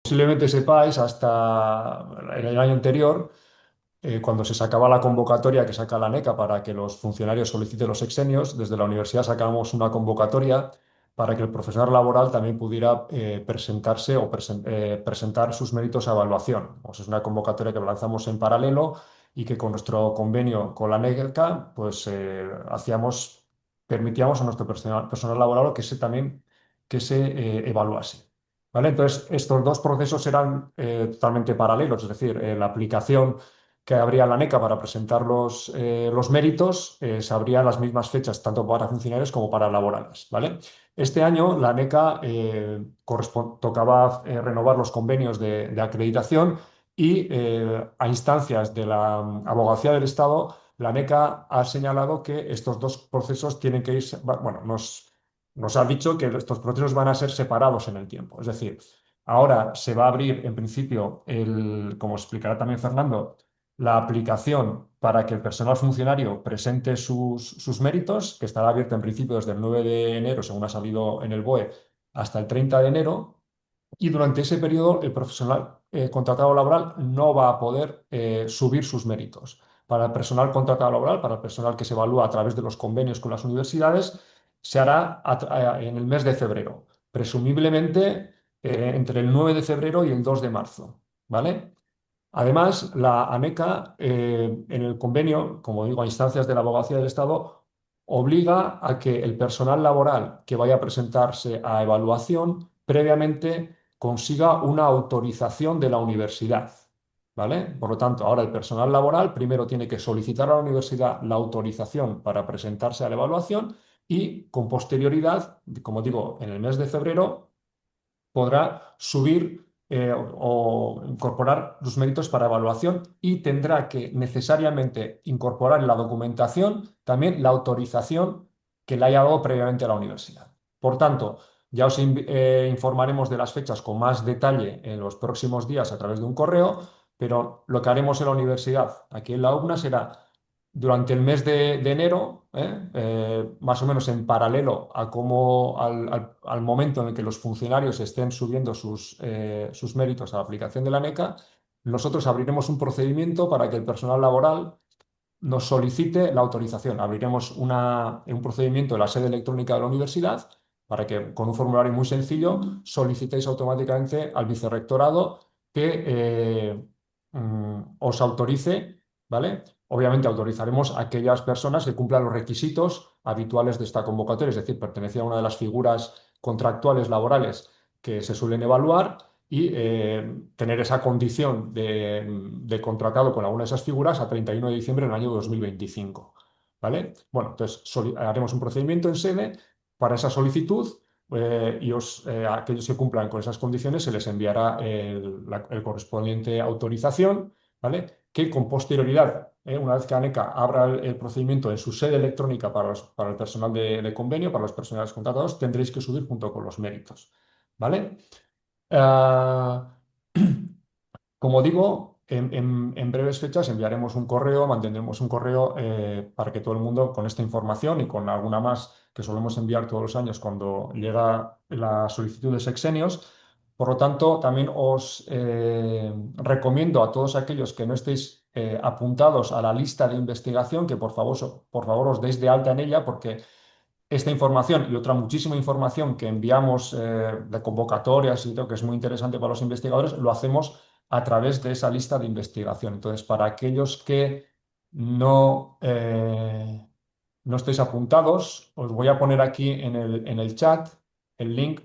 Posiblemente sepáis, hasta en el año anterior, cuando se sacaba la convocatoria que saca la NECA para que los funcionarios soliciten los exenios, desde la universidad sacábamos una convocatoria para que el profesional laboral también pudiera presentarse o presentar sus méritos a evaluación. O sea, es una convocatoria que lanzamos en paralelo y que con nuestro convenio con la NECA, pues permitíamos a nuestro personal laboral que se evaluase. ¿Vale? Entonces, estos dos procesos eran totalmente paralelos, es decir, la aplicación que habría la NECA para presentar los méritos se abría en las mismas fechas, tanto para funcionarios como para laborales. ¿Vale? Este año la NECA tocaba renovar los convenios de acreditación y a instancias de la Abogacía del Estado, la NECA ha señalado que estos dos procesos tienen que ir, bueno, nos ha dicho que estos procesos van a ser separados en el tiempo. Es decir, ahora se va a abrir en principio, como explicará también Fernando, la aplicación para que el personal funcionario presente sus méritos, que estará abierta en principio desde el 9 de enero, según ha salido en el BOE, hasta el 30 de enero. Y durante ese periodo el profesional contratado laboral no va a poder subir sus méritos. Para el personal contratado laboral, para el personal que se evalúa a través de los convenios con las universidades, se hará en el mes de febrero, presumiblemente entre el 9 de febrero y el 2 de marzo. ¿Vale? Además, la ANECA, en el convenio, como digo, a instancias de la Abogacía del Estado, obliga a que el personal laboral que vaya a presentarse a evaluación previamente consiga una autorización de la universidad. ¿Vale? Por lo tanto, ahora el personal laboral primero tiene que solicitar a la universidad la autorización para presentarse a la evaluación y con posterioridad, como digo, en el mes de febrero podrá subir o incorporar los méritos para evaluación y tendrá que necesariamente incorporar en la documentación también la autorización que le haya dado previamente a la universidad. Por tanto, ya os informaremos de las fechas con más detalle en los próximos días a través de un correo, pero lo que haremos en la universidad, aquí en la UBNA, será durante el mes de enero, más o menos en paralelo a al momento en el que los funcionarios estén subiendo sus méritos a la aplicación de la NECA, nosotros abriremos un procedimiento para que el personal laboral nos solicite la autorización. Abriremos un procedimiento en la sede electrónica de la universidad para que con un formulario muy sencillo solicitéis automáticamente al vicerrectorado que os autorice, ¿vale? Obviamente autorizaremos a aquellas personas que cumplan los requisitos habituales de esta convocatoria, es decir, pertenecer a una de las figuras contractuales laborales que se suelen evaluar y tener esa condición de contratado con alguna de esas figuras a 31 de diciembre del año 2025. ¿Vale? Bueno, entonces haremos un procedimiento en sede para esa solicitud y a aquellos que cumplan con esas condiciones se les enviará el correspondiente autorización, ¿vale? Que con posterioridad, una vez que ANECA abra el procedimiento en su sede electrónica para el personal de convenio, para los personales contratados, tendréis que subir junto con los méritos. ¿Vale? Ah, como digo, en breves fechas enviaremos un correo, mantendremos un correo para que todo el mundo con esta información y con alguna más que solemos enviar todos los años cuando llega la solicitud de sexenios. Por lo tanto, también os recomiendo a todos aquellos que no estéis apuntados a la lista de investigación que por favor os deis de alta en ella porque esta información y otra muchísima información que enviamos de convocatorias y todo, que es muy interesante para los investigadores, lo hacemos a través de esa lista de investigación. Entonces, para aquellos que no estéis apuntados, os voy a poner aquí en el chat el link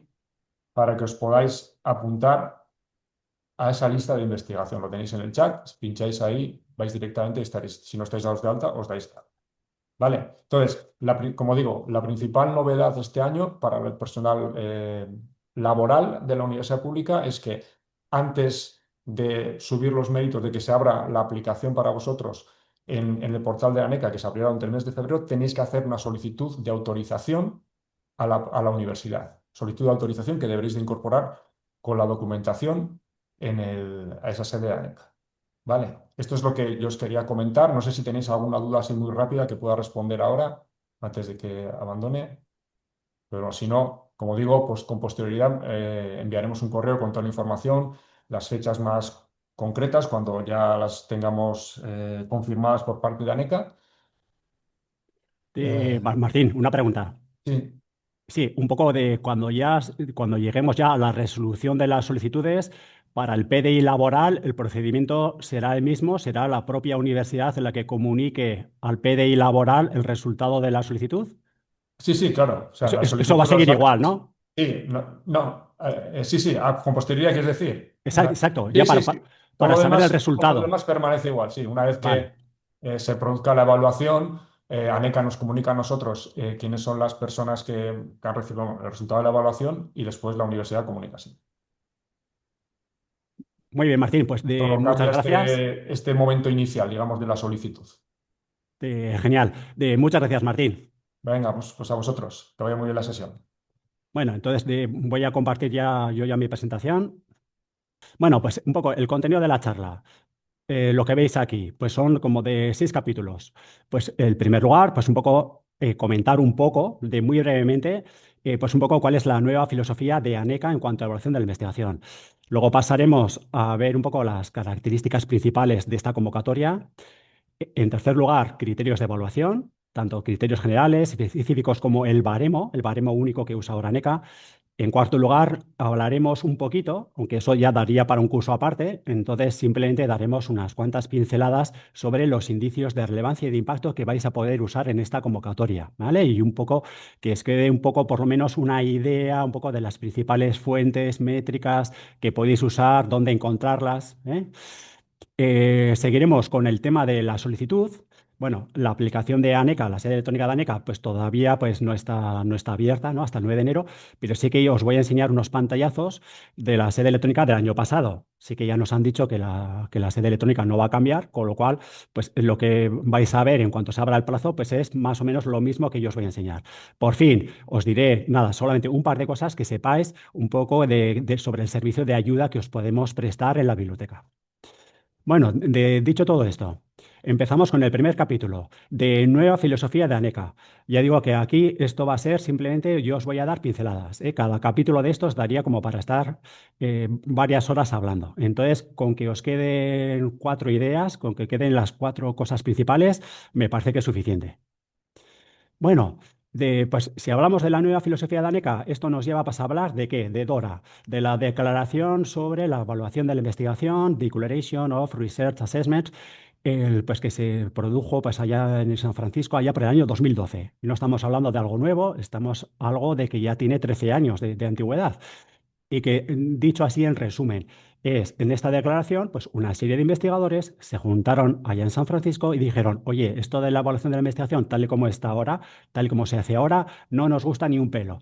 para que os podáis apuntar a esa lista de investigación. Lo tenéis en el chat, pincháis ahí, vais directamente y estaréis, si no estáis dados de alta, os dais de alta. Vale, entonces, como digo, la principal novedad de este año para el personal laboral de la universidad pública es que antes de subir los méritos, de que se abra la aplicación para vosotros en el portal de ANECA, que se abrirá durante el mes de febrero, tenéis que hacer una solicitud de autorización a la universidad. Solicitud de autorización que deberéis de incorporar con la documentación a esa sede de ANECA. Vale, esto es lo que yo os quería comentar. No sé si tenéis alguna duda así muy rápida que pueda responder ahora, antes de que abandone, pero si no, como digo, pues con posterioridad enviaremos un correo con toda la información, las fechas más concretas, cuando ya las tengamos confirmadas por parte de ANECA. Eh, Martín, una pregunta. sí, Sí, un poco de cuando lleguemos ya a la resolución de las solicitudes, para el PDI laboral, el procedimiento será el mismo, será la propia universidad en la que comunique al PDI laboral el resultado de la solicitud. sí, sí, claro. O sea, las Eso va a solicitudes seguir igual, ¿no? sí, no, no, sí, sí, con posterioridad, quieres decir. Exacto, Sí, ya sí, sí. para saber el Todo lo resultado. demás permanece igual, sí. Una vez Vale. que se produzca la evaluación, ANECA nos comunica a nosotros quiénes son las personas que han recibido el resultado de la evaluación y después la universidad comunica, sí. Muy bien, Martín, pues Solo muchas cambia gracias. este momento inicial, digamos, de la solicitud. Genial. Muchas gracias, Martín. Venga, pues a vosotros. Que vaya muy bien la sesión. Bueno, entonces voy a compartir ya yo ya mi presentación. Bueno, pues un poco el contenido de la charla. Lo que veis aquí, pues son como de 6 capítulos. Pues en primer lugar, pues un poco comentar un poco, de muy brevemente, pues un poco cuál es la nueva filosofía de ANECA en cuanto a evaluación de la investigación. Luego pasaremos a ver un poco las características principales de esta convocatoria. En tercer lugar, criterios de evaluación, tanto criterios generales, específicos como el baremo único que usa ahora ANECA. En cuarto lugar, hablaremos un poquito, aunque eso ya daría para un curso aparte, entonces simplemente daremos unas cuantas pinceladas sobre los indicios de relevancia y de impacto que vais a poder usar en esta convocatoria, ¿vale? Y un poco que os quede un poco, por lo menos, una idea un poco de las principales fuentes métricas que podéis usar, dónde encontrarlas, ¿eh? Seguiremos con el tema de la solicitud. Bueno, la aplicación de ANECA, la sede electrónica de ANECA, pues todavía pues, no está abierta, ¿no? Hasta el 9 de enero, pero sí que os voy a enseñar unos pantallazos de la sede electrónica del año pasado. Sí que ya nos han dicho que la sede electrónica no va a cambiar, con lo cual, pues lo que vais a ver en cuanto se abra el plazo, pues es más o menos lo mismo que yo os voy a enseñar. Por fin, os diré, nada, solamente un par de cosas que sepáis un poco sobre el servicio de ayuda que os podemos prestar en la biblioteca. Bueno, dicho todo esto, empezamos con el primer capítulo de Nueva Filosofía de ANECA. Ya digo que aquí esto va a ser simplemente, yo os voy a dar pinceladas, ¿eh? Cada capítulo de estos daría como para estar varias horas hablando. Entonces, con que os queden 4 ideas, con que queden las 4 cosas principales, me parece que es suficiente. Bueno, pues si hablamos de la nueva filosofía de ANECA, esto nos lleva pues, a hablar de qué, de DORA, de la Declaración sobre la Evaluación de la Investigación, Declaration of Research Assessment, pues que se produjo pues, allá en San Francisco, allá por el año 2012. Y no estamos hablando de algo nuevo, estamos algo de que ya tiene 13 años de antigüedad. Y que, dicho así en resumen, es en esta declaración, pues una serie de investigadores se juntaron allá en San Francisco y dijeron, oye, esto de la evaluación de la investigación, tal y como está ahora, tal y como se hace ahora, no nos gusta ni un pelo.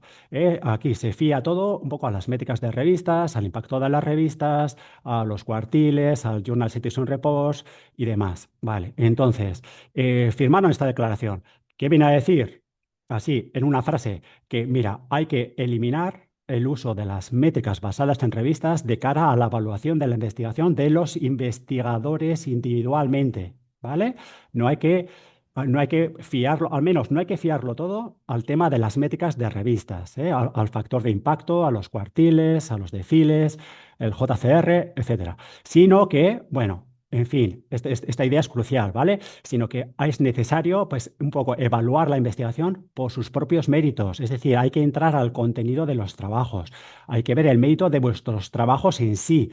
Aquí se fía todo un poco a las métricas de revistas, al impacto de las revistas, a los cuartiles, al Journal Citation Reports y demás. Vale, entonces, firmaron esta declaración. ¿Qué viene a decir? Así, en una frase, que mira, hay que eliminar el uso de las métricas basadas en revistas de cara a la evaluación de la investigación de los investigadores individualmente, ¿vale? No hay que, no hay que fiarlo, al menos no hay que fiarlo todo al tema de las métricas de revistas, ¿eh? Al factor de impacto, a los cuartiles, a los deciles, el JCR, etcétera. Sino que, bueno, en fin, esta idea es crucial, ¿vale? Sino que es necesario, pues, un poco evaluar la investigación por sus propios méritos. Es decir, hay que entrar al contenido de los trabajos, hay que ver el mérito de vuestros trabajos en sí.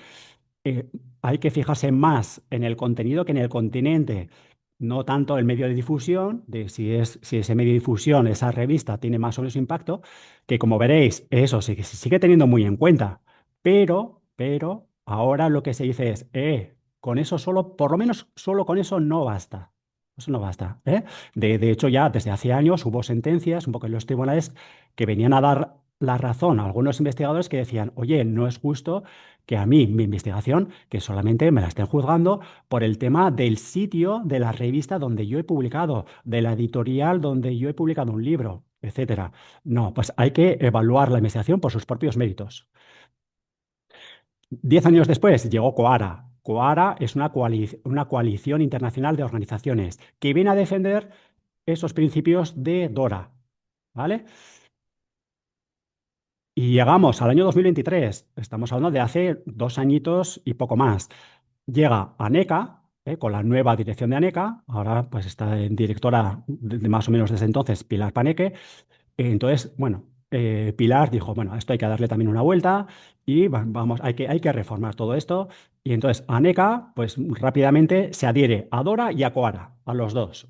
Eh, Hay que fijarse más en el contenido que en el continente. No tanto el medio de difusión, de si ese medio de difusión, esa revista, tiene más o menos impacto, que como veréis, eso sí que se sigue teniendo muy en cuenta. Pero, ahora lo que se dice es, con eso solo, por lo menos solo con eso no basta. Eso no basta, ¿eh? De hecho, ya desde hace años hubo sentencias, un poco en los tribunales, que venían a dar la razón a algunos investigadores que decían, oye, no es justo que a mí, mi investigación, que solamente me la estén juzgando por el tema del sitio de la revista donde yo he publicado, de la editorial donde yo he publicado un libro, etcétera. No, pues hay que evaluar la investigación por sus propios méritos. 10 años después llegó Coara. Coara es una coalición internacional de organizaciones que viene a defender esos principios de Dora, ¿vale? Y llegamos al año 2023, estamos hablando de hace 2 añitos y poco más. Llega ANECA, con la nueva dirección de ANECA, ahora pues está en directora de más o menos desde entonces Pilar Paneque. Entonces, bueno, Pilar dijo, bueno, a esto hay que darle también una vuelta y vamos, hay que reformar todo esto. Y entonces ANECA, pues rápidamente se adhiere a Dora y a Coara, a los dos.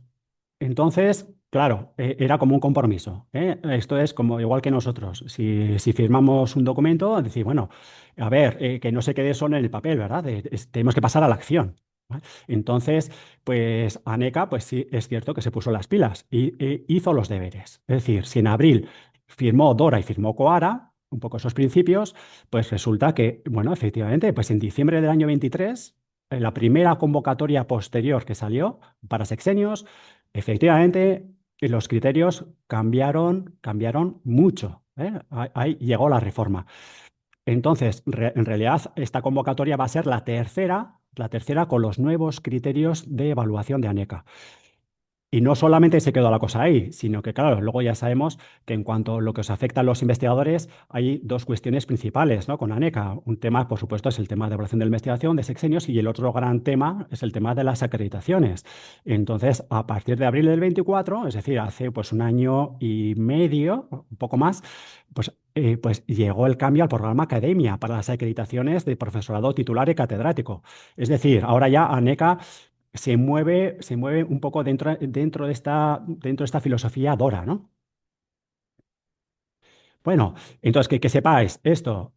Entonces, claro, era como un compromiso, ¿eh? Esto es como igual que nosotros. Si firmamos un documento, decir, bueno, a ver, que no se quede solo en el papel, ¿verdad? Tenemos que pasar a la acción. ¿Vale? Entonces, pues ANECA, pues sí, es cierto que se puso las pilas y hizo los deberes. Es decir, si en abril firmó Dora y firmó Coara, un poco esos principios, pues resulta que, bueno, efectivamente, pues en diciembre del año 23, en la primera convocatoria posterior que salió para sexenios, efectivamente, los criterios cambiaron mucho, ¿eh? Ahí llegó la reforma. Entonces, en realidad, esta convocatoria va a ser la tercera con los nuevos criterios de evaluación de ANECA. Y no solamente se quedó la cosa ahí, sino que, claro, luego ya sabemos que en cuanto a lo que os afecta a los investigadores, hay dos cuestiones principales, ¿no? Con ANECA. Un tema, por supuesto, es el tema de evaluación de la investigación, de sexenios, y el otro gran tema es el tema de las acreditaciones. Entonces, a partir de abril del 24, es decir, hace pues un año y medio, un poco más, pues llegó el cambio al programa Academia para las acreditaciones de profesorado titular y catedrático. Es decir, ahora ya ANECA se mueve un poco dentro de esta filosofía Dora, ¿no? Bueno, entonces que sepáis esto.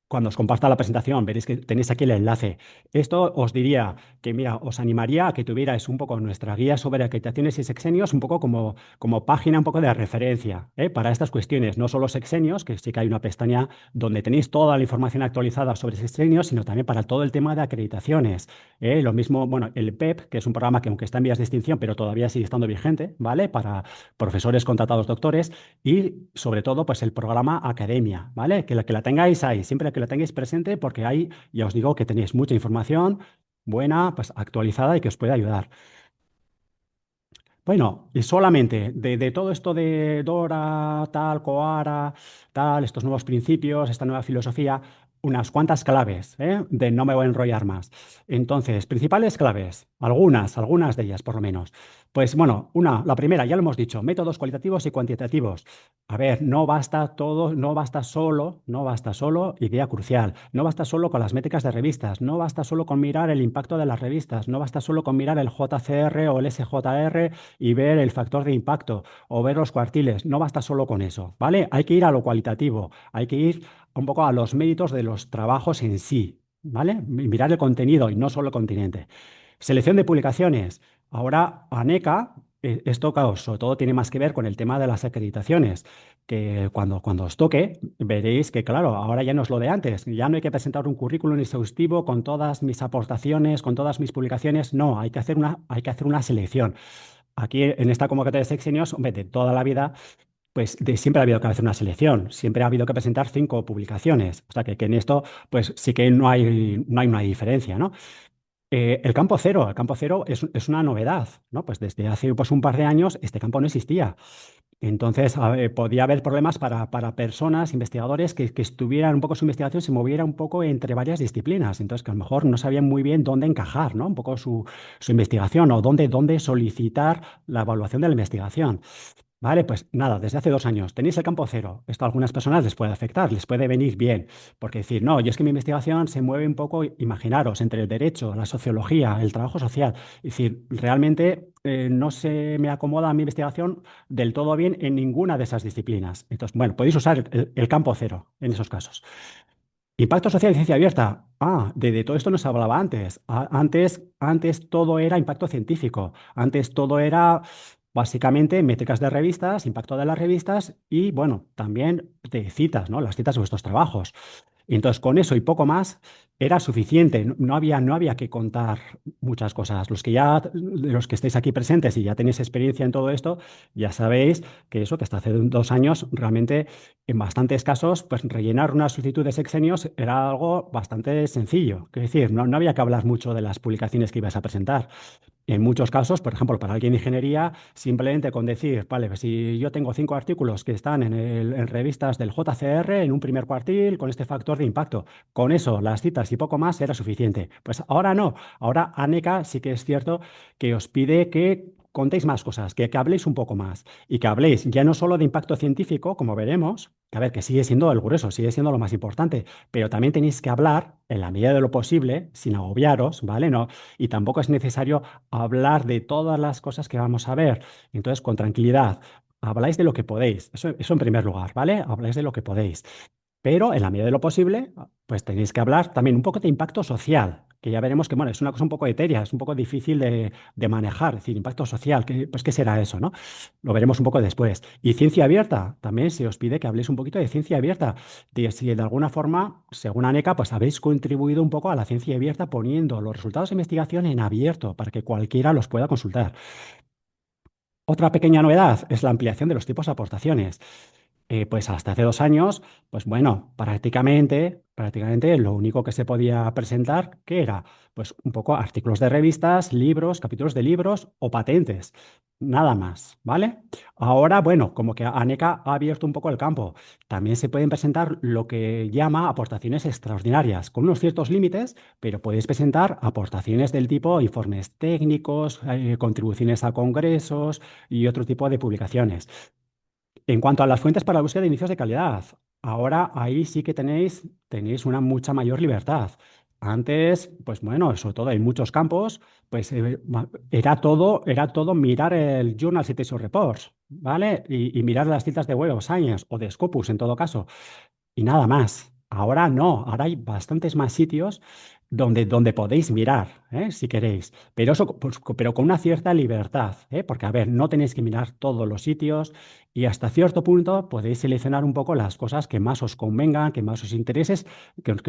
Cuando os comparta la presentación, veréis que tenéis aquí el enlace. Esto os diría que, mira, os animaría a que tuvierais un poco nuestra guía sobre acreditaciones y sexenios, un poco como página, un poco de referencia, para estas cuestiones. No solo sexenios, que sí que hay una pestaña donde tenéis toda la información actualizada sobre sexenios, sino también para todo el tema de acreditaciones. Lo mismo, bueno, el PEP, que es un programa que aunque está en vías de extinción, pero todavía sigue estando vigente, ¿vale? Para profesores contratados doctores y sobre todo pues el programa Academia, ¿vale? Que la tengáis ahí, siempre que la tengáis presente porque ahí ya os digo que tenéis mucha información buena, pues actualizada y que os puede ayudar. Bueno, y solamente de todo esto de Dora, tal, Coara, tal, estos nuevos principios, esta nueva filosofía, unas cuantas claves, ¿eh? De no me voy a enrollar más. Entonces, principales claves, algunas de ellas por lo menos. Pues bueno, la primera, ya lo hemos dicho, métodos cualitativos y cuantitativos. A ver, no basta todo, no basta solo, idea crucial, no basta solo con las métricas de revistas, no basta solo con mirar el impacto de las revistas, no basta solo con mirar el JCR o el SJR y ver el factor de impacto o ver los cuartiles. No basta solo con eso, ¿vale? Hay que ir a lo cualitativo, hay que ir un poco a los méritos de los trabajos en sí, ¿vale? Mirar el contenido y no solo el continente. Selección de publicaciones. Ahora, ANECA, esto, claro, sobre todo tiene más que ver con el tema de las acreditaciones, que cuando os toque, veréis que, claro, ahora ya no es lo de antes, ya no hay que presentar un currículum exhaustivo con todas mis aportaciones, con todas mis publicaciones, no, hay que hacer una selección. Aquí en esta convocatoria de sexenios, hombre, de toda la vida, pues siempre ha habido que hacer una selección, siempre ha habido que presentar 5 publicaciones. O sea que en esto, pues sí que no hay una diferencia, ¿no? El campo cero es una novedad, ¿no? Pues desde hace pues, un par de años este campo no existía. Entonces, podía haber problemas para personas, investigadores, que estuvieran un poco su investigación, se moviera un poco entre varias disciplinas. Entonces, que a lo mejor no sabían muy bien dónde encajar, ¿no? Un poco su investigación o dónde solicitar la evaluación de la investigación. Vale, pues nada, desde hace 2 años tenéis el campo cero. Esto a algunas personas les puede afectar, les puede venir bien, porque decir, no, yo es que mi investigación se mueve un poco, imaginaros, entre el derecho, la sociología, el trabajo social. Es decir, realmente no se me acomoda mi investigación del todo bien en ninguna de esas disciplinas. Entonces, bueno, podéis usar el campo cero en esos casos. Impacto social y ciencia abierta. De todo esto no se hablaba antes. Antes todo era impacto científico. Antes todo era básicamente métricas de revistas, impacto de las revistas y, bueno, también de citas, ¿no? Las citas de vuestros trabajos. Y entonces, con eso y poco más era suficiente. No había que contar muchas cosas. Los que estáis aquí presentes y ya tenéis experiencia en todo esto, ya sabéis que eso, que hasta hace 2 años realmente en bastantes casos, pues rellenar una solicitud de sexenios era algo bastante sencillo. Es decir, no había que hablar mucho de las publicaciones que ibas a presentar. En muchos casos, por ejemplo, para alguien de ingeniería, simplemente con decir, vale, pues si yo tengo 5 artículos que están en revistas del JCR en un primer cuartil con este factor de impacto, con eso, las citas y poco más era suficiente. Pues ahora no. Ahora ANECA sí que es cierto que os pide que contéis más cosas, que habléis un poco más y que habléis ya no solo de impacto científico, como veremos, que a ver, que sigue siendo el grueso, sigue siendo lo más importante, pero también tenéis que hablar en la medida de lo posible, sin agobiaros, ¿vale? No, y tampoco es necesario hablar de todas las cosas que vamos a ver. Entonces, con tranquilidad, habláis de lo que podéis. Eso en primer lugar, ¿vale? Habláis de lo que podéis. Pero en la medida de lo posible, pues tenéis que hablar también un poco de impacto social, que ya veremos que, bueno, es una cosa un poco etérea, es un poco difícil de manejar, es decir, impacto social, pues ¿qué será eso, no? Lo veremos un poco después. Y ciencia abierta, también se os pide que habléis un poquito de ciencia abierta, de si de alguna forma, según ANECA, pues habéis contribuido un poco a la ciencia abierta poniendo los resultados de investigación en abierto para que cualquiera los pueda consultar. Otra pequeña novedad es la ampliación de los tipos de aportaciones. Pues hasta hace 2 años, pues bueno, prácticamente lo único que se podía presentar, ¿qué era? Pues un poco artículos de revistas, libros, capítulos de libros o patentes. Nada más, ¿vale? Ahora, bueno, como que ANECA ha abierto un poco el campo. También se pueden presentar lo que llama aportaciones extraordinarias, con unos ciertos límites, pero podéis presentar aportaciones del tipo informes técnicos, contribuciones a congresos y otro tipo de publicaciones. En cuanto a las fuentes para la búsqueda de inicios de calidad, ahora ahí sí que tenéis una mucha mayor libertad. Antes, pues bueno, sobre todo en muchos campos, pues era todo mirar el Journal Citation Reports, ¿vale? Y mirar las citas de Web of Science o de Scopus en todo caso y nada más. Ahora no, ahora hay bastantes más sitios donde podéis mirar, si queréis, pero, eso, pues, pero con una cierta libertad, porque, a ver, no tenéis que mirar todos los sitios y hasta cierto punto podéis seleccionar un poco las cosas que más os convengan, que más os intereses,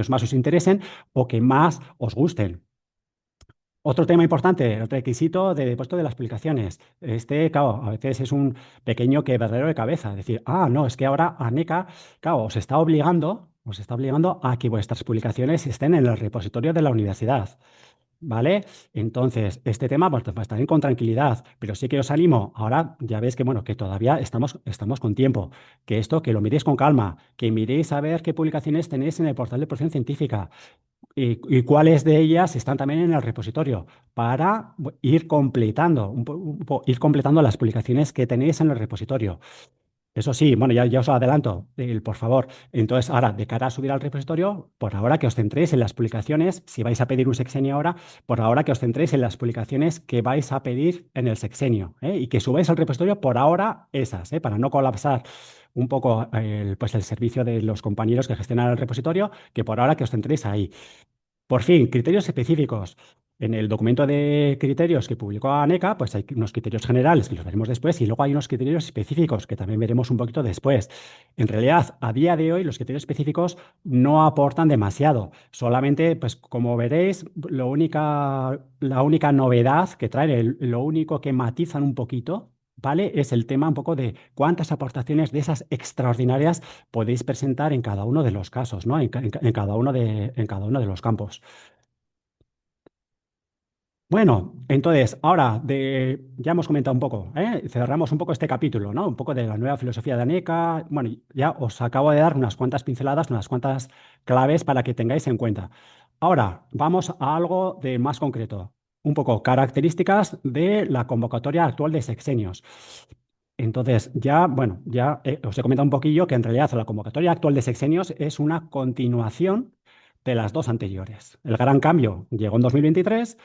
más os interesen o que más os gusten. Otro tema importante, el requisito de depósito de las publicaciones. Este, claro, a veces es un pequeño quebradero de cabeza. Es decir, no, es que ahora ANECA, claro, os está obligando a que vuestras publicaciones estén en el repositorio de la universidad. ¿Vale? Entonces, este tema, pues también con tranquilidad, pero sí que os animo. Ahora ya veis que, bueno, que todavía estamos con tiempo, que esto, que lo miréis con calma, que miréis a ver qué publicaciones tenéis en el portal de producción científica y cuáles de ellas están también en el repositorio para ir completando, ir completando las publicaciones que tenéis en el repositorio. Eso sí, bueno, ya os lo adelanto, por favor. Entonces, ahora, de cara a subir al repositorio, por ahora que os centréis en las publicaciones, si vais a pedir un sexenio ahora, por ahora que os centréis en las publicaciones que vais a pedir en el sexenio, y que subáis al repositorio por ahora esas, para no colapsar un poco pues el servicio de los compañeros que gestionan el repositorio, que por ahora que os centréis ahí. Por fin, criterios específicos. En el documento de criterios que publicó ANECA, pues hay unos criterios generales que los veremos después y luego hay unos criterios específicos que también veremos un poquito después. En realidad, a día de hoy, los criterios específicos no aportan demasiado. Solamente, pues como veréis, la única novedad que traen, lo único que matizan un poquito, ¿vale? Es el tema un poco de cuántas aportaciones de esas extraordinarias podéis presentar en cada uno de los casos, ¿no? En cada uno de los campos. Bueno, entonces, ahora ya hemos comentado un poco, cerramos un poco este capítulo, ¿no? Un poco de la nueva filosofía de ANECA. Bueno, ya os acabo de dar unas cuantas pinceladas, unas cuantas claves para que tengáis en cuenta. Ahora, vamos a algo de más concreto, un poco características de la convocatoria actual de sexenios. Entonces, bueno, ya os he comentado un poquillo que en realidad la convocatoria actual de sexenios es una continuación de las dos anteriores. El gran cambio llegó en 2023,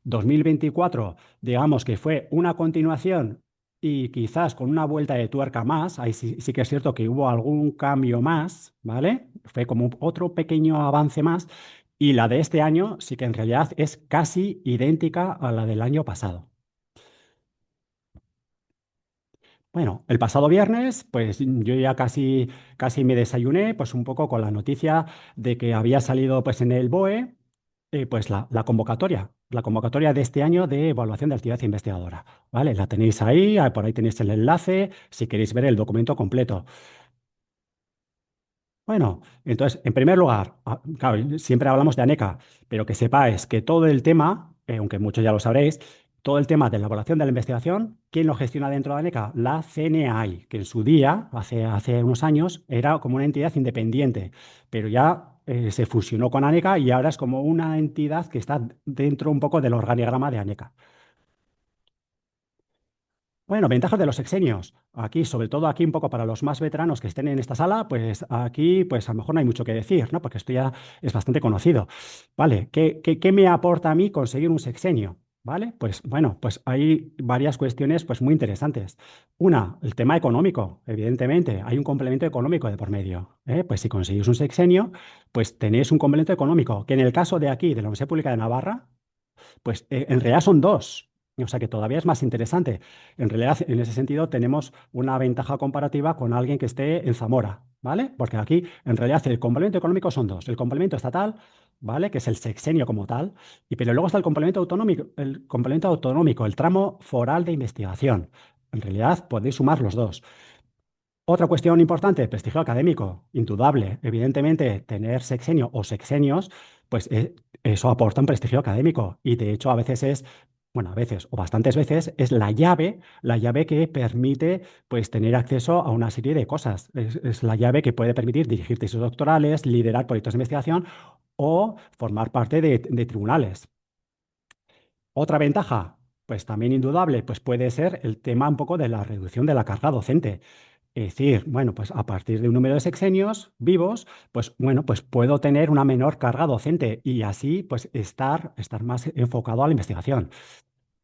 2024, digamos que fue una continuación y quizás con una vuelta de tuerca más, ahí sí que es cierto que hubo algún cambio más, ¿vale? Fue como otro pequeño avance más y la de este año sí que en realidad es casi idéntica a la del año pasado. Bueno, el pasado viernes, pues yo ya casi me desayuné, pues un poco con la noticia de que había salido pues en el BOE, pues la convocatoria de este año de evaluación de actividad investigadora, ¿vale? La tenéis ahí, por ahí tenéis el enlace, si queréis ver el documento completo. Bueno, entonces, en primer lugar, claro, siempre hablamos de ANECA, pero que sepáis que todo el tema, aunque muchos ya lo sabréis, todo el tema de la elaboración de la investigación, ¿quién lo gestiona dentro de ANECA? La CNAI, que en su día, hace unos años, era como una entidad independiente, pero ya se fusionó con ANECA y ahora es como una entidad que está dentro un poco del organigrama de ANECA. Bueno, ventajas de los sexenios. Aquí, sobre todo aquí un poco para los más veteranos que estén en esta sala, pues aquí pues a lo mejor no hay mucho que decir, ¿no? Porque esto ya es bastante conocido. Vale, ¿qué me aporta a mí conseguir un sexenio? ¿Vale? Pues bueno, pues hay varias cuestiones pues muy interesantes. Una, el tema económico, evidentemente, hay un complemento económico de por medio. Pues si conseguís un sexenio, pues tenéis un complemento económico, que en el caso de aquí, de la Universidad Pública de Navarra, pues en realidad son dos. O sea que todavía es más interesante. En realidad, en ese sentido, tenemos una ventaja comparativa con alguien que esté en Zamora, ¿vale? Porque aquí, en realidad, el complemento económico son dos. El complemento estatal, ¿vale? Que es el sexenio como tal, pero luego está el complemento autonómico, el tramo foral de investigación. En realidad, podéis sumar los dos. Otra cuestión importante, prestigio académico, indudable. Evidentemente, tener sexenio o sexenios, pues eso aporta un prestigio académico y de hecho a veces es, bueno, a veces o bastantes veces es la llave que permite pues tener acceso a una serie de cosas. Es la llave que puede permitir dirigir tesis doctorales, liderar proyectos de investigación o formar parte de tribunales. Otra ventaja, pues también indudable, pues puede ser el tema un poco de la reducción de la carga docente. Es decir, bueno, pues a partir de un número de sexenios vivos, pues bueno, pues puedo tener una menor carga docente y así pues estar más enfocado a la investigación.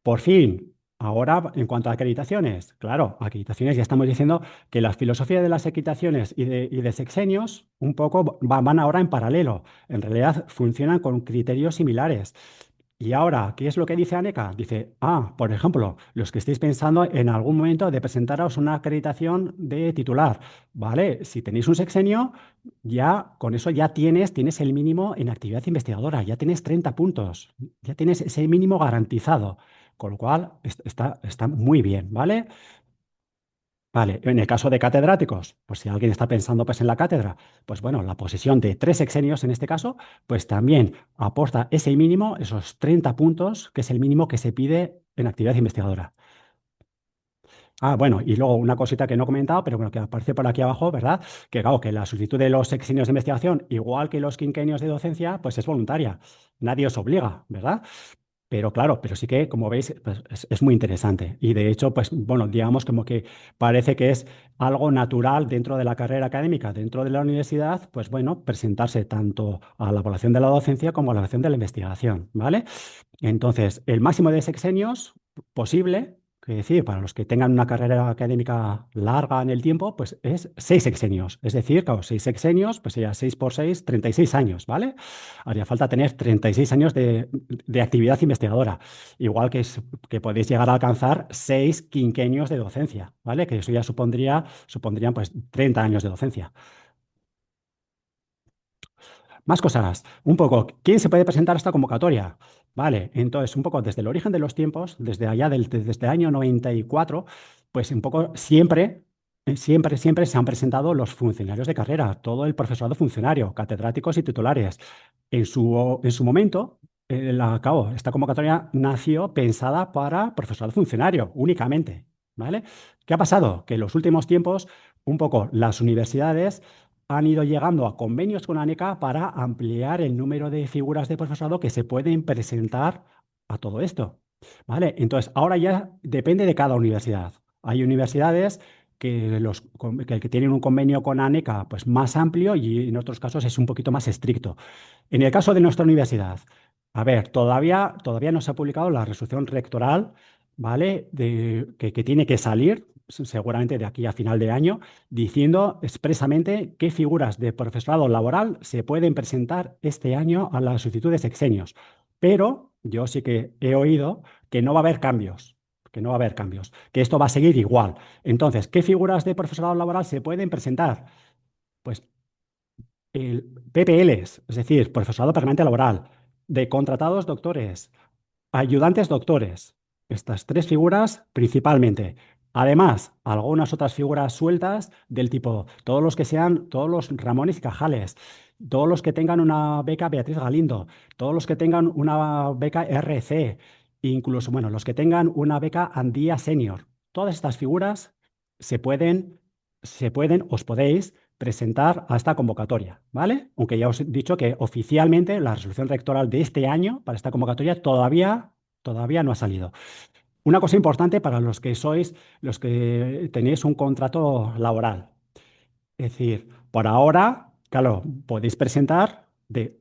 Por fin, ahora en cuanto a acreditaciones, claro, acreditaciones ya estamos diciendo que la filosofía de las acreditaciones y de sexenios un poco van ahora en paralelo. En realidad funcionan con criterios similares. Y ahora, ¿qué es lo que dice ANECA? Dice, por ejemplo, los que estéis pensando en algún momento de presentaros una acreditación de titular, ¿vale? Si tenéis un sexenio, ya con eso ya tienes el mínimo en actividad investigadora, ya tienes 30 puntos, ya tienes ese mínimo garantizado, con lo cual está muy bien, ¿vale? Vale, en el caso de catedráticos, pues si alguien está pensando pues, en la cátedra, pues bueno, la posesión de 3 sexenios en este caso, pues también aporta ese mínimo, esos 30 puntos, que es el mínimo que se pide en actividad investigadora. Bueno, y luego una cosita que no he comentado, pero bueno, que aparece por aquí abajo, ¿verdad? Que claro, que la solicitud de los sexenios de investigación, igual que los quinquenios de docencia, pues es voluntaria. Nadie os obliga, ¿verdad? Pero claro, pero sí que, como veis, pues, es muy interesante. Y de hecho, pues bueno, digamos como que parece que es algo natural dentro de la carrera académica, dentro de la universidad, pues bueno, presentarse tanto a la evaluación de la docencia como a la evaluación de la investigación, ¿vale? Entonces, el máximo de sexenios posible, que decir, para los que tengan una carrera académica larga en el tiempo, pues es 6 sexenios. Es decir, claro, 6 sexenios, pues sería 6 por 6, 36 años, ¿vale? Haría falta tener 36 años de actividad investigadora, igual que podéis llegar a alcanzar 6 quinquenios de docencia, ¿vale? Que eso ya supondrían pues 30 años de docencia. Más cosas. Un poco, ¿quién se puede presentar a esta convocatoria? Vale, entonces, un poco desde el origen de los tiempos, desde allá desde el año 94, pues un poco siempre se han presentado los funcionarios de carrera, todo el profesorado funcionario, catedráticos y titulares. En su momento, esta convocatoria nació pensada para profesorado funcionario únicamente, ¿vale? ¿Qué ha pasado? Que en los últimos tiempos, un poco las universidades han ido llegando a convenios con ANECA para ampliar el número de figuras de profesorado que se pueden presentar a todo esto. ¿Vale? Entonces, ahora ya depende de cada universidad. Hay universidades que tienen un convenio con ANECA pues, más amplio y en otros casos es un poquito más estricto. En el caso de nuestra universidad, a ver, todavía no se ha publicado la resolución rectoral, ¿vale? Que tiene que salir seguramente de aquí a final de año, diciendo expresamente qué figuras de profesorado laboral se pueden presentar este año a la solicitud de sexenios. Pero yo sí que he oído que no va a haber cambios, que no va a haber cambios, que esto va a seguir igual. Entonces, ¿qué figuras de profesorado laboral se pueden presentar? Pues el PPLs, es decir, profesorado permanente laboral, de contratados doctores, ayudantes doctores. Estas tres figuras principalmente. Además, algunas otras figuras sueltas del tipo, todos los que sean, todos los Ramones y Cajales, todos los que tengan una beca Beatriz Galindo, todos los que tengan una beca RC, incluso, bueno, los que tengan una beca Andía Senior. Todas estas figuras se pueden, os podéis presentar a esta convocatoria, ¿vale? Aunque ya os he dicho que oficialmente la resolución rectoral de este año para esta convocatoria todavía no ha salido. Una cosa importante para los que sois, los que tenéis un contrato laboral. Es decir, por ahora, claro, podéis presentar,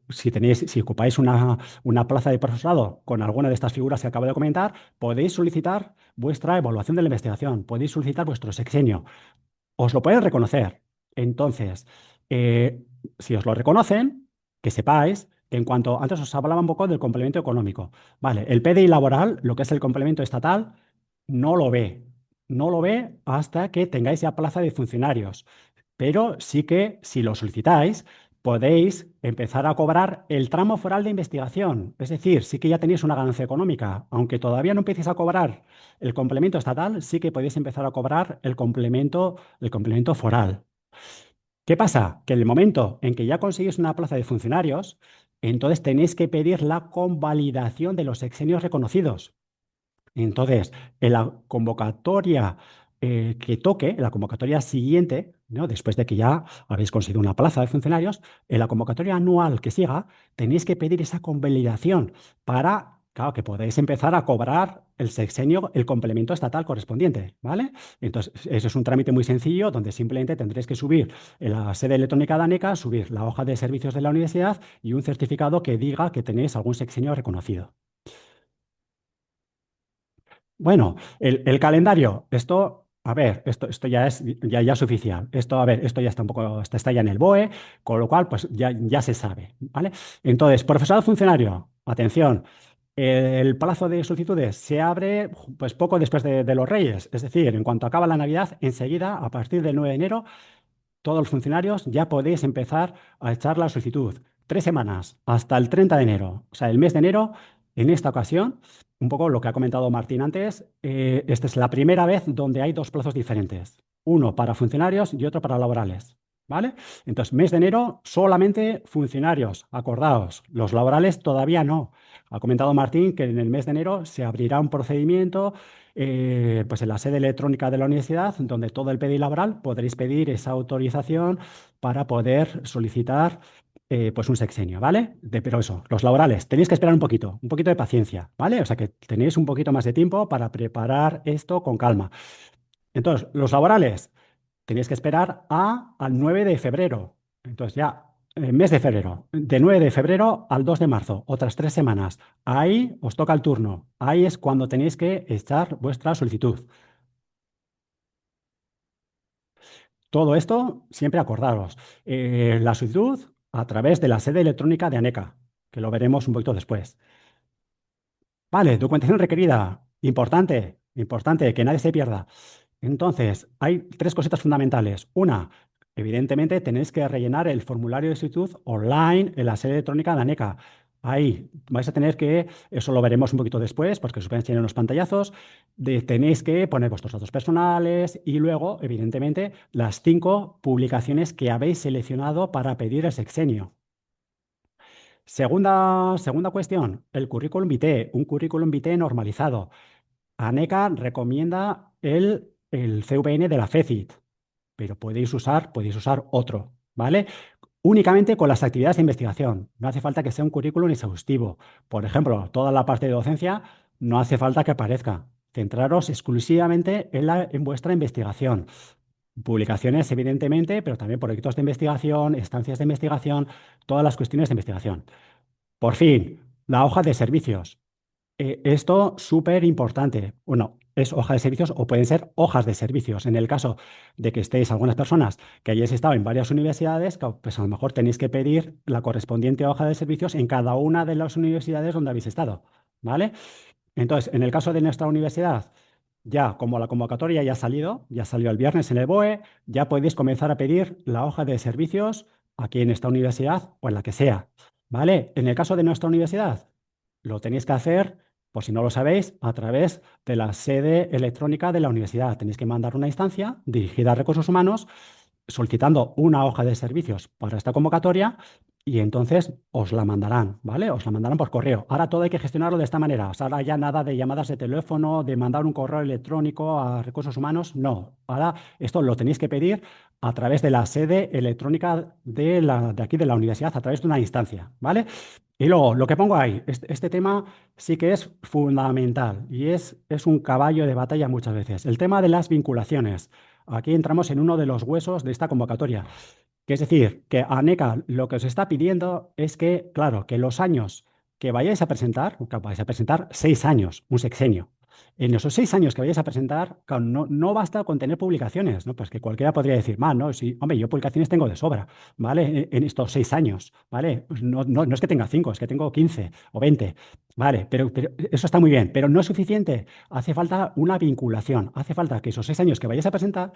si ocupáis una plaza de profesorado con alguna de estas figuras que acabo de comentar, podéis solicitar vuestra evaluación de la investigación, podéis solicitar vuestro sexenio, os lo pueden reconocer. Entonces, eh, si os lo reconocen, que sepáis que en cuanto antes os hablaba un poco del complemento económico, vale, el PDI laboral, lo que es el complemento estatal, no lo ve. No lo ve hasta que tengáis ya plaza de funcionarios. Pero sí que, si lo solicitáis, podéis empezar a cobrar el tramo foral de investigación. Es decir, sí que ya tenéis una ganancia económica. Aunque todavía no empecéis a cobrar el complemento estatal, sí que podéis empezar a cobrar el complemento foral. ¿Qué pasa? Que en el momento en que ya conseguís una plaza de funcionarios, entonces tenéis que pedir la convalidación de los sexenios reconocidos. Entonces, en la convocatoria que toque, en la convocatoria siguiente, ¿no? Después de que ya habéis conseguido una plaza de funcionarios, en la convocatoria anual que siga, tenéis que pedir esa convalidación para, claro, que podáis empezar a cobrar el sexenio, el complemento estatal correspondiente, ¿vale? Entonces, eso es un trámite muy sencillo donde simplemente tendréis que subir en la sede electrónica de ANECA, subir la hoja de servicios de la universidad y un certificado que diga que tenéis algún sexenio reconocido. Bueno, el calendario, esto, a ver, esto ya es oficial. Esto, a ver, esto ya está un poco, está ya en el BOE, con lo cual, pues ya se sabe, ¿vale? Entonces, profesorado funcionario, atención, el plazo de solicitudes se abre pues poco después de los Reyes, es decir, en cuanto acaba la Navidad, enseguida, a partir del 9 de enero, todos los funcionarios ya podéis empezar a echar la solicitud. 3 semanas hasta el 30 de enero. O sea, el mes de enero, en esta ocasión, un poco lo que ha comentado Martín antes, esta es la primera vez donde hay dos plazos diferentes. Uno para funcionarios y otro para laborales. ¿Vale? Entonces, mes de enero, solamente funcionarios, acordaos. Los laborales todavía no. Ha comentado Martín que en el mes de enero se abrirá un procedimiento pues en la sede electrónica de la universidad, donde todo el PDI laboral podréis pedir esa autorización para poder solicitar pues un sexenio, ¿vale? Pero eso, los laborales, tenéis que esperar un poquito de paciencia, ¿vale? O sea que tenéis un poquito más de tiempo para preparar esto con calma. Entonces, los laborales, tenéis que esperar al 9 de febrero. Entonces ya, mes de febrero, de 9 de febrero al 2 de marzo, otras 3 semanas. Ahí os toca el turno. Ahí es cuando tenéis que echar vuestra solicitud. Todo esto siempre acordaros. La solicitud a través de la sede electrónica de ANECA, que lo veremos un poquito después. Vale, documentación requerida. Importante, importante, que nadie se pierda. Entonces, hay tres cositas fundamentales. Una, evidentemente tenéis que rellenar el formulario de solicitud online en la sede electrónica de ANECA. Ahí vais a tener que, eso lo veremos un poquito después, porque os pueden enseñar unos pantallazos, tenéis que poner vuestros datos personales y luego, evidentemente, las 5 publicaciones que habéis seleccionado para pedir el sexenio. Segunda cuestión, el currículum vitae, un currículum vitae normalizado. ANECA recomienda el CVN de la FECIT, pero podéis usar otro, ¿vale? Únicamente con las actividades de investigación. No hace falta que sea un currículum exhaustivo. Por ejemplo, toda la parte de docencia no hace falta que aparezca. Centraros exclusivamente en vuestra investigación. Publicaciones, evidentemente, pero también proyectos de investigación, estancias de investigación, todas las cuestiones de investigación. Por fin, la hoja de servicios. Esto súper importante. Bueno, es hoja de servicios o pueden ser hojas de servicios. En el caso de que estéis algunas personas que hayáis estado en varias universidades, pues a lo mejor tenéis que pedir la correspondiente hoja de servicios en cada una de las universidades donde habéis estado, ¿vale? Entonces, en el caso de nuestra universidad, ya como la convocatoria ya salió el viernes en el BOE, ya podéis comenzar a pedir la hoja de servicios aquí en esta universidad o en la que sea, ¿vale? En el caso de nuestra universidad, lo tenéis que hacer Por si no lo sabéis, a través de la sede electrónica de la universidad. Tenéis que mandar una instancia dirigida a recursos humanos solicitando una hoja de servicios para esta convocatoria y entonces os la mandarán, ¿vale? Os la mandarán por correo. Ahora todo hay que gestionarlo de esta manera. O sea, ahora ya nada de llamadas de teléfono, de mandar un correo electrónico a recursos humanos, no. Ahora esto lo tenéis que pedir a través de la sede electrónica de aquí de la universidad, a través de una instancia, ¿vale? Y luego, lo que pongo ahí, este tema sí que es fundamental y es un caballo de batalla muchas veces. El tema de las vinculaciones. Aquí entramos en uno de los huesos de esta convocatoria, que es decir, que ANECA lo que os está pidiendo es que, claro, que los años que vais a presentar 6 años, un sexenio. En esos 6 años que vayáis a presentar, claro, no basta con tener publicaciones, ¿no? Pues que cualquiera podría decir, no, sí, hombre, yo publicaciones tengo de sobra, ¿vale? En estos 6 años, ¿vale? Pues no es que tenga 5, es que tengo 15 o 20, ¿vale? Pero eso está muy bien, pero no es suficiente. Hace falta una vinculación, hace falta que esos 6 años que vayáis a presentar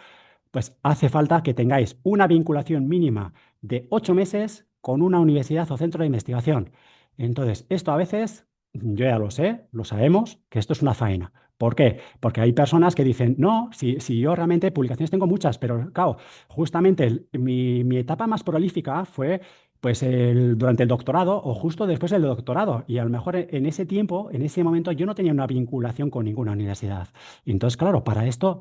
pues hace falta que tengáis una vinculación mínima de 8 meses con una universidad o centro de investigación. Entonces, esto a veces, yo ya lo sé, lo sabemos, que esto es una faena. ¿Por qué? Porque hay personas que dicen, no, si yo realmente publicaciones tengo muchas, pero claro, justamente mi etapa más prolífica fue pues durante el doctorado o justo después del doctorado. Y a lo mejor en ese tiempo, en ese momento, yo no tenía una vinculación con ninguna universidad. Y entonces, claro, para esto,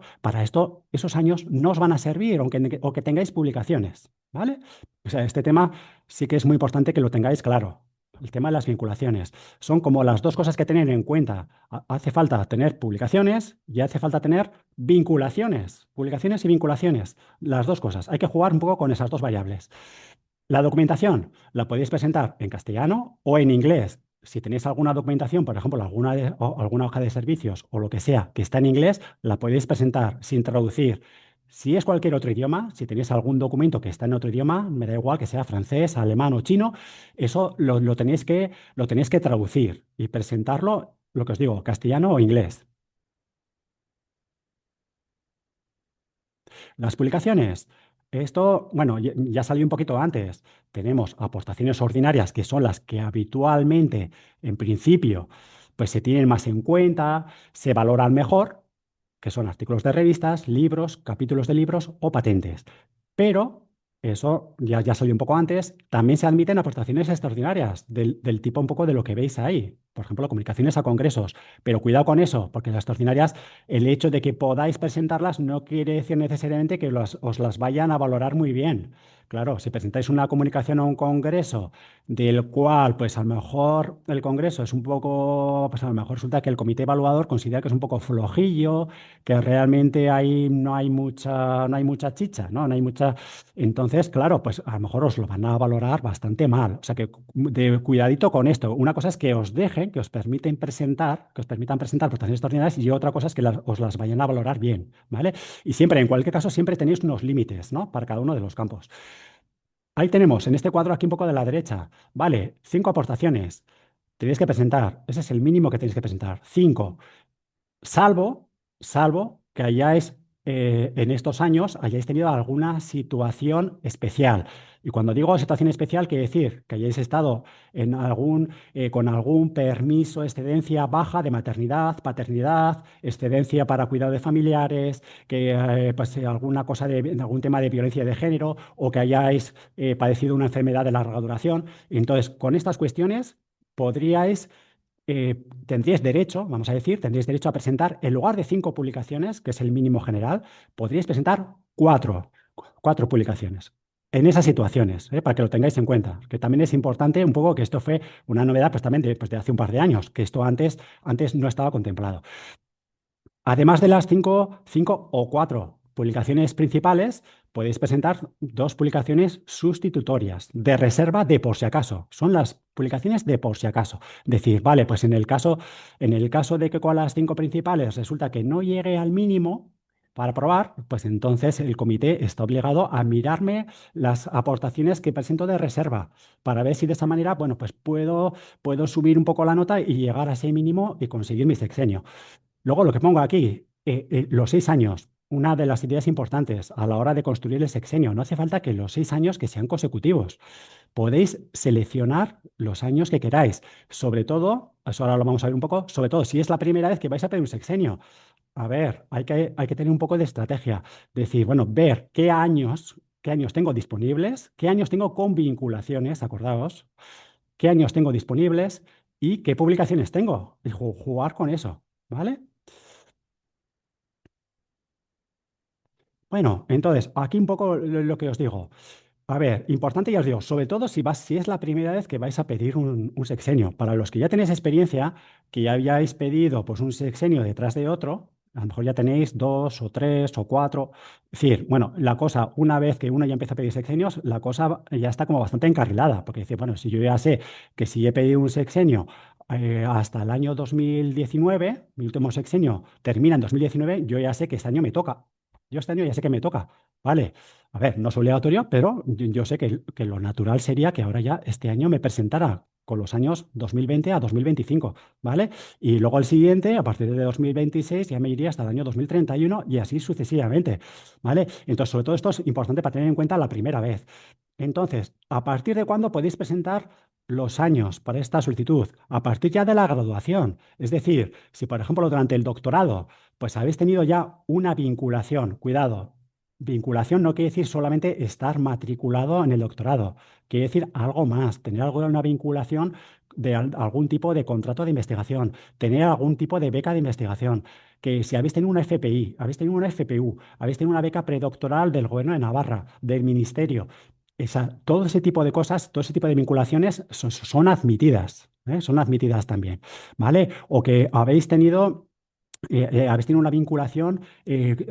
esos años no os van a servir, o que tengáis publicaciones, ¿vale? O sea, este tema sí que es muy importante que lo tengáis claro. El tema de las vinculaciones. Son como las dos cosas que tener en cuenta. Hace falta tener publicaciones y hace falta tener vinculaciones. Publicaciones y vinculaciones. Las dos cosas. Hay que jugar un poco con esas dos variables. La documentación la podéis presentar en castellano o en inglés. Si tenéis alguna documentación, por ejemplo, o alguna hoja de servicios o lo que sea que está en inglés, la podéis presentar sin traducir. Si es cualquier otro idioma, si tenéis algún documento que está en otro idioma, me da igual que sea francés, alemán o chino, eso lo tenéis que traducir y presentarlo, lo que os digo, castellano o inglés. Las publicaciones. Esto, bueno, ya salió un poquito antes. Tenemos aportaciones ordinarias, que son las que habitualmente, en principio, pues se tienen más en cuenta, se valoran mejor, que son artículos de revistas, libros, capítulos de libros o patentes. Pero eso ya salió un poco antes. También se admiten aportaciones extraordinarias del tipo un poco de lo que veis ahí. Por ejemplo, comunicaciones a congresos. Pero cuidado con eso, porque las extraordinarias, el hecho de que podáis presentarlas no quiere decir necesariamente que os las vayan a valorar muy bien. Claro, si presentáis una comunicación a un congreso del cual, pues a lo mejor el congreso es un poco, pues a lo mejor resulta que el comité evaluador considera que es un poco flojillo, que realmente ahí no hay mucha chicha, ¿no? No hay mucha. Entonces, claro, pues a lo mejor os lo van a valorar bastante mal. O sea que cuidadito con esto. Una cosa es que os dejen, que os permitan presentar prestaciones extraordinarias y otra cosa es que os las vayan a valorar bien, ¿vale? Y siempre, en cualquier caso, siempre tenéis unos límites, ¿no? Para cada uno de los campos. Ahí tenemos, en este cuadro aquí un poco de la derecha, vale, 5 aportaciones. Tenéis que presentar, ese es el mínimo que tenéis que presentar, 5. Salvo que en estos años hayáis tenido alguna situación especial. Y cuando digo situación especial, quiere decir que hayáis estado con algún permiso, excedencia baja de maternidad, paternidad, excedencia para cuidado de familiares, que pues, alguna cosa algún tema de violencia de género o que hayáis padecido una enfermedad de larga duración. Entonces, con estas cuestiones podríais tendríais derecho, vamos a decir, tendríais derecho a presentar, en lugar de 5 publicaciones, que es el mínimo general, podríais presentar cuatro publicaciones. En esas situaciones, para que lo tengáis en cuenta, que también es importante un poco que esto fue una novedad pues, también de hace un par de años, que esto antes no estaba contemplado. Además de las cinco o 4 publicaciones principales, podéis presentar 2 publicaciones sustitutorias de reserva de por si acaso. Son las publicaciones de por si acaso. Decir, vale, pues en el caso de que con las 5 principales resulta que no llegue al mínimo para aprobar, pues entonces el comité está obligado a mirarme las aportaciones que presento de reserva para ver si de esa manera, bueno, pues puedo subir un poco la nota y llegar a ese mínimo y conseguir mi sexenio. Luego lo que pongo aquí, los 6 años, una de las ideas importantes a la hora de construir el sexenio. No hace falta que los 6 años que sean consecutivos. podéis seleccionar los años que queráis. Sobre todo, eso ahora lo vamos a ver un poco, sobre todo si es la primera vez que vais a pedir un sexenio. A ver, hay que tener un poco de estrategia. Decir, bueno, ver qué años tengo disponibles, qué años tengo con vinculaciones, acordaos, qué años tengo disponibles y qué publicaciones tengo. Y jugar con eso, ¿vale? Bueno, entonces, aquí un poco lo que os digo. A ver, importante ya os digo, sobre todo si es la primera vez que vais a pedir un sexenio. Para los que ya tenéis experiencia, que ya habíais pedido pues, un sexenio detrás de otro, a lo mejor ya tenéis dos o tres o cuatro. Es decir, bueno, la cosa, una vez que uno ya empieza a pedir sexenios, la cosa ya está como bastante encarrilada, porque dice, bueno, si yo ya sé que si he pedido un sexenio hasta el año 2019, mi último sexenio termina en 2019, yo ya sé que este año me toca. Yo este año ya sé que me toca. Vale, a ver, no es obligatorio, pero yo sé que lo natural sería que ahora ya este año me presentara con los años 2020 a 2025, ¿vale? Y luego el siguiente, a partir de 2026, ya me iría hasta el año 2031 y así sucesivamente, ¿vale? Entonces, sobre todo esto es importante para tener en cuenta la primera vez. Entonces, ¿a partir de cuándo podéis presentar los años para esta solicitud? A partir ya de la graduación. Es decir, si por ejemplo durante el doctorado, pues habéis tenido ya una vinculación, cuidado. Vinculación no quiere decir solamente estar matriculado en el doctorado, quiere decir algo más, tener alguna vinculación de algún tipo de contrato de investigación, tener algún tipo de beca de investigación, que si habéis tenido una FPI, habéis tenido una FPU, habéis tenido una beca predoctoral del Gobierno de Navarra, del Ministerio, todo ese tipo de cosas, todo ese tipo de vinculaciones son admitidas, ¿eh? Son admitidas también, ¿vale? O que habéis tenido una vinculación,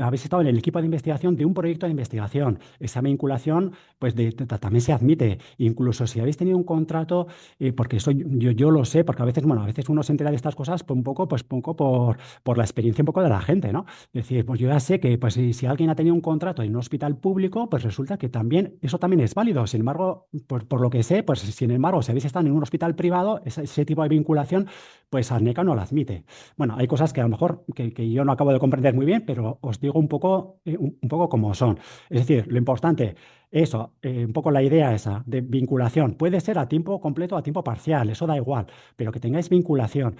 habéis estado en el equipo de investigación de un proyecto de investigación. Esa vinculación, pues también se admite. Incluso si habéis tenido un contrato, porque yo lo sé, porque a veces, bueno, a veces uno se entera de estas cosas pues, un poco por la experiencia un poco de la gente, ¿no? Es decir, pues yo ya sé que pues, si alguien ha tenido un contrato en un hospital público, pues resulta que también, eso también es válido. Sin embargo, por lo que sé, pues sin embargo, si habéis estado en un hospital privado, ese tipo de vinculación, pues ARNECA no la admite. Bueno, hay cosas que a lo mejor que yo no acabo de comprender muy bien, pero os digo un poco cómo son. Es decir, lo importante, eso, un poco la idea esa de vinculación. Puede ser a tiempo completo o a tiempo parcial, eso da igual, pero que tengáis vinculación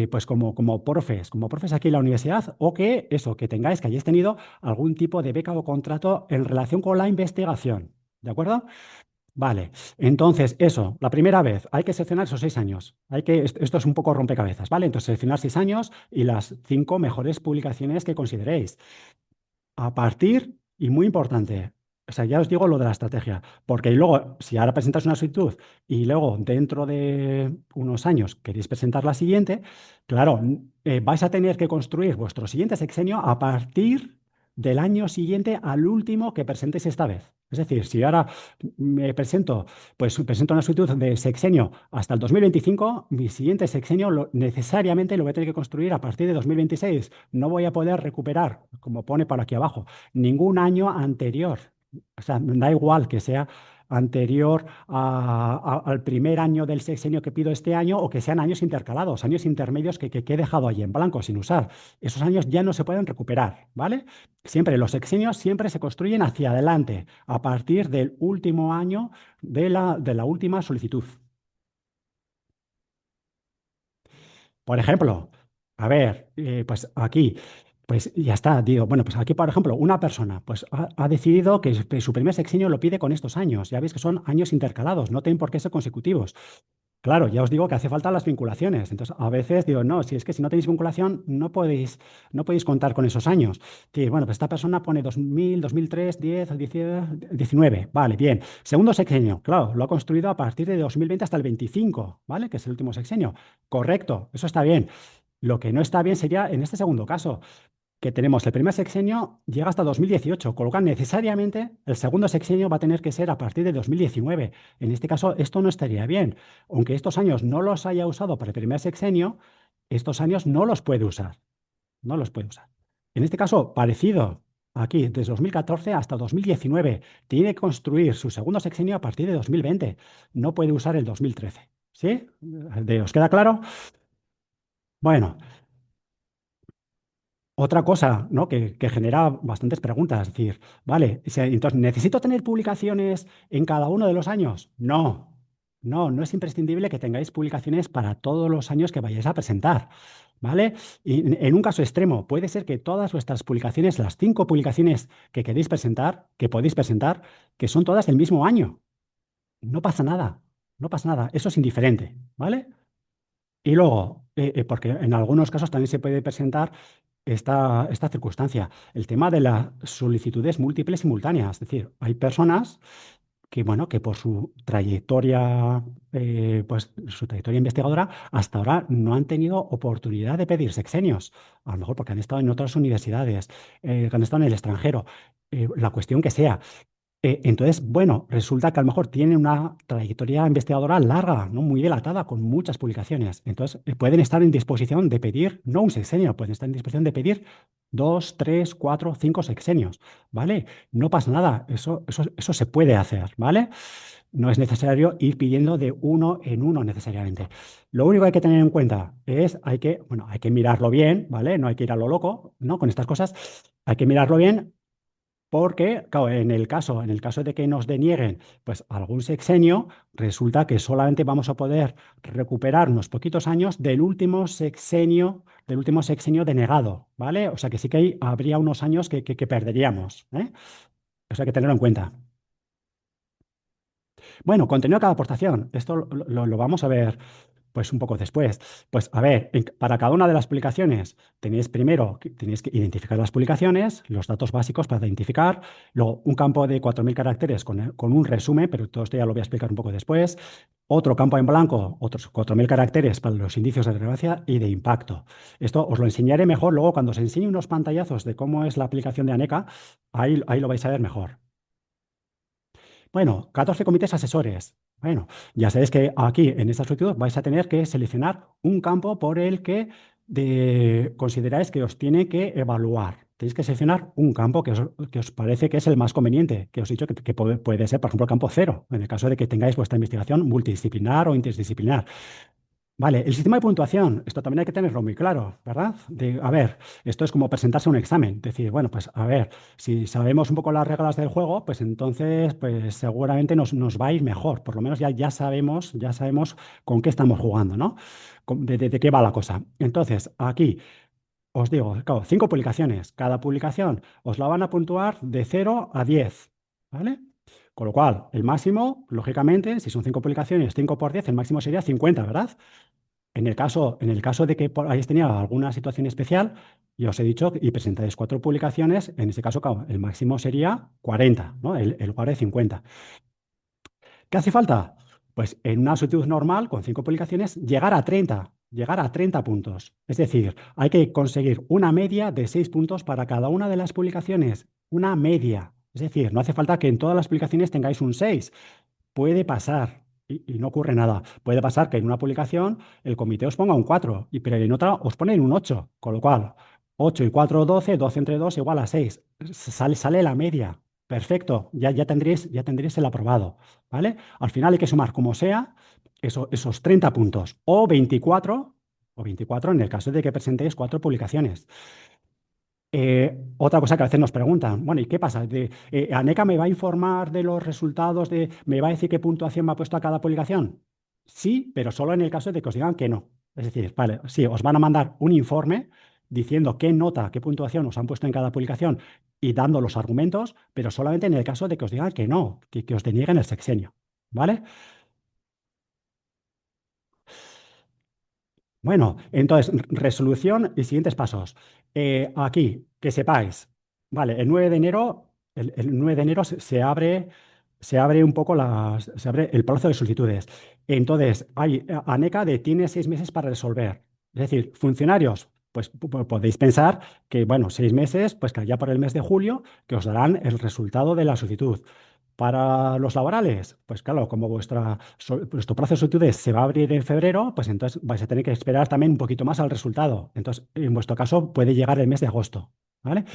pues como profes aquí en la universidad, o que eso, que tengáis, que hayáis tenido algún tipo de beca o contrato en relación con la investigación. ¿De acuerdo? Vale, entonces eso, la primera vez hay que seleccionar esos 6 años. Esto es un poco rompecabezas, ¿vale? Entonces seleccionar 6 años y las 5 mejores publicaciones que consideréis. A partir, y muy importante, o sea, ya os digo lo de la estrategia, porque luego, si ahora presentáis una solicitud y luego dentro de unos años queréis presentar la siguiente, claro, vais a tener que construir vuestro siguiente sexenio a partir del año siguiente al último que presentéis esta vez. Es decir, si ahora me presento, pues presento una solicitud de sexenio hasta el 2025, mi siguiente sexenio necesariamente lo voy a tener que construir a partir de 2026. No voy a poder recuperar, como pone por aquí abajo, ningún año anterior. O sea, da igual que sea anterior al primer año del sexenio que pido este año o que sean años intercalados, años intermedios que he dejado allí en blanco sin usar. Esos años ya no se pueden recuperar, ¿vale? Siempre los sexenios siempre se construyen hacia adelante, a partir del último año de la última solicitud. Por ejemplo, a ver, pues aquí, pues ya está, digo, bueno, pues aquí, por ejemplo, una persona pues ha decidido que su primer sexenio lo pide con estos años. Ya veis que son años intercalados, no tienen por qué ser consecutivos. Claro, ya os digo que hace falta las vinculaciones. Entonces, a veces digo, no, si es que si no tenéis vinculación, no podéis contar con esos años. Sí, bueno, pues esta persona pone 2000, 2003, 10, 19. Vale, bien. Segundo sexenio, claro, lo ha construido a partir de 2020 hasta el 25, ¿vale? Que es el último sexenio. Correcto, eso está bien. Lo que no está bien sería en este segundo caso que tenemos el primer sexenio llega hasta 2018, con lo cual necesariamente el segundo sexenio va a tener que ser a partir de 2019. En este caso, esto no estaría bien. Aunque estos años no los haya usado para el primer sexenio, estos años no los puede usar. No los puede usar. En este caso, parecido. Aquí, desde 2014 hasta 2019, tiene que construir su segundo sexenio a partir de 2020. No puede usar el 2013. ¿Sí? ¿Os queda claro? Bueno, Otra cosa, ¿no? que genera bastantes preguntas, es decir, vale, entonces, ¿necesito tener publicaciones en cada uno de los años? No, no es imprescindible que tengáis publicaciones para todos los años que vayáis a presentar, ¿vale? Y en un caso extremo, puede ser que todas vuestras publicaciones, las 5 publicaciones que queréis presentar, que podéis presentar, que son todas del mismo año. No pasa nada, no pasa nada, eso es indiferente, ¿vale? Y luego, porque en algunos casos también se puede presentar esta circunstancia, el tema de las solicitudes múltiples simultáneas. Es decir, hay personas que, bueno, que por su trayectoria, pues su trayectoria investigadora, hasta ahora no han tenido oportunidad de pedir sexenios. A lo mejor porque han estado en otras universidades, que han estado en el extranjero, la cuestión que sea. Entonces, bueno, resulta que a lo mejor tienen una trayectoria investigadora larga, ¿no? Muy dilatada, con muchas publicaciones. Entonces, pueden estar en disposición de pedir, no un sexenio, pueden estar en disposición de pedir 2, 3, 4, 5 sexenios, ¿vale? No pasa nada, eso se puede hacer, ¿vale? No es necesario ir pidiendo de uno en uno necesariamente. Lo único que hay que tener en cuenta es, bueno, hay que mirarlo bien, ¿vale? No hay que ir a lo loco, ¿no? Con estas cosas, hay que mirarlo bien porque, claro, en el caso de que nos denieguen pues, algún sexenio, resulta que solamente vamos a poder recuperar unos poquitos años del último sexenio denegado, ¿vale? O sea que sí que habría unos años que perderíamos, ¿eh? Eso hay que tenerlo en cuenta. Bueno, contenido de cada aportación. Esto lo vamos a ver pues un poco después. Pues a ver, para cada una de las publicaciones tenéis que identificar las publicaciones, los datos básicos para identificar, luego un campo de 4.000 caracteres con un resumen, pero todo esto ya lo voy a explicar un poco después. Otro campo en blanco, otros 4.000 caracteres para los indicios de relevancia y de impacto. Esto os lo enseñaré mejor luego cuando os enseñe unos pantallazos de cómo es la aplicación de Aneca, ahí lo vais a ver mejor. Bueno, 14 comités asesores. Bueno, ya sabéis que aquí en esta solicitud vais a tener que seleccionar un campo por el que consideráis que os tiene que evaluar. Tenéis que seleccionar un campo que os parece que es el más conveniente, que os he dicho que puede ser, por ejemplo, el campo cero, en el caso de que tengáis vuestra investigación multidisciplinar o interdisciplinar. Vale, el sistema de puntuación, esto también hay que tenerlo muy claro, ¿verdad? A ver, esto es como presentarse a un examen, decir, bueno, pues a ver, si sabemos un poco las reglas del juego, pues entonces, pues seguramente nos va a ir mejor, por lo menos ya sabemos con qué estamos jugando, ¿no? De qué va la cosa. Entonces, aquí os digo, claro, 5 publicaciones, cada publicación os la van a puntuar de 0 a 10, ¿vale? Con lo cual, el máximo, lógicamente, si son 5 publicaciones, 5 por 10, el máximo sería 50, ¿verdad? En el caso de que hayáis tenido alguna situación especial, ya os he dicho, y presentáis 4 publicaciones, en ese caso, claro, el máximo sería 40, ¿no? El lugar de 50. ¿Qué hace falta? Pues en una solicitud normal, con 5 publicaciones, llegar a 30 puntos. Es decir, hay que conseguir una media de 6 puntos para cada una de las publicaciones. Una media. Es decir, no hace falta que en todas las publicaciones tengáis un 6. Puede pasar y no ocurre nada. Puede pasar que en una publicación el comité os ponga un 4, pero en otra os ponen un 8, con lo cual 8 y 4, 12, 12 entre 2 igual a 6. Sale la media. Perfecto, ya tendréis el aprobado, ¿vale? Al final hay que sumar como sea esos 30 puntos o 24 en el caso de que presentéis 4 publicaciones. Otra cosa que a veces nos preguntan, bueno, ¿y qué pasa? ¿Aneca me va a informar de los resultados me va a decir qué puntuación me ha puesto a cada publicación? Sí, pero solo en el caso de que os digan que no. Es decir, vale, sí, os van a mandar un informe diciendo qué nota, qué puntuación os han puesto en cada publicación y dando los argumentos, pero solamente en el caso de que os digan que no, que os denieguen el sexenio, ¿vale? Bueno, entonces, resolución y siguientes pasos. Aquí, que sepáis, vale, el 9 de enero se abre un poco se abre el plazo de solicitudes. Entonces, ANECA tiene 6 meses para resolver. Es decir, funcionarios, pues podéis pensar que, bueno, 6 meses, pues que allá por el mes de julio, que os darán el resultado de la solicitud. Para los laborales, pues claro, como vuestro plazo de solicitudes se va a abrir en febrero, pues entonces vais a tener que esperar también un poquito más al resultado. Entonces, en vuestro caso puede llegar el mes de agosto, ¿vale?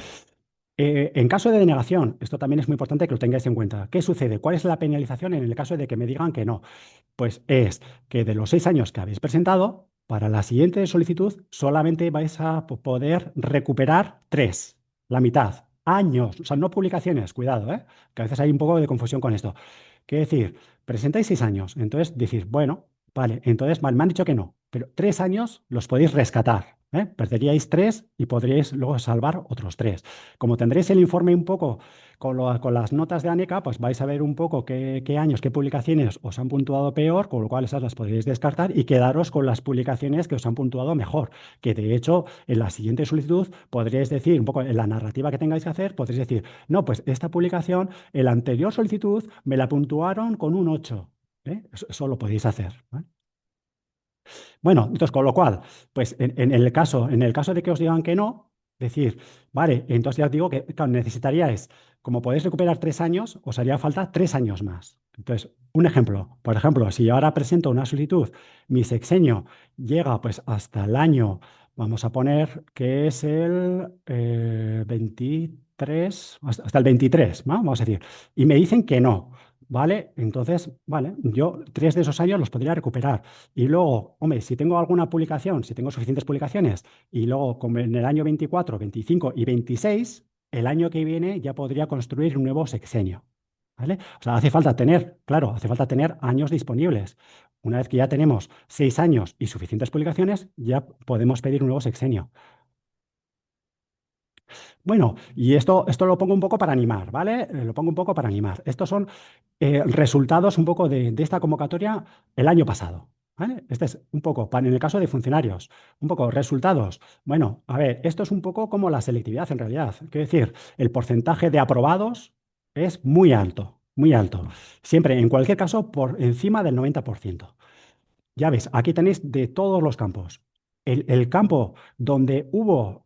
En caso de denegación, esto también es muy importante que lo tengáis en cuenta. ¿Qué sucede? ¿Cuál es la penalización en el caso de que me digan que no? Pues es que de los 6 años que habéis presentado, Para la siguiente solicitud solamente vais a poder recuperar 3, la mitad. Años, o sea, no publicaciones, cuidado, ¿eh? Que a veces hay un poco de confusión con esto. Quiere decir, presentáis 6 años, entonces decís, bueno, vale, entonces vale, me han dicho que no, pero 3 años los podéis rescatar, ¿eh? Perderíais 3 y podríais luego salvar otros 3. Como tendréis el informe un poco con las notas de ANECA, pues vais a ver un poco qué años, qué publicaciones os han puntuado peor, con lo cual esas las podréis descartar y quedaros con las publicaciones que os han puntuado mejor. Que de hecho, en la siguiente solicitud podríais decir, un poco en la narrativa que tengáis que hacer, podréis decir, no, pues esta publicación, en la anterior solicitud me la puntuaron con un 8. ¿Eh? Eso lo podéis hacer. ¿Vale? Bueno, entonces, con lo cual, pues en el caso de que os digan que no, decir, vale, entonces ya os digo que claro, necesitaríais, como podéis recuperar 3 años, os haría falta 3 años más. Entonces, un ejemplo, por ejemplo, si yo ahora presento una solicitud, mi sexenio llega pues hasta el año, vamos a poner que es el 23, hasta el 23, ¿no? Vamos a decir, y me dicen que no. ¿Vale? Entonces, vale, yo 3 de esos años los podría recuperar. Y luego, hombre, si tengo alguna publicación, si tengo suficientes publicaciones, y luego como en el año 24, 25 y 26, el año que viene ya podría construir un nuevo sexenio. ¿Vale? O sea, hace falta tener, claro, hace falta tener años disponibles. Una vez que ya tenemos 6 años y suficientes publicaciones, ya podemos pedir un nuevo sexenio. Bueno, y esto lo pongo un poco para animar, ¿vale? Lo pongo un poco para animar. Estos son resultados un poco de esta convocatoria el año pasado. ¿Vale? Este es un poco, en el caso de funcionarios, un poco resultados. Bueno, a ver, esto es un poco como la selectividad en realidad. Quiero decir, el porcentaje de aprobados es muy alto, muy alto. Siempre, en cualquier caso, por encima del 90%. Ya ves, aquí tenéis de todos los campos. El campo donde hubo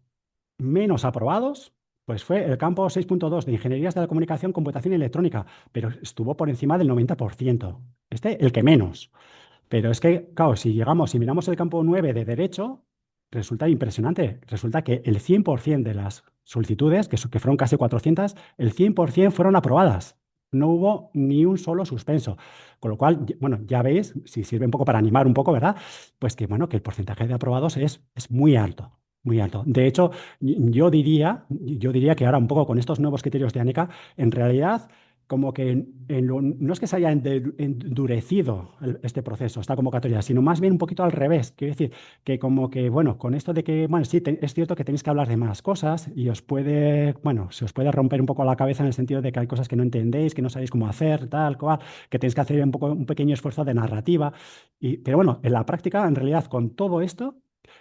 menos aprobados, pues fue el campo 6.2 de Ingenierías de la Comunicación, Computación y Electrónica, pero estuvo por encima del 90%. El que menos. Pero es que, claro, si miramos el campo 9 de Derecho, resulta impresionante. Resulta que el 100% de las solicitudes, que fueron casi 400, el 100% fueron aprobadas. No hubo ni un solo suspenso. Con lo cual, bueno, ya veis, si sirve un poco para animar un poco, ¿verdad? Pues que, bueno, que el porcentaje de aprobados es muy alto. Muy alto. De hecho, yo diría que ahora un poco con estos nuevos criterios de ANECA, en realidad como que no es que se haya endurecido este proceso, esta convocatoria, sino más bien un poquito al revés. Quiero decir que como que, bueno, con esto de que, bueno, sí, es cierto que tenéis que hablar de más cosas y bueno, se os puede romper un poco la cabeza en el sentido de que hay cosas que no entendéis, que no sabéis cómo hacer, tal, cual, que tenéis que hacer un pequeño esfuerzo de narrativa. Pero bueno, en la práctica, en realidad, con todo esto,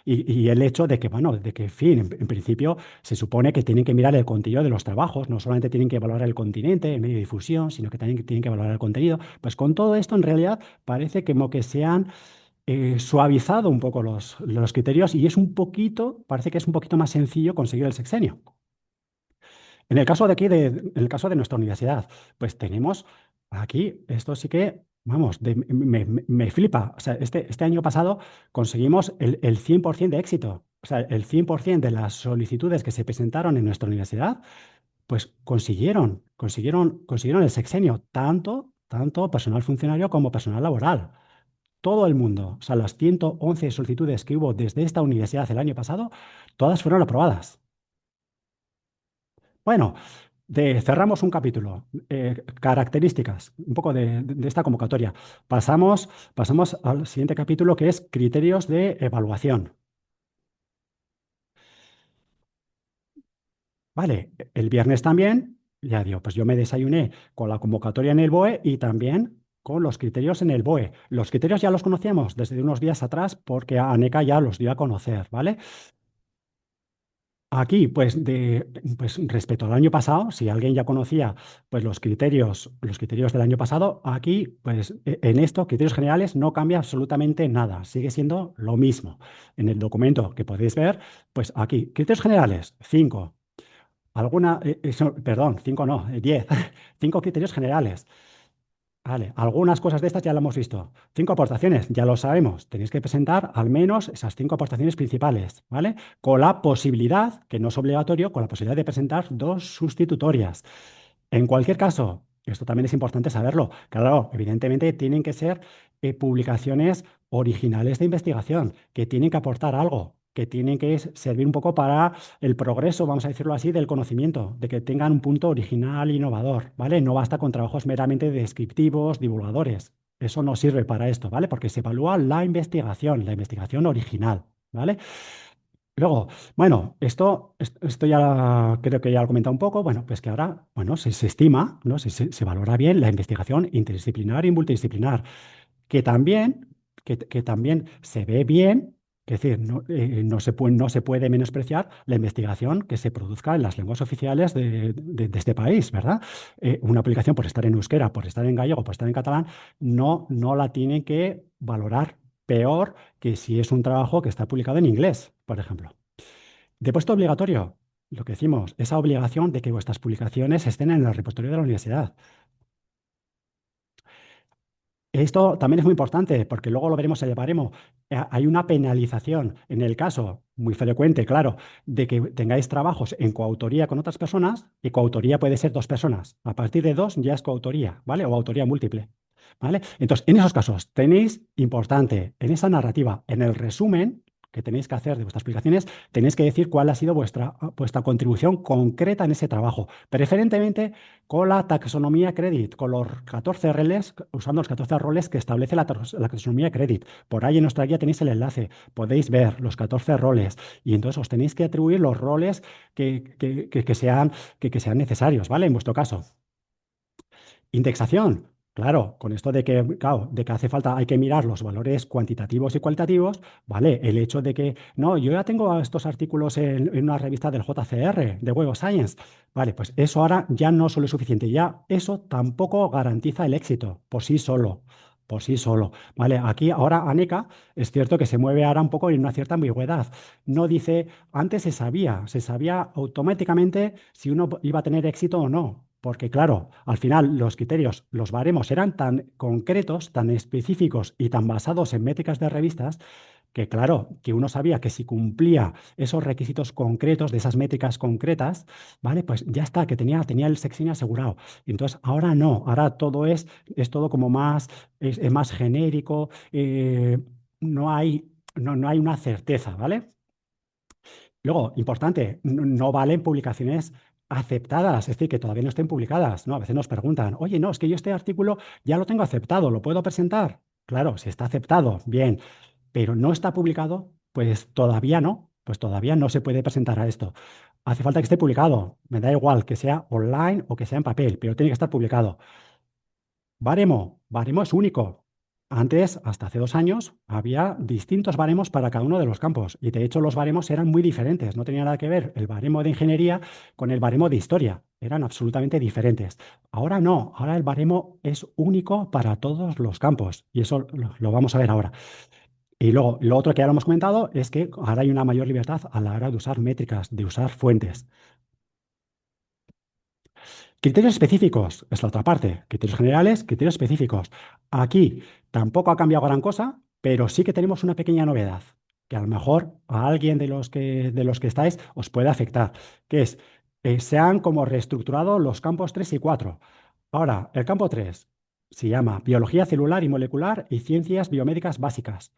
y el hecho de que, bueno, de que, en fin, en principio se supone que tienen que mirar el contenido de los trabajos, no solamente tienen que evaluar el continente, el medio de difusión, sino que también tienen que evaluar el contenido. Pues con todo esto, en realidad, parece como que se han suavizado un poco los criterios y parece que es un poquito más sencillo conseguir el sexenio. En el caso de aquí, en el caso de nuestra universidad, pues tenemos aquí, esto sí que, vamos, me flipa. O sea, este año pasado conseguimos el 100% de éxito. O sea, el 100% de las solicitudes que se presentaron en nuestra universidad, pues consiguieron el sexenio, tanto personal funcionario como personal laboral. Todo el mundo, o sea, las 111 solicitudes que hubo desde esta universidad el año pasado, todas fueron aprobadas. Bueno, cerramos un capítulo. Características, un poco de esta convocatoria. Pasamos al siguiente capítulo que es criterios de evaluación. Vale, el viernes también, ya digo, pues yo me desayuné con la convocatoria en el BOE y también con los criterios en el BOE. Los criterios ya los conocíamos desde unos días atrás porque ANECA ya los dio a conocer, ¿vale? Aquí, pues respecto al año pasado, si alguien ya conocía pues los criterios del año pasado, aquí, pues en esto, criterios generales, no cambia absolutamente nada, sigue siendo lo mismo. En el documento que podéis ver, pues aquí, criterios generales, 5. Perdón, 5 no, 10. 5 criterios generales. Vale, algunas cosas de estas ya lo hemos visto. 5 aportaciones, ya lo sabemos. Tenéis que presentar al menos esas 5 aportaciones principales, ¿vale? Con la posibilidad, que no es obligatorio, con la posibilidad de presentar 2 sustitutorias. En cualquier caso, Esto también es importante saberlo. Claro, evidentemente tienen que ser publicaciones originales de investigación, que tienen que aportar algo, que tienen que servir un poco para el progreso, vamos a decirlo así, del conocimiento, de que tengan un punto original e innovador, ¿vale? No basta con trabajos meramente descriptivos, divulgadores. Eso no sirve para esto, ¿vale? Porque se evalúa la investigación original, ¿vale? Luego, bueno, esto ya creo que ya lo he comentado un poco, bueno, pues que ahora, bueno, se estima, ¿no? Se valora bien la investigación interdisciplinar y multidisciplinar, que también, que también se ve bien, es decir, no se puede menospreciar la investigación que se produzca en las lenguas oficiales de este país, ¿verdad? Una aplicación por estar en euskera, por estar en gallego, por estar en catalán, no la tienen que valorar peor que si es un trabajo que está publicado en inglés, por ejemplo. De puesto obligatorio, lo que decimos, esa obligación de que vuestras publicaciones estén en el repositorio de la universidad. Esto también es muy importante porque luego lo veremos en el baremo. Hay una penalización en el caso, muy frecuente, claro, de que tengáis trabajos en coautoría con otras personas y coautoría puede ser dos personas. A partir de dos ya es coautoría, ¿vale? O autoría múltiple, ¿vale? Entonces, en esos casos tenéis, importante, en esa narrativa, en el resumen que tenéis que hacer de vuestras explicaciones, tenéis que decir cuál ha sido vuestra contribución concreta en ese trabajo, preferentemente con la taxonomía Credit, con los 14 roles, usando los 14 roles que establece la taxonomía Credit. Por ahí en nuestra guía tenéis el enlace, podéis ver los 14 roles y entonces os tenéis que atribuir los roles que sean necesarios, ¿vale? En vuestro caso. Indexación. Claro, con esto de que, claro, de que hace falta, hay que mirar los valores cuantitativos y cualitativos, ¿vale? El hecho de que, no, yo ya tengo estos artículos en una revista del JCR, de Web of Science, vale, pues eso ahora ya no solo es suficiente, ya eso tampoco garantiza el éxito por sí solo, ¿vale? Aquí ahora ANECA es cierto que se mueve ahora un poco en una cierta ambigüedad. No dice, antes se sabía automáticamente si uno iba a tener éxito o no. Porque claro, al final los criterios, los baremos eran tan concretos, tan específicos y tan basados en métricas de revistas que claro, que uno sabía que si cumplía esos requisitos concretos de esas métricas concretas, ¿vale? Pues ya está, que tenía el sexenio asegurado. Y entonces ahora no, ahora todo es todo como más, es más genérico, no hay una certeza, ¿vale? Luego, importante, no valen publicaciones aceptadas, es decir, que todavía no estén publicadas, ¿no? A veces nos preguntan, oye, no, es que yo este artículo ya lo tengo aceptado, ¿lo puedo presentar? Claro, si está aceptado, bien, pero no está publicado, pues todavía no se puede presentar a esto. Hace falta que esté publicado, me da igual que sea online o que sea en papel, pero tiene que estar publicado. Baremo es único. Antes, hasta hace 2 años, había distintos baremos para cada uno de los campos y de hecho los baremos eran muy diferentes. No tenía nada que ver el baremo de ingeniería con el baremo de historia. Eran absolutamente diferentes. Ahora no, ahora el baremo es único para todos los campos y eso lo vamos a ver ahora. Y luego, lo otro que ya lo hemos comentado es que ahora hay una mayor libertad a la hora de usar métricas, de usar fuentes. Criterios específicos, es la otra parte. Criterios generales, criterios específicos. Aquí tampoco ha cambiado gran cosa, pero sí que tenemos una pequeña novedad, que a lo mejor a alguien de los que estáis os puede afectar, que es, se han como reestructurado los campos 3 y 4. Ahora, el campo 3 se llama Biología celular y molecular y Ciencias biomédicas básicas.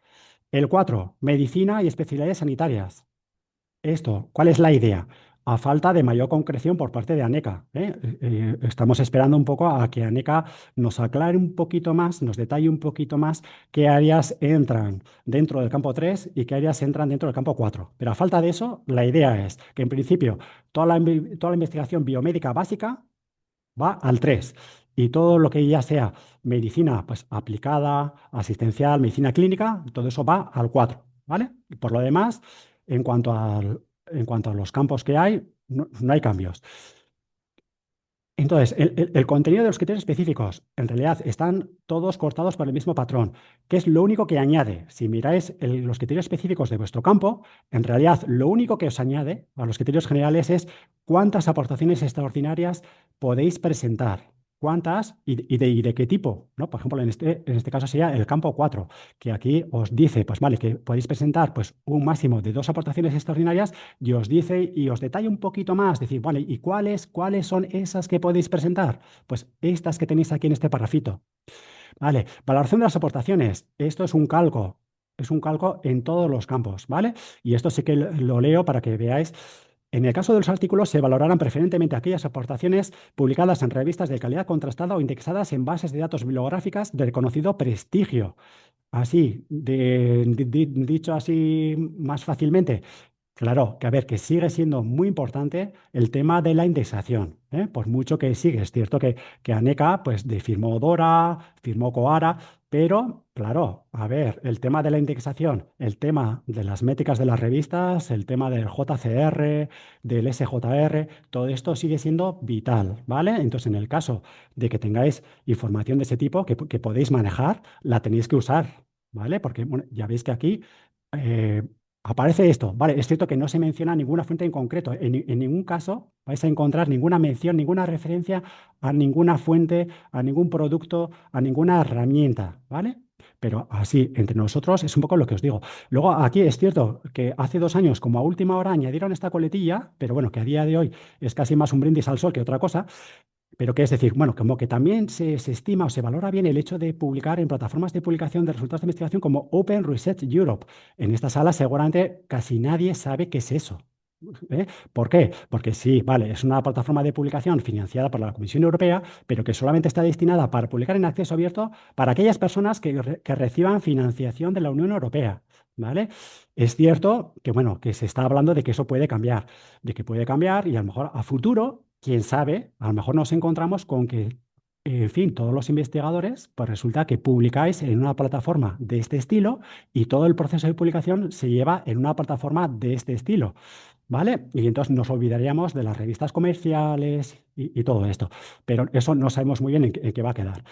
El 4, Medicina y especialidades sanitarias. Esto, ¿cuál es la idea? A falta de mayor concreción por parte de ANECA, ¿eh? Estamos esperando un poco a que ANECA nos aclare un poquito más, nos detalle un poquito más qué áreas entran dentro del campo 3 y qué áreas entran dentro del campo 4. Pero a falta de eso, la idea es que en principio toda la investigación biomédica básica va al 3 y todo lo que ya sea medicina pues, aplicada, asistencial, medicina clínica, todo eso va al 4, ¿vale? Y por lo demás, en cuanto a los campos que hay, no hay cambios. Entonces, el contenido de los criterios específicos, en realidad, están todos cortados por el mismo patrón, que es lo único que añade. Si miráis los criterios específicos de vuestro campo, en realidad, lo único que os añade a los criterios generales es cuántas aportaciones extraordinarias podéis presentar. cuántas y de qué tipo, ¿no? Por ejemplo, en este caso sería el campo 4, que aquí os dice, pues vale, que podéis presentar pues, un máximo de 2 aportaciones extraordinarias y os dice y os detalla un poquito más, decir, vale, ¿y cuáles son esas que podéis presentar? Pues estas que tenéis aquí en este parrafito. Vale, valoración de las aportaciones. Esto es un calco en todos los campos, ¿vale? Y esto sí que lo leo para que veáis. En el caso de los artículos, se valorarán preferentemente aquellas aportaciones publicadas en revistas de calidad contrastada o indexadas en bases de datos bibliográficas de reconocido prestigio. Así, dicho así más fácilmente, claro, que a ver, que sigue siendo muy importante el tema de la indexación, ¿eh? Por mucho que sigue, es cierto que Aneca pues firmó Dora, firmó Coara, pero claro, a ver, el tema de la indexación, el tema de las métricas de las revistas, el tema del JCR, del SJR, todo esto sigue siendo vital, ¿vale? Entonces, en el caso de que tengáis información de ese tipo que podéis manejar, la tenéis que usar, ¿vale? Porque bueno, ya veis que aquí eh, aparece esto, ¿vale? Es cierto que no se menciona ninguna fuente en concreto. En ningún caso vais a encontrar ninguna mención, ninguna referencia a ninguna fuente, a ningún producto, a ninguna herramienta, ¿vale? Pero así, entre nosotros, es un poco lo que os digo. Luego, aquí es cierto que hace 2 años, como a última hora, añadieron esta coletilla, pero bueno, que a día de hoy es casi más un brindis al sol que otra cosa. Pero qué es decir, bueno, como que también se estima o se valora bien el hecho de publicar en plataformas de publicación de resultados de investigación como Open Research Europe. En esta sala seguramente casi nadie sabe qué es eso. ¿Eh? ¿Por qué? Porque sí, vale, es una plataforma de publicación financiada por la Comisión Europea, pero que solamente está destinada para publicar en acceso abierto para aquellas personas que reciban financiación de la Unión Europea. ¿Vale? Es cierto que, bueno, que se está hablando de que eso puede cambiar, de que puede cambiar y a lo mejor a futuro, quién sabe, a lo mejor nos encontramos con que, en fin, todos los investigadores, pues resulta que publicáis en una plataforma de este estilo y todo el proceso de publicación se lleva en una plataforma de este estilo. ¿Vale? Y entonces nos olvidaríamos de las revistas comerciales y todo esto. Pero eso no sabemos muy bien en qué va a quedar.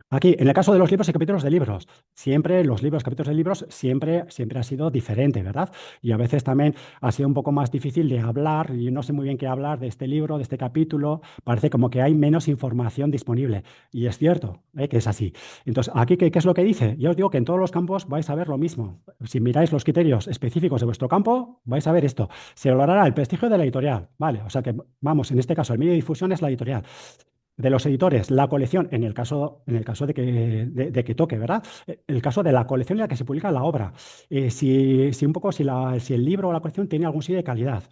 Aquí, en el caso de los libros y capítulos de libros, siempre los libros, capítulos de libros, siempre ha sido diferente, ¿verdad? Y a veces también ha sido un poco más difícil de hablar, y no sé muy bien qué hablar de este libro, de este capítulo, parece como que hay menos información disponible. Y es cierto, que es así. Entonces, aquí, ¿qué es lo que dice? Yo os digo que en todos los campos vais a ver lo mismo. Si miráis los criterios específicos de vuestro campo, vais a ver esto. Se valorará el prestigio de la editorial, ¿vale? O sea que, vamos, en este caso, el medio de difusión es la editorial de los editores, la colección, en el caso de que toque, ¿verdad? El caso de la colección en la que se publica la obra. Si un poco, si el libro o la colección tiene algún sello de calidad.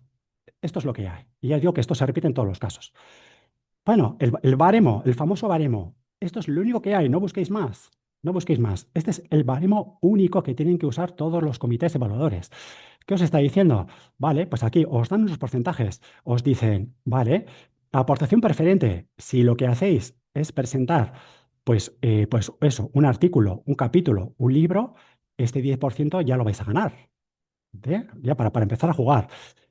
Esto es lo que hay. Y ya digo que esto se repite en todos los casos. Bueno, el baremo, el famoso baremo. Esto es lo único que hay, no busquéis más. No busquéis más. Este es el baremo único que tienen que usar todos los comités evaluadores. ¿Qué os está diciendo? Vale, pues aquí os dan unos porcentajes. Os dicen, vale, aportación preferente. Si lo que hacéis es presentar, pues eso, un artículo, un capítulo, un libro, este 10% ya lo vais a ganar. Ya para empezar a jugar.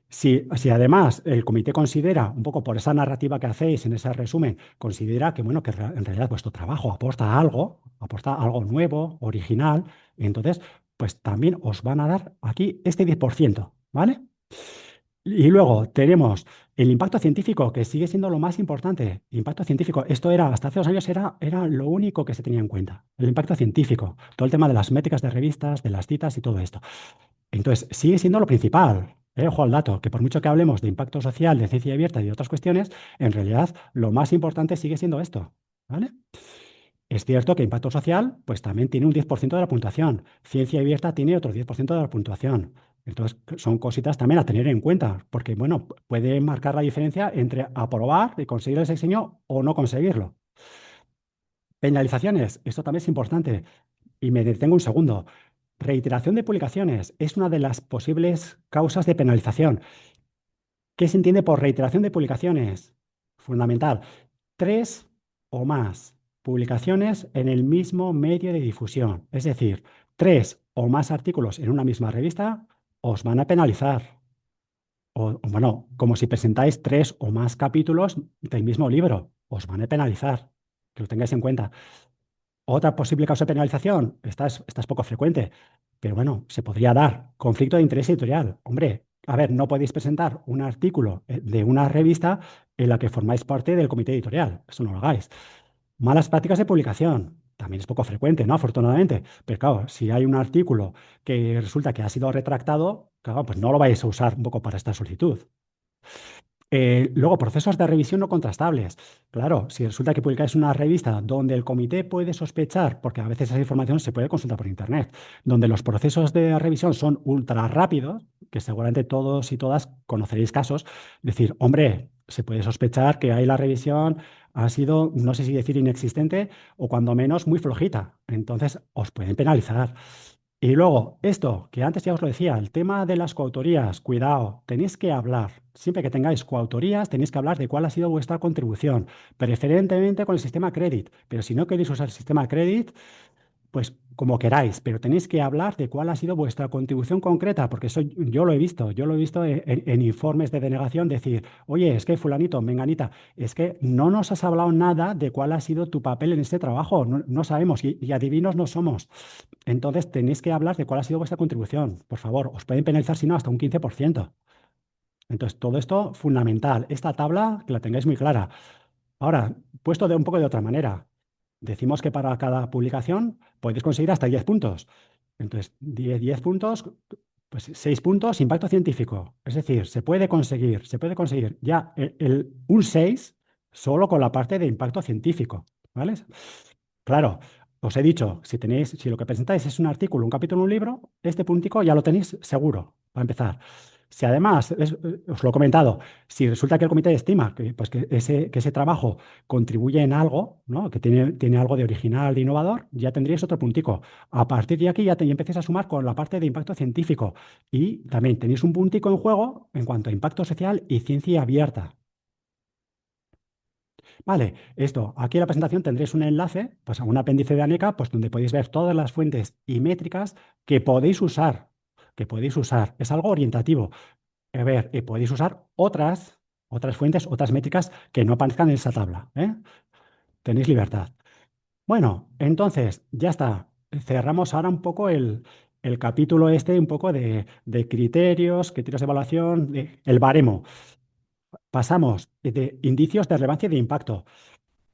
Si además el comité considera, un poco por esa narrativa que hacéis en ese resumen, considera que, bueno, que en realidad vuestro trabajo aporta algo nuevo, original, entonces, pues también os van a dar aquí este 10%, ¿vale? Y luego tenemos el impacto científico, que sigue siendo lo más importante. Impacto científico, esto era, hasta hace 2 años era lo único que se tenía en cuenta. El impacto científico, todo el tema de las métricas de revistas, de las citas y todo esto. Entonces, sigue siendo lo principal. Ojo al dato, que por mucho que hablemos de impacto social, de ciencia abierta y de otras cuestiones, en realidad lo más importante sigue siendo esto, ¿vale? Es cierto que impacto social, pues también tiene un 10% de la puntuación. Ciencia abierta tiene otro 10% de la puntuación. Entonces, son cositas también a tener en cuenta, porque, bueno, puede marcar la diferencia entre aprobar y conseguir el diseño o no conseguirlo. Penalizaciones, esto también es importante. Y me detengo un segundo. Reiteración de publicaciones es una de las posibles causas de penalización. ¿Qué se entiende por reiteración de publicaciones? Fundamental. 3 o más publicaciones en el mismo medio de difusión. Es decir, 3 o más artículos en una misma revista os van a penalizar. Bueno, como si presentáis 3 o más capítulos del mismo libro, os van a penalizar. Que lo tengáis en cuenta. Otra posible causa de penalización, esta es poco frecuente, pero bueno, se podría dar conflicto de interés editorial. Hombre, a ver, no podéis presentar un artículo de una revista en la que formáis parte del comité editorial. Eso no lo hagáis. Malas prácticas de publicación. También es poco frecuente, ¿no? Afortunadamente. Pero claro, si hay un artículo que resulta que ha sido retractado, claro, pues no lo vais a usar un poco para esta solicitud. Luego, procesos de revisión no contrastables. Claro, si resulta que publicáis una revista donde el comité puede sospechar, porque a veces esa información se puede consultar por internet, donde los procesos de revisión son ultra rápidos, que seguramente todos y todas conoceréis casos, decir, hombre, se puede sospechar que ahí la revisión ha sido, no sé si decir inexistente o cuando menos muy flojita. Entonces, os pueden penalizar. Y luego, esto, que antes ya os lo decía, el tema de las coautorías, cuidado, tenéis que hablar, siempre que tengáis coautorías, tenéis que hablar de cuál ha sido vuestra contribución, preferentemente con el sistema Credit, pero si no queréis usar el sistema Credit, pues como queráis, pero tenéis que hablar de cuál ha sido vuestra contribución concreta, porque eso yo lo he visto en informes de denegación, decir, oye, es que fulanito, menganita, es que no nos has hablado nada de cuál ha sido tu papel en este trabajo, no, no sabemos y adivinos no somos. Entonces tenéis que hablar de cuál ha sido vuestra contribución, por favor, os pueden penalizar si no hasta un 15%. Entonces, todo esto fundamental. Esta tabla que la tengáis muy clara. Ahora, puesto de un poco de otra manera, decimos que para cada publicación podéis conseguir hasta 10 puntos. Entonces, 10 puntos, pues 6 puntos, impacto científico. Es decir, se puede conseguir ya un 6 solo con la parte de impacto científico, ¿vale? Claro, os he dicho, si lo que presentáis es un artículo, un capítulo, un libro, este puntico ya lo tenéis seguro, para empezar. Si además, os lo he comentado, si resulta que el comité estima que, pues que ese trabajo contribuye en algo, ¿no? Que tiene algo de original, de innovador, ya tendríais otro puntico. A partir de aquí ya empecéis a sumar con la parte de impacto científico. Y también tenéis un puntico en juego en cuanto a impacto social y ciencia abierta. Vale, esto, aquí en la presentación tendréis un enlace, pues a un apéndice de Aneca, pues donde podéis ver todas las fuentes y métricas que podéis usar, que podéis usar. Es algo orientativo. A ver, podéis usar otras fuentes, otras métricas que no aparezcan en esa tabla, ¿eh? Tenéis libertad. Bueno, entonces, ya está. Cerramos ahora un poco el capítulo este, un poco de criterios de evaluación, el baremo. Pasamos de indicios de relevancia y de impacto.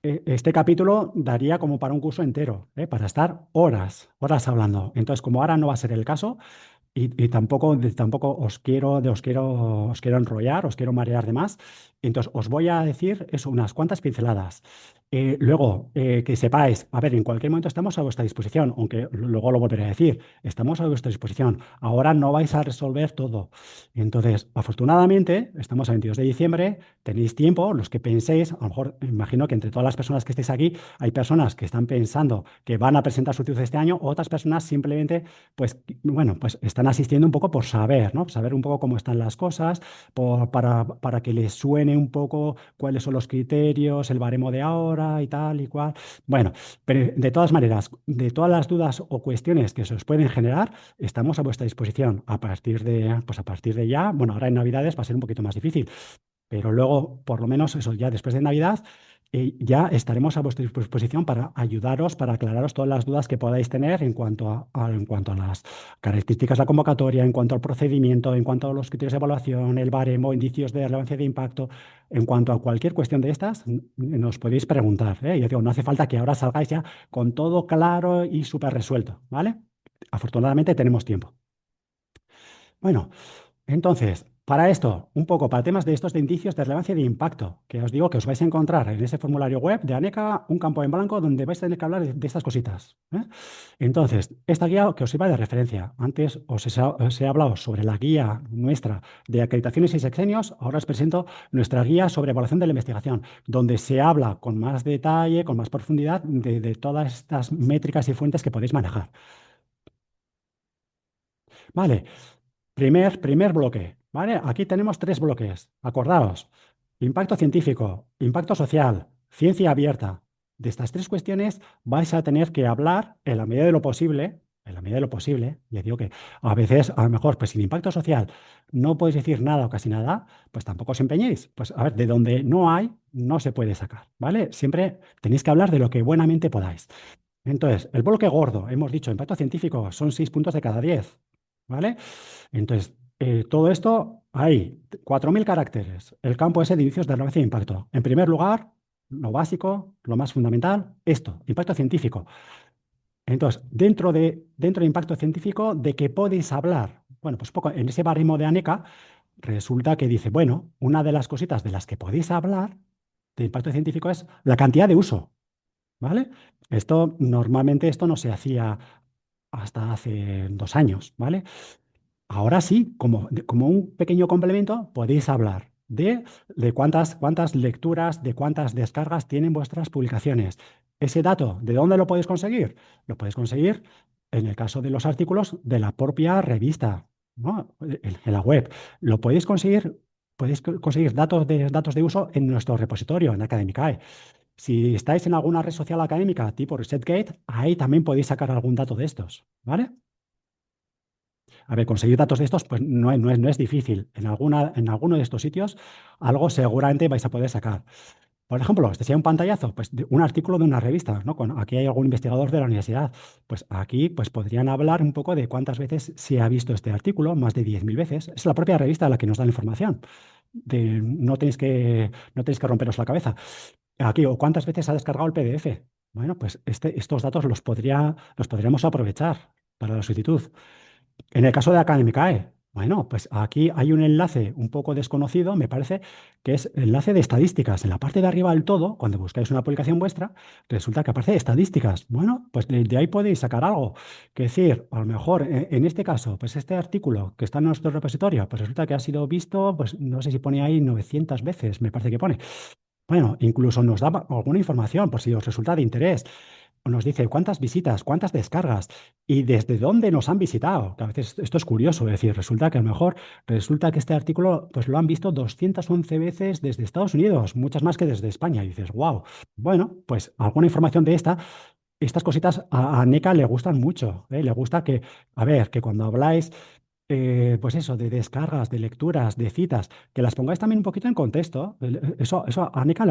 Este capítulo daría como para un curso entero, ¿eh? Para estar horas hablando. Entonces, como ahora no va a ser el caso, y tampoco os quiero enrollar, os quiero marear de más. Entonces, os voy a decir eso, unas cuantas pinceladas. Luego, que sepáis, a ver, en cualquier momento estamos a vuestra disposición, aunque luego lo volveré a decir, estamos a vuestra disposición. Ahora no vais a resolver todo. Entonces, afortunadamente, estamos a 22 de diciembre, tenéis tiempo, los que penséis, a lo mejor imagino que entre todas las personas que estéis aquí, hay personas que están pensando que van a presentar su título este año, otras personas simplemente pues bueno, pues están asistiendo un poco por saber, ¿no? Saber un poco cómo están las cosas, para que les suene un poco cuáles son los criterios, el baremo de ahora y tal y cual. Bueno, pero de todas maneras, de todas las dudas o cuestiones que se os pueden generar, estamos a vuestra disposición pues a partir de ya. Bueno, ahora en Navidades va a ser un poquito más difícil, pero luego, por lo menos eso, ya después de Navidad, ya estaremos a vuestra disposición para ayudaros, para aclararos todas las dudas que podáis tener en cuanto a las características de la convocatoria, en cuanto al procedimiento, en cuanto a los criterios de evaluación, el baremo, indicios de relevancia de impacto, en cuanto a cualquier cuestión de estas, nos podéis preguntar, ¿eh? Y os digo, no hace falta que ahora salgáis ya con todo claro y súper resuelto, ¿vale? Afortunadamente tenemos tiempo. Bueno. Entonces, para esto, un poco para temas de estos de indicios de relevancia y de impacto, que os digo que os vais a encontrar en ese formulario web de Aneca, un campo en blanco donde vais a tener que hablar de estas cositas, ¿eh? Entonces, esta guía que os sirva de referencia. Antes os he hablado sobre la guía nuestra de acreditaciones y sexenios, ahora os presento nuestra guía sobre evaluación de la investigación, donde se habla con más detalle, con más profundidad de todas estas métricas y fuentes que podéis manejar. Vale. Primer bloque, ¿vale? Aquí tenemos tres bloques. Acordaos, impacto científico, impacto social, ciencia abierta. De estas tres cuestiones vais a tener que hablar en la medida de lo posible, en la medida de lo posible. Ya digo que a veces, a lo mejor, pues sin impacto social no podéis decir nada o casi nada, pues tampoco os empeñéis. Pues a ver, de donde no hay, no se puede sacar, ¿vale? Siempre tenéis que hablar de lo que buenamente podáis. Entonces, el bloque gordo, hemos dicho, impacto científico, son 6 puntos de cada 10, ¿vale? Entonces, Todo esto hay 4.000 caracteres. El campo ese de inicios de relevancia e impacto. En primer lugar, lo básico, lo más fundamental, esto, impacto científico. Entonces, dentro de impacto científico, ¿de qué podéis hablar? Bueno, pues poco, en ese baremo de ANECA resulta que dice, bueno, una de las cositas de las que podéis hablar de impacto científico es la cantidad de uso, ¿vale? Normalmente esto no se hacía hasta hace 2 años, ¿vale? Ahora sí, como un pequeño complemento, podéis hablar de cuántas lecturas, de cuántas descargas tienen vuestras publicaciones. Ese dato, ¿de dónde lo podéis conseguir? Lo podéis conseguir, en el caso de los artículos, de la propia revista, ¿no? En la web. Lo podéis conseguir datos de uso en nuestro repositorio, en Academicae. Si estáis en alguna red social académica tipo ResearchGate, ahí también podéis sacar algún dato de estos, ¿vale? A ver, conseguir datos de estos, pues no es difícil. En alguno de estos sitios, algo seguramente vais a poder sacar. Por ejemplo, este sea un pantallazo, pues de un artículo de una revista, ¿no? Aquí hay algún investigador de la universidad. Pues aquí pues podrían hablar un poco de cuántas veces se ha visto este artículo, más de 10.000 veces. Es la propia revista la que nos da la información. No tenéis que romperos la cabeza. Aquí, o cuántas veces ha descargado el PDF. Bueno, pues estos datos los podríamos aprovechar para la solicitud. En el caso de Academicae, bueno, pues aquí hay un enlace un poco desconocido, me parece, que es el enlace de estadísticas. En la parte de arriba del todo, cuando buscáis una publicación vuestra, resulta que aparece estadísticas. Bueno, pues de ahí podéis sacar algo. Que decir, a lo mejor en este caso, pues este artículo que está en nuestro repositorio, pues resulta que ha sido visto, pues no sé si pone ahí 900 veces, me parece que pone. Bueno, incluso nos da alguna información por si os resulta de interés. Nos dice cuántas visitas, cuántas descargas y desde dónde nos han visitado. Que a veces esto es curioso, es decir, resulta que a lo mejor resulta que este artículo pues lo han visto 211 veces desde Estados Unidos, muchas más que desde España. Y dices, wow. Bueno, pues alguna información de estas cositas a NECA le gustan mucho, ¿eh? Le gusta que, a ver, que cuando habláis pues eso, de descargas, de lecturas, de citas, que las pongáis también un poquito en contexto. Eso a Anika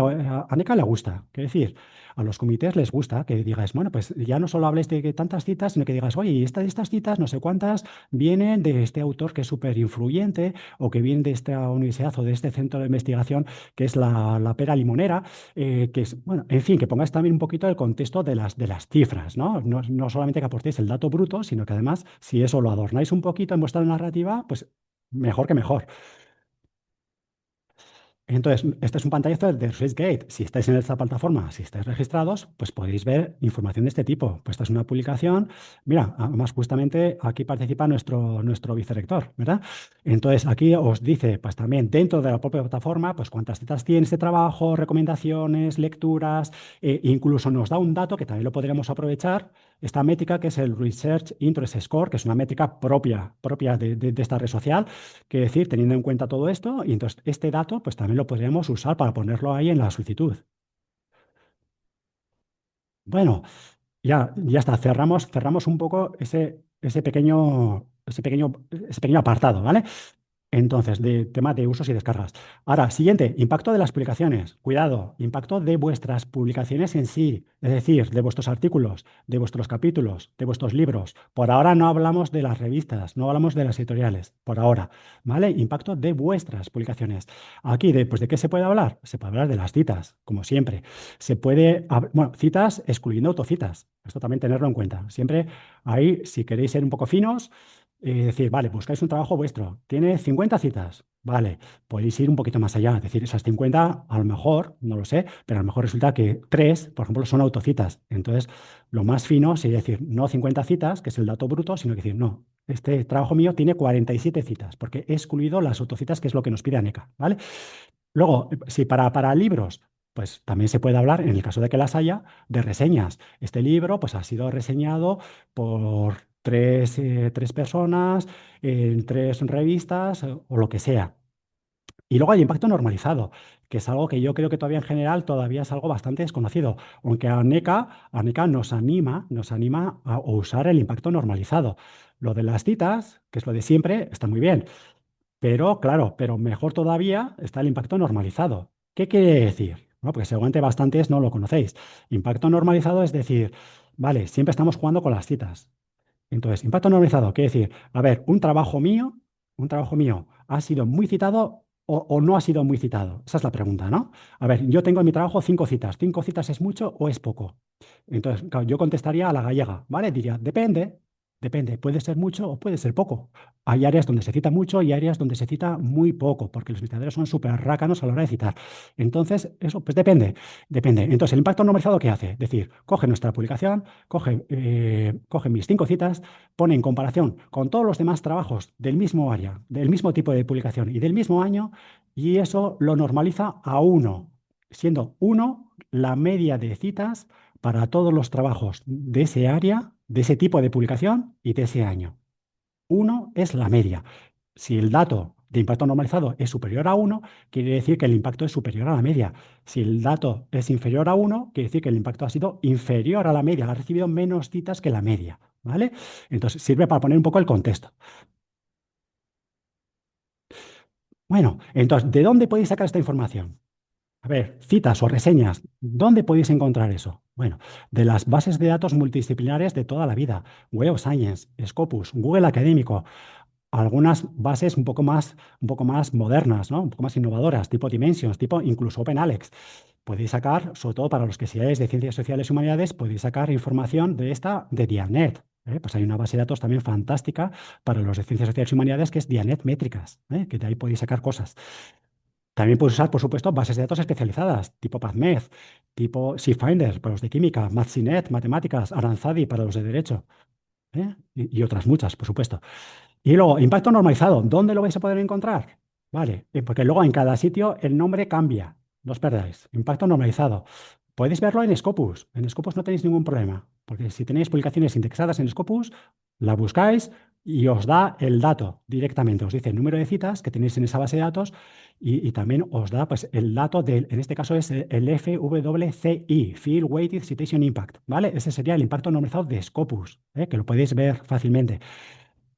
le gusta. Quiero decir, a los comités les gusta que digáis, bueno, pues ya no solo habléis de tantas citas, sino que digáis, oye, y estas citas, no sé cuántas, vienen de este autor que es súper influyente, o que vienen de esta universidad o de este centro de investigación que es la pera limonera, que es, bueno, en fin, que pongáis también un poquito el contexto de las cifras, ¿no? No solamente que aportéis el dato bruto, sino que además, si eso lo adornáis un poquito en vuestra narrativa, pues mejor que mejor. Entonces, este es un pantallazo de ResearchGate. Si estáis en esta plataforma, si estáis registrados, pues podéis ver información de este tipo. Pues esta es una publicación. Mira, además justamente aquí participa nuestro vicerrector, ¿verdad? Entonces, aquí os dice, pues también dentro de la propia plataforma, pues cuántas citas tiene este trabajo, recomendaciones, lecturas, incluso nos da un dato que también lo podríamos aprovechar, esta métrica que es el Research Interest Score, que es una métrica propia de esta red social, que decir, teniendo en cuenta todo esto, y entonces este dato pues también lo podríamos usar para ponerlo ahí en la solicitud. Bueno, ya está, cerramos un poco ese pequeño apartado, ¿vale? Entonces, de tema de usos y descargas. Ahora, siguiente, impacto de las publicaciones. Cuidado, impacto de vuestras publicaciones en sí, es decir, de vuestros artículos, de vuestros capítulos, de vuestros libros. Por ahora no hablamos de las revistas, no hablamos de las editoriales, por ahora, ¿vale? Impacto de vuestras publicaciones. Aquí, pues, ¿de qué se puede hablar? Se puede hablar de las citas, como siempre. Bueno, citas excluyendo autocitas. Esto también tenerlo en cuenta. Siempre ahí, si queréis ser un poco finos, decir, vale, buscáis un trabajo vuestro, tiene 50 citas, vale, podéis ir un poquito más allá, es decir, esas 50 a lo mejor, no lo sé, pero a lo mejor resulta que 3, por ejemplo, son autocitas. Entonces, lo más fino sería decir, no 50 citas, que es el dato bruto, sino que decir, no, este trabajo mío tiene 47 citas, porque he excluido las autocitas, que es lo que nos pide ANECA, ¿vale? Luego, si para libros, pues también se puede hablar, en el caso de que las haya, de reseñas. Este libro pues, ha sido reseñado por tres personas en 3 revistas o lo que sea. Y luego hay impacto normalizado, que es algo que yo creo que todavía en general todavía es algo bastante desconocido, aunque ANECA nos anima a usar el impacto normalizado. Lo de las citas, que es lo de siempre, está muy bien. Pero, claro, pero mejor todavía está el impacto normalizado. ¿Qué quiere decir? Bueno, porque seguramente bastantes no lo conocéis. Impacto normalizado es decir, vale, siempre estamos jugando con las citas. Entonces, impacto normalizado quiere decir, a ver, un trabajo mío un trabajo mío ha sido muy citado o no ha sido muy citado? Esa es la pregunta, ¿no? A ver, yo tengo en mi trabajo 5 citas. ¿5 citas es mucho o es poco? Entonces, claro, yo contestaría a la gallega, ¿vale? Diría, depende, depende, puede ser mucho o puede ser poco. Hay áreas donde se cita mucho y áreas donde se cita muy poco, porque los visitadores son súper rácanos a la hora de citar. Entonces, eso, pues depende, depende. Entonces, el impacto normalizado, ¿qué hace? Es decir, coge nuestra publicación, coge mis 5 citas, pone en comparación con todos los demás trabajos del mismo área, del mismo tipo de publicación y del mismo año, y eso lo normaliza a 1, siendo 1 la media de citas para todos los trabajos de ese área, de ese tipo de publicación y de ese año. 1 es la media. Si el dato de impacto normalizado es superior a 1, quiere decir que el impacto es superior a la media. Si el dato es inferior a 1, quiere decir que el impacto ha sido inferior a la media, ha recibido menos citas que la media, ¿vale? Entonces, sirve para poner un poco el contexto. Bueno, entonces, ¿de dónde podéis sacar esta información? A ver, citas o reseñas, ¿dónde podéis encontrar eso? Bueno, de las bases de datos multidisciplinares de toda la vida, Web of Science, Scopus, Google Académico, algunas bases un poco más modernas, ¿no? Un poco más innovadoras, tipo Dimensions, tipo incluso OpenAlex. Podéis sacar, sobre todo para los que seáis de ciencias sociales y humanidades, podéis sacar información de esta de Dianet. Pues hay una base de datos también fantástica para los de ciencias sociales y humanidades que es Dianet Métricas, que de ahí podéis sacar cosas. También puedes usar, por supuesto, bases de datos especializadas, tipo PubMed, tipo SeaFinder para los de química, MathSciNet, matemáticas, Aranzadi para los de derecho, y otras muchas, por supuesto. Y luego, impacto normalizado, ¿dónde lo vais a poder encontrar? Vale, porque luego en cada sitio el nombre cambia, no os perdáis. Impacto normalizado. Podéis verlo en Scopus. En Scopus no tenéis ningún problema, porque si tenéis publicaciones indexadas en Scopus, la buscáis y os da el dato directamente. Os dice el número de citas que tenéis en esa base de datos y también os da pues, el dato del, en este caso es el FWCI, Field Weighted Citation Impact, ¿vale? Ese sería el impacto normalizado de Scopus, que lo podéis ver fácilmente.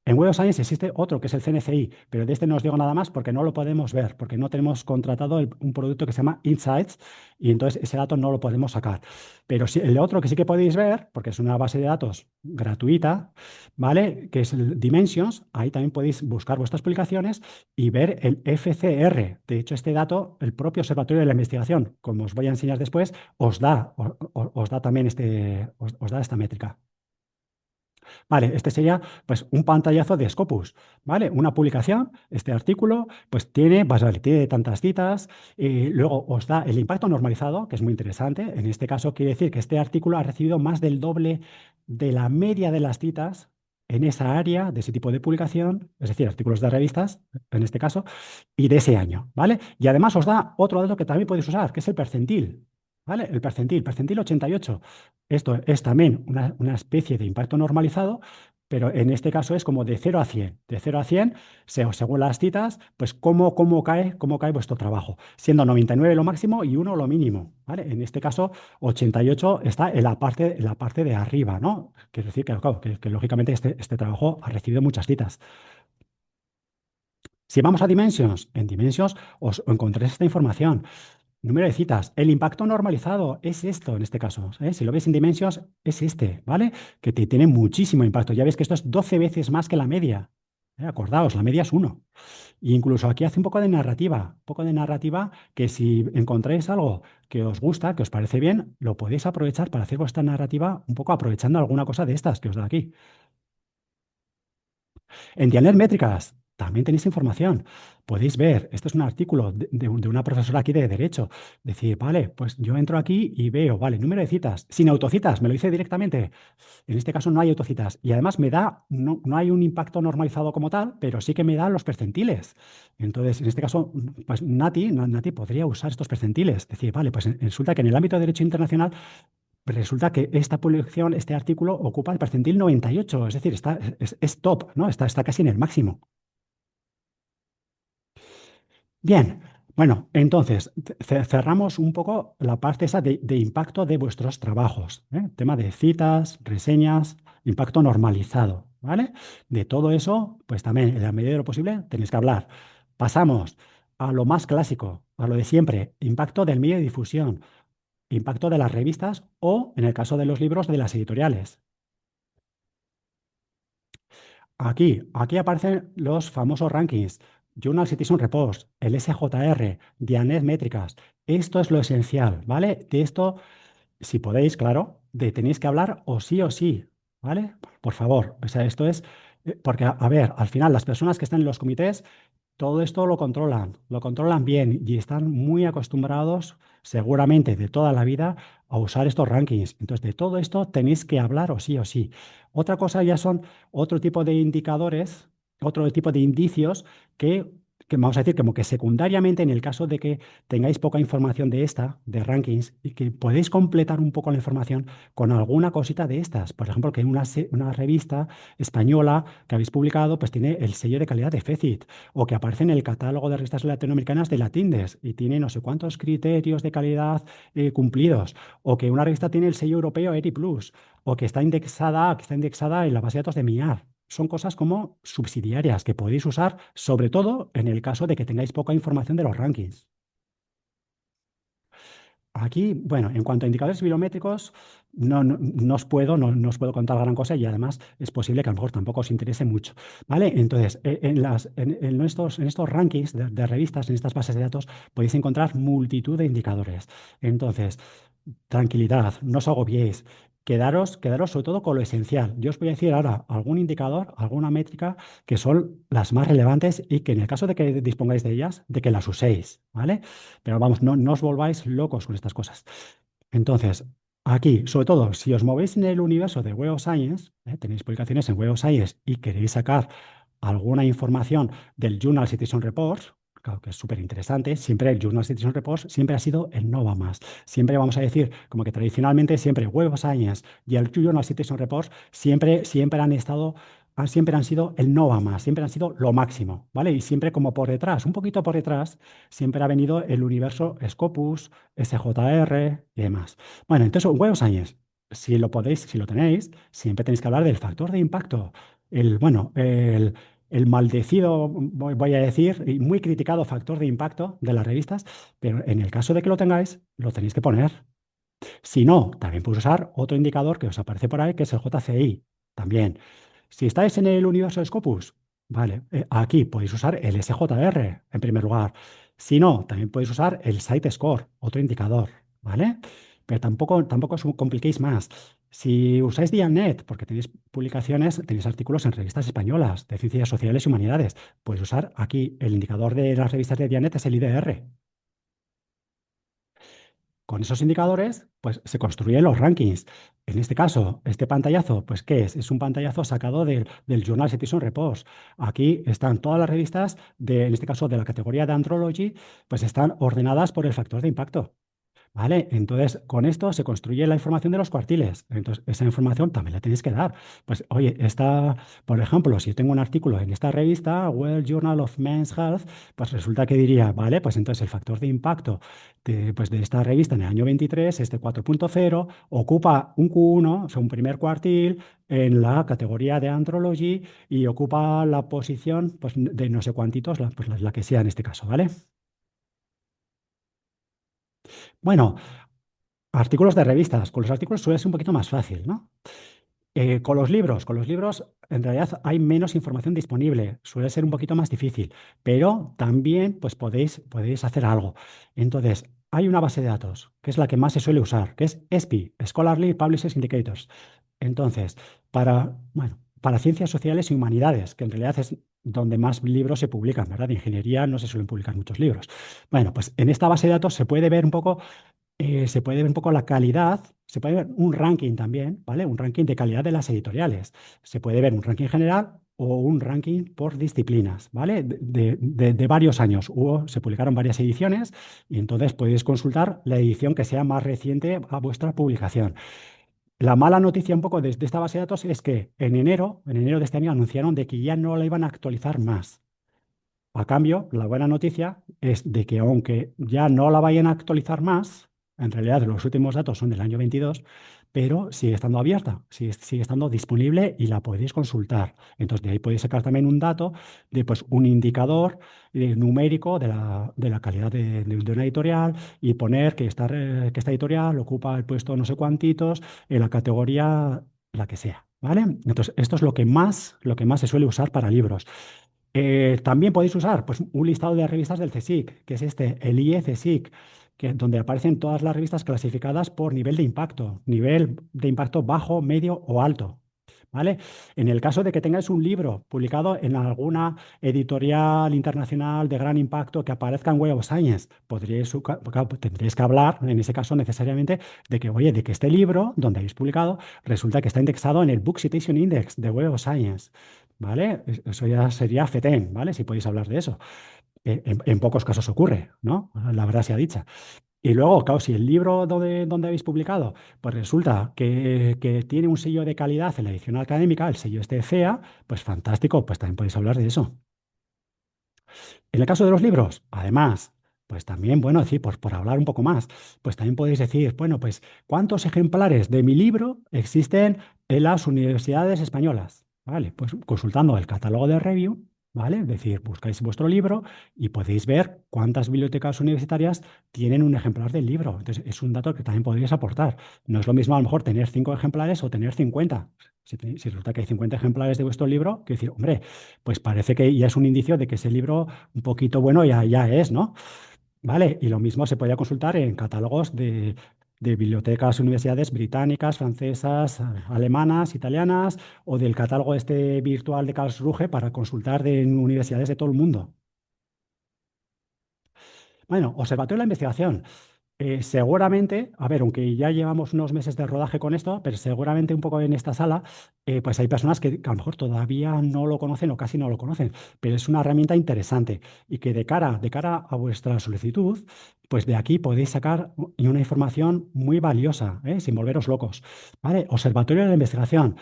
En Web of Science existe otro que es el CNCI, pero de este no os digo nada más porque no lo podemos ver, porque no tenemos contratado un producto que se llama Insights y entonces ese dato no lo podemos sacar. Pero sí, el otro que sí que podéis ver, porque es una base de datos gratuita, ¿vale? Que es el Dimensions, ahí también podéis buscar vuestras publicaciones y ver el FCR. De hecho, este dato, el propio Observatorio de la Investigación, como os voy a enseñar después, os da también os da esta métrica. Vale, este sería pues un pantallazo de Scopus, ¿vale? Una publicación, este artículo, pues tiene, tiene tantas citas, y luego os da el impacto normalizado, que es muy interesante. En este caso quiere decir que este artículo ha recibido más del doble de la media de las citas en esa área de ese tipo de publicación, es decir, artículos de revistas, en este caso, y de ese año, ¿vale? Y además os da otro dato que también podéis usar, que es el percentil, ¿vale? El percentil 88. Esto es también una especie de impacto normalizado, pero en este caso es como de 0 a 100. De 0 a 100, según las citas, pues cómo cae vuestro trabajo, siendo 99 lo máximo y 1 lo mínimo, ¿vale? En este caso, 88 está en la parte de arriba, ¿no? Quiere decir que, claro, que lógicamente este trabajo ha recibido muchas citas. Si vamos a Dimensions, en Dimensions os encontréis esta información. Número de citas. El impacto normalizado es esto en este caso. Si lo ves en Dimensions, es este, ¿vale? Que tiene muchísimo impacto. Ya ves que esto es 12 veces más que la media. Acordaos, la media es 1. E incluso aquí hace un poco de narrativa que si encontráis algo que os gusta, que os parece bien, lo podéis aprovechar para hacer vuestra narrativa un poco aprovechando alguna cosa de estas que os da aquí. En Dianet Métricas también tenéis información. Podéis ver, esto es un artículo de una profesora aquí de Derecho. Decir, vale, pues yo entro aquí y veo, vale, número de citas, sin autocitas, me lo dice directamente. En este caso no hay autocitas. Y además me da, no hay un impacto normalizado como tal, pero sí que me da los percentiles. Entonces, en este caso, pues Nati podría usar estos percentiles. Decir, vale, pues resulta que en el ámbito de derecho internacional resulta que esta publicación, este artículo, ocupa el percentil 98, es decir, es top, ¿no? Está casi en el máximo. Bien, bueno, entonces cerramos un poco la parte esa de impacto de vuestros trabajos, ¿eh? Tema de citas, reseñas, impacto normalizado, ¿vale? De todo eso, pues también, en la medida de lo posible, tenéis que hablar. Pasamos a lo más clásico, a lo de siempre, impacto del medio de difusión, impacto de las revistas o, en el caso de los libros, de las editoriales. Aquí aparecen los famosos rankings. Journal Citation Reports, el SJR, Dianet Métricas. Esto es lo esencial, ¿vale? De esto, si podéis, claro, tenéis que hablar o sí, ¿vale? Por favor, o sea, esto es, porque, a ver, al final las personas que están en los comités todo esto lo controlan bien y están muy acostumbrados, seguramente de toda la vida, a usar estos rankings. Entonces, de todo esto tenéis que hablar o sí o sí. Otra cosa ya son otro tipo de indicadores, otro tipo de indicios que, vamos a decir, como que secundariamente, en el caso de que tengáis poca información de esta, de rankings, y que podéis completar un poco la información con alguna cosita de estas. Por ejemplo, que una revista española que habéis publicado, pues tiene el sello de calidad de FECIT o que aparece en el catálogo de revistas latinoamericanas de Latindes y tiene no sé cuántos criterios de calidad cumplidos, o que una revista tiene el sello europeo ERI Plus, o que está indexada en la base de datos de MIAR. Son cosas como subsidiarias que podéis usar, sobre todo en el caso de que tengáis poca información de los rankings. Aquí, bueno, en cuanto a indicadores bibliométricos, no os puedo contar gran cosa y además es posible que a lo mejor tampoco os interese mucho, ¿vale? Entonces, en estos rankings de revistas, en estas bases de datos, podéis encontrar multitud de indicadores. Entonces, tranquilidad, no os agobiéis. Quedaros sobre todo con lo esencial. Yo os voy a decir ahora algún indicador, alguna métrica que son las más relevantes y que en el caso de que dispongáis de ellas, de que las uséis, ¿vale? Pero vamos, no os volváis locos con estas cosas. Entonces, aquí, sobre todo, si os movéis en el universo de Web of Science, tenéis publicaciones en Web of Science y queréis sacar alguna información del Journal Citation Reports, claro que es súper interesante, siempre el Journal Citation Reports siempre ha sido el no va más. Siempre vamos a decir, como que tradicionalmente siempre Web of Science y el Journal Citation Reports siempre han estado siempre han sido el no va más, siempre han sido lo máximo, ¿vale? Y siempre como por detrás, un poquito por detrás, siempre ha venido el universo Scopus, SJR y demás. Bueno, entonces, Web of Science, si lo podéis, si lo tenéis, siempre tenéis que hablar del factor de impacto. Bueno, el maldecido, voy a decir, y muy criticado factor de impacto de las revistas, pero en el caso de que lo tengáis, lo tenéis que poner. Si no, también podéis usar otro indicador que os aparece por ahí, que es el JCI. También. Si estáis en el universo de Scopus, vale, aquí podéis usar el SJR en primer lugar. Si no, también podéis usar el Site Score, otro indicador, ¿vale? Pero tampoco os compliquéis más. Si usáis Dianet, porque tenéis publicaciones, tenéis artículos en revistas españolas de ciencias sociales y humanidades, podéis usar aquí el indicador de las revistas de Dianet es el IDR. Con esos indicadores, pues se construyen los rankings. En este caso, este pantallazo, pues ¿qué es? Es un pantallazo sacado del Journal Citation Reports. Aquí están todas las revistas, en este caso de la categoría de Andrology, pues están ordenadas por el factor de impacto. ¿Vale? Entonces, con esto se construye la información de los cuartiles. Entonces, esa información también la tenéis que dar. Pues, oye, por ejemplo, si yo tengo un artículo en esta revista, World Journal of Men's Health, pues resulta que diría, vale, pues entonces el factor de impacto de esta revista en el año 23, este 4.0, ocupa un Q1, o sea, un primer cuartil, en la categoría de Andrology y ocupa la posición pues, de no sé cuántitos, la que sea en este caso, ¿vale? Bueno, artículos de revistas. Con los artículos suele ser un poquito más fácil, ¿no? Con los libros, en realidad hay menos información disponible. Suele ser un poquito más difícil, pero también pues, podéis hacer algo. Entonces, hay una base de datos, que es la que más se suele usar, que es ESPI, Scholarly Publishers Indicators. Entonces, para ciencias sociales y humanidades, que en realidad es donde más libros se publican, ¿verdad? De ingeniería no se suelen publicar muchos libros. Bueno, pues en esta base de datos se puede ver un poco la calidad, se puede ver un ranking también, ¿vale? Un ranking de calidad de las editoriales. Se puede ver un ranking general o un ranking por disciplinas, ¿vale? De varios años. Se publicaron varias ediciones y entonces podéis consultar la edición que sea más reciente a vuestra publicación. La mala noticia un poco de esta base de datos es que en enero de este año anunciaron de que ya no la iban a actualizar más. A cambio, la buena noticia es de que aunque ya no la vayan a actualizar más, en realidad los últimos datos son del año 22, pero sigue estando abierta, sigue estando disponible y la podéis consultar. Entonces, de ahí podéis sacar también un dato de pues, un indicador numérico de la calidad de una editorial y poner que esta editorial ocupa el puesto no sé cuántitos en la categoría la que sea. ¿vale? Entonces, esto es lo que más se suele usar para libros. También podéis usar pues, un listado de revistas del CSIC, que es el IE CSIC, donde aparecen todas las revistas clasificadas por nivel de impacto bajo, medio o alto. ¿Vale? En el caso de que tengáis un libro publicado en alguna editorial internacional de gran impacto que aparezca en Web of Science, claro, tendréis que hablar, en ese caso, necesariamente, de que, oye, de que este libro, donde habéis publicado, resulta que está indexado en el Book Citation Index de Web of Science. ¿Vale? Eso ya sería FETEN, ¿vale? Si podéis hablar de eso. En pocos casos ocurre, ¿no? La verdad sea dicha. Y luego, claro, si el libro donde habéis publicado, pues resulta que tiene un sello de calidad en la edición académica, el sello este CEA, pues fantástico, pues también podéis hablar de eso. En el caso de los libros, además, pues también, bueno, decir, por hablar un poco más, pues también podéis decir, bueno, pues, ¿cuántos ejemplares de mi libro existen en las universidades españolas? Vale, pues consultando el catálogo de review, ¿vale? Es decir, buscáis vuestro libro y podéis ver cuántas bibliotecas universitarias tienen un ejemplar del libro. Entonces, es un dato que también podríais aportar. No es lo mismo a lo mejor tener 5 ejemplares o tener 50. Si resulta que hay 50 ejemplares de vuestro libro, que decir, hombre, pues parece que ya es un indicio de que ese libro un poquito bueno ya es, ¿no? Vale, y lo mismo se podría consultar en catálogos de bibliotecas, universidades británicas, francesas, alemanas, italianas, o del catálogo este virtual de Karlsruhe para consultar en universidades de todo el mundo. Bueno, observatorio de la investigación. Seguramente, a ver, aunque ya llevamos unos meses de rodaje con esto, pero seguramente un poco en esta sala, pues hay personas que a lo mejor todavía no lo conocen o casi no lo conocen, pero es una herramienta interesante y que de cara a vuestra solicitud, pues de aquí podéis sacar una información muy valiosa, sin volveros locos. ¿Vale? Observatorio de la investigación.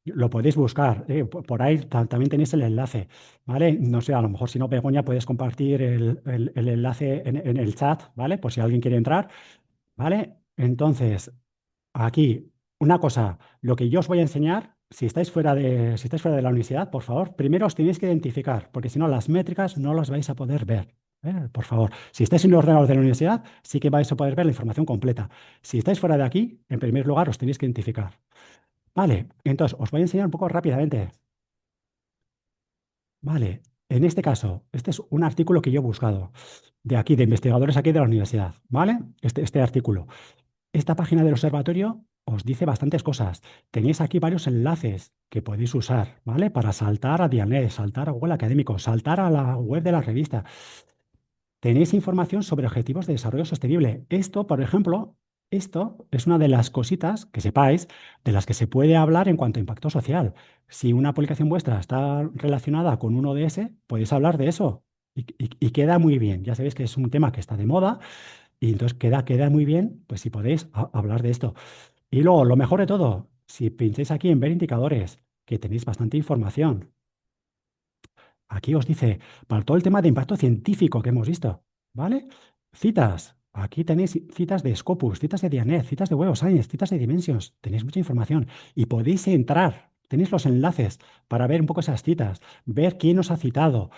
Lo podéis buscar, por ahí también tenéis el enlace, ¿vale? No sé, a lo mejor si no, Begoña, puedes compartir el enlace en el chat, ¿vale? Por si alguien quiere entrar, ¿vale? Entonces, aquí, una cosa, lo que yo os voy a enseñar, si estáis fuera de la universidad, por favor, primero os tenéis que identificar, porque si no, las métricas no las vais a poder ver. Por favor, si estáis en los ordenador de la universidad, sí que vais a poder ver la información completa. Si estáis fuera de aquí, en primer lugar, os tenéis que identificar. Vale, entonces os voy a enseñar un poco rápidamente. Vale, en este caso, este es un artículo que yo he buscado de aquí, de investigadores aquí de la universidad, ¿vale? Este artículo. Esta página del observatorio os dice bastantes cosas. Tenéis aquí varios enlaces que podéis usar, ¿vale? Para saltar a Dianet, saltar a Google Académico, saltar a la web de la revista. Tenéis información sobre objetivos de desarrollo sostenible. Esto, por ejemplo, esto es una de las cositas que sepáis de las que se puede hablar en cuanto a impacto social. Si una publicación vuestra está relacionada con un ODS, podéis hablar de eso. Y queda muy bien. Ya sabéis que es un tema que está de moda y entonces queda muy bien, pues si podéis hablar de esto. Y luego, lo mejor de todo, si pincháis aquí en ver indicadores, que tenéis bastante información. Aquí os dice, para todo el tema de impacto científico que hemos visto, ¿vale? Citas. Aquí tenéis citas de Scopus, citas de Dianet, citas de Web of Science, citas de Dimensions. Tenéis mucha información y podéis entrar. Tenéis los enlaces para ver un poco esas citas, ver quién os ha citado,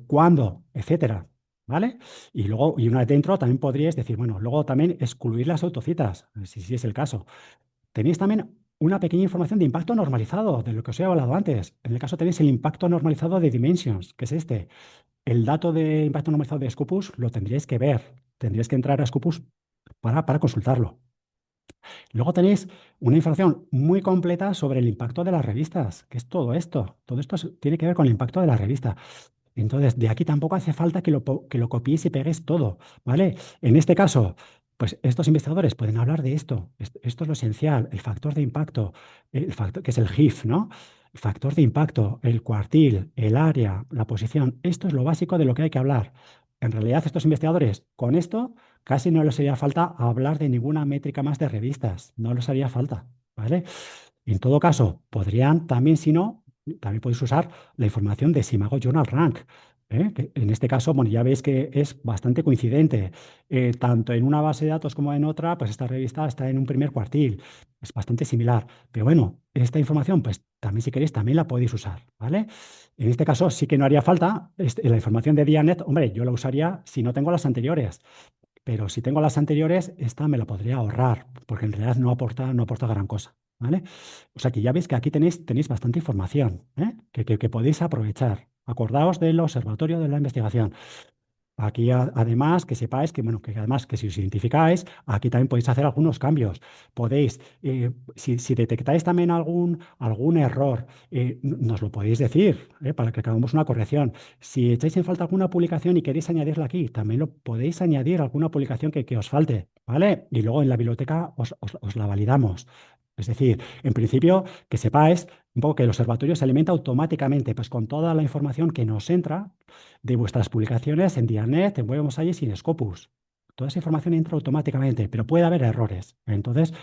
cuándo, etcétera. ¿Vale? Y luego, y una vez dentro, también podríais decir, bueno, luego también excluir las autocitas, si es el caso. Tenéis también una pequeña información de impacto normalizado, de lo que os he hablado antes. En el caso tenéis el impacto normalizado de Dimensions, que es este. El dato de impacto normalizado de Scopus lo tendríais que ver. Tendríais que entrar a Scopus para consultarlo. Luego tenéis una información muy completa sobre el impacto de las revistas, que es todo esto. Todo esto tiene que ver con el impacto de la revista. Entonces, de aquí tampoco hace falta que lo copiéis y peguéis todo, ¿vale? En este caso, pues estos investigadores pueden hablar de esto. Esto es lo esencial, el factor de impacto, el factor, que es el GIF, ¿no? El factor de impacto, el cuartil, el área, la posición. Esto es lo básico de lo que hay que hablar. En realidad, estos investigadores, con esto, casi no les haría falta hablar de ninguna métrica más de revistas. No les haría falta, ¿vale? En todo caso, podrían también, si no, también podéis usar la información de Simago Journal Rank, que en este caso, bueno, ya veis que es bastante coincidente. Tanto en una base de datos como en otra, pues esta revista está en un primer cuartil. Es bastante similar. Pero bueno, esta información, pues también si queréis, también la podéis usar, ¿vale? En este caso sí que no haría falta la información de Dianet. Hombre, yo la usaría si no tengo las anteriores. Pero si tengo las anteriores, esta me la podría ahorrar, porque en realidad no aporta gran cosa. ¿vale? O sea que ya veis que aquí tenéis bastante información, ¿eh? Que podéis aprovechar. Acordaos del observatorio de la investigación. Aquí, además, que sepáis que, bueno, que además que si os identificáis, aquí también podéis hacer algunos cambios. Podéis, si detectáis también algún error, nos lo podéis decir, para que hagamos una corrección. Si echáis en falta alguna publicación y queréis añadirla aquí, también lo podéis añadir alguna publicación que os falte, ¿vale? Y luego en la biblioteca os la validamos. Es decir, en principio, que sepáis un poco que el observatorio se alimenta automáticamente, pues con toda la información que nos entra de vuestras publicaciones en Dianet, en Web of Science y en Scopus. Toda esa información entra automáticamente, pero puede haber errores. Entonces,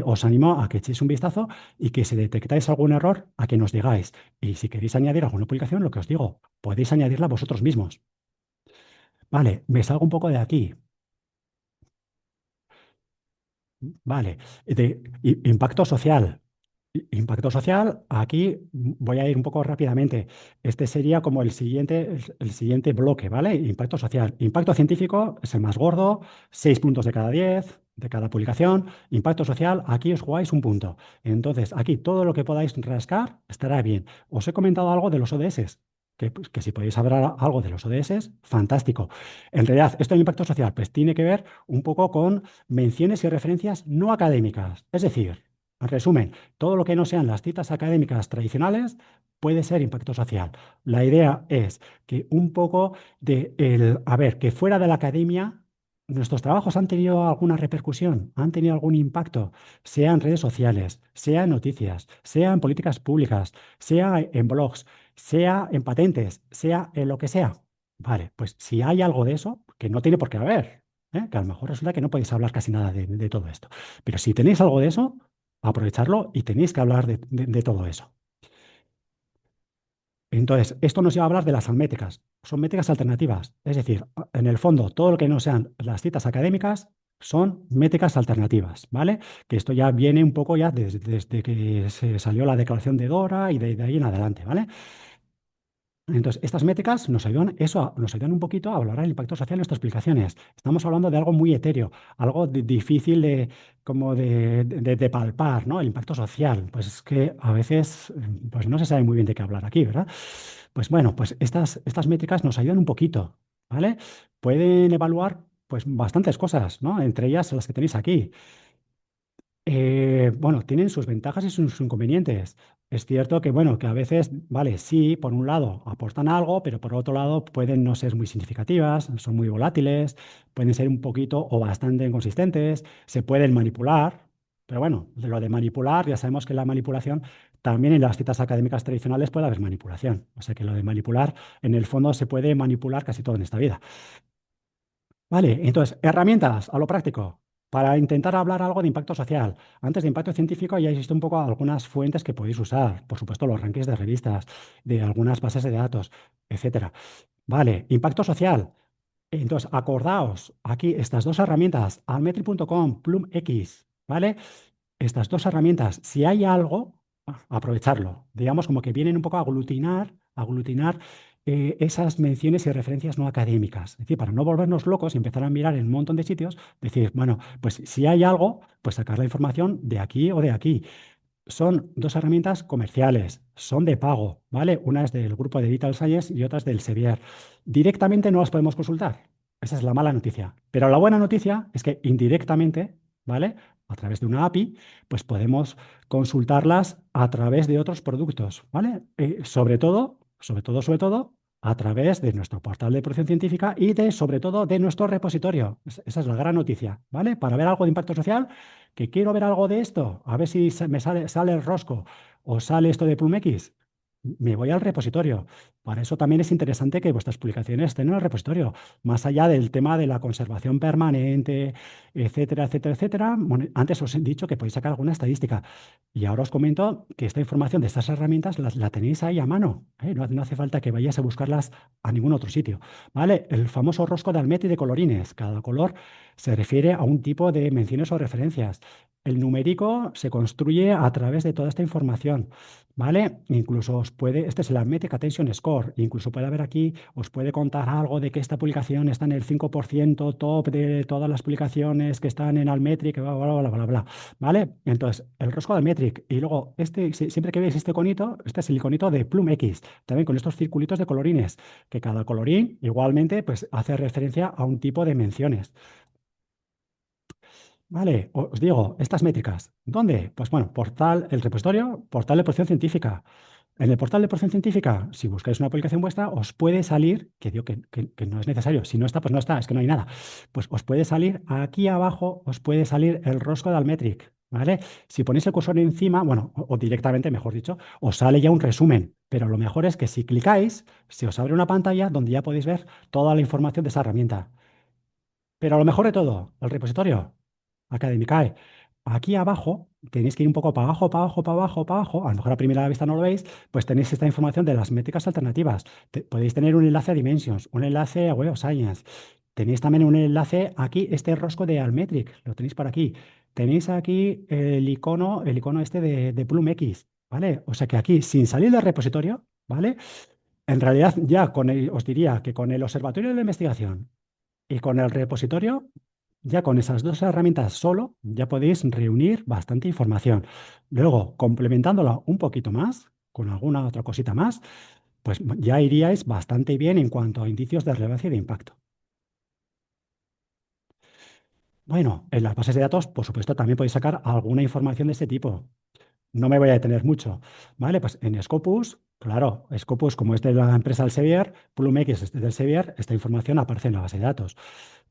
os animo a que echéis un vistazo y que si detectáis algún error, a que nos digáis. Y si queréis añadir alguna publicación, lo que os digo, podéis añadirla vosotros mismos. Vale, me salgo un poco de aquí. Vale, impacto social. Impacto social, aquí voy a ir un poco rápidamente. Este sería como el siguiente bloque, ¿vale? Impacto social. Impacto científico es el más gordo, 6 puntos de cada 10 de cada publicación. Impacto social, aquí os jugáis un punto. Entonces, aquí todo lo que podáis rascar estará bien. Os he comentado algo de los ODS, que si podéis hablar algo de los ODS, fantástico. En realidad, esto del impacto social, pues tiene que ver un poco con menciones y referencias no académicas. Es decir, en resumen, todo lo que no sean las citas académicas tradicionales puede ser impacto social. La idea es que un poco a ver, que fuera de la academia, nuestros trabajos han tenido alguna repercusión, han tenido algún impacto, sea en redes sociales, sea en noticias, sea en políticas públicas, sea en blogs, sea en patentes, sea en lo que sea. Vale, pues si hay algo de eso, que no tiene por qué haber, que a lo mejor resulta que no podéis hablar casi nada de todo esto. Pero si tenéis algo de eso, aprovecharlo y tenéis que hablar de todo eso. Entonces, esto nos lleva a hablar de las métricas. Son métricas alternativas. Es decir, en el fondo, todo lo que no sean las citas académicas son métricas alternativas, ¿vale? Que esto ya viene un poco ya desde que se salió la declaración de Dora y de ahí en adelante, ¿vale? Entonces, estas métricas nos ayudan, nos ayudan un poquito a valorar el impacto social en nuestras aplicaciones. Estamos hablando de algo muy etéreo, algo difícil como de palpar, ¿no? El impacto social. Pues es que a veces pues no se sabe muy bien de qué hablar aquí, ¿verdad? Pues bueno, pues estas métricas nos ayudan un poquito, ¿vale? Pueden evaluar pues bastantes cosas, ¿no? Entre ellas las que tenéis aquí. Bueno, tienen sus ventajas y sus inconvenientes. Es cierto que, bueno, que a veces, vale, sí, por un lado aportan algo, pero por otro lado pueden no ser muy significativas, son muy volátiles, pueden ser un poquito o bastante inconsistentes, se pueden manipular, pero bueno, de lo de manipular, ya sabemos que la manipulación también en las citas académicas tradicionales puede haber manipulación. O sea que lo de manipular, en el fondo se puede manipular casi todo en esta vida. Vale, entonces, herramientas a lo práctico para intentar hablar algo de impacto social. Antes de impacto científico ya existe un poco algunas fuentes que podéis usar, por supuesto los rankings de revistas, de algunas bases de datos, etcétera. Vale, impacto social. Entonces, acordaos aquí estas dos herramientas, almetri.com, PlumX, ¿vale? Estas dos herramientas, si hay algo, aprovecharlo. Digamos como que vienen un poco a aglutinar esas menciones y referencias no académicas. Es decir, para no volvernos locos y empezar a mirar en un montón de sitios, decir, bueno, pues si hay algo, pues sacar la información de aquí o de aquí. Son dos herramientas comerciales, son de pago, ¿vale? Una es del grupo de Digital Science y otra es del Sevier. Directamente no las podemos consultar. Esa es la mala noticia. Pero la buena noticia es que indirectamente, ¿vale? A través de una API, pues podemos consultarlas a través de otros productos, ¿vale? Sobre todo, a través de nuestro portal de producción científica y sobre todo, de nuestro repositorio. Esa es la gran noticia, ¿vale? Para ver algo de impacto social, que quiero ver algo de esto, a ver si me sale el rosco o sale esto de PlumX, me voy al repositorio. Para eso también es interesante que vuestras publicaciones estén en el repositorio, más allá del tema de la conservación permanente, etcétera, etcétera, etcétera. Bueno, antes os he dicho que podéis sacar alguna estadística y ahora os comento que esta información de estas herramientas la tenéis ahí a mano, ¿eh? No hace falta que vayáis a buscarlas a ningún otro sitio, ¿vale? El famoso rosco de Almet y de colorines. Cada color se refiere a un tipo de menciones o referencias. El numérico se construye a través de toda esta información, ¿vale? Incluso este es el Arithmetic Attention Score, incluso puede haber aquí, os puede contar algo de que esta publicación está en el 5% top de todas las publicaciones que están en Altmetric, bla, bla, bla, bla, bla, ¿vale? Entonces, el rosco de Altmetric, y luego, siempre que veis este iconito, este es el iconito de PlumX, también con estos circulitos de colorines, que cada colorín igualmente pues, hace referencia a un tipo de menciones. Vale, os digo, estas métricas, ¿dónde? Pues bueno, el repositorio, portal de producción científica. En el portal de producción científica, si buscáis una publicación vuestra, os puede salir, que digo que no es necesario, si no está, pues no está, es que no hay nada. Pues os puede salir, aquí abajo, os puede salir el rosco de Altmetric, ¿vale? Si ponéis el cursor encima, bueno, o directamente, mejor dicho, os sale ya un resumen, pero lo mejor es que si clicáis, se os abre una pantalla donde ya podéis ver toda la información de esa herramienta. Pero lo mejor de todo, el repositorio. Academicae. Aquí abajo tenéis que ir un poco para abajo, para abajo, para abajo, para abajo. A lo mejor a primera vista no lo veis, pues tenéis esta información de las métricas alternativas. Podéis tener un enlace a Dimensions, un enlace a Web of Science. Tenéis también un enlace aquí, este rosco de Altmetric, lo tenéis por aquí. Tenéis aquí el icono este de PlumX, ¿vale? O sea que aquí, sin salir del repositorio, ¿vale? En realidad, ya os diría que con el observatorio de la investigación y con el repositorio, ya con esas dos herramientas solo, ya podéis reunir bastante información. Luego, complementándola un poquito más, con alguna otra cosita más, pues ya iríais bastante bien en cuanto a indicios de relevancia y de impacto. Bueno, en las bases de datos, por supuesto, también podéis sacar alguna información de este tipo. No me voy a detener mucho, ¿vale? Pues en Scopus, claro, Scopus, como es de la empresa Elsevier, PlumX es del Elsevier, esta información aparece en la base de datos.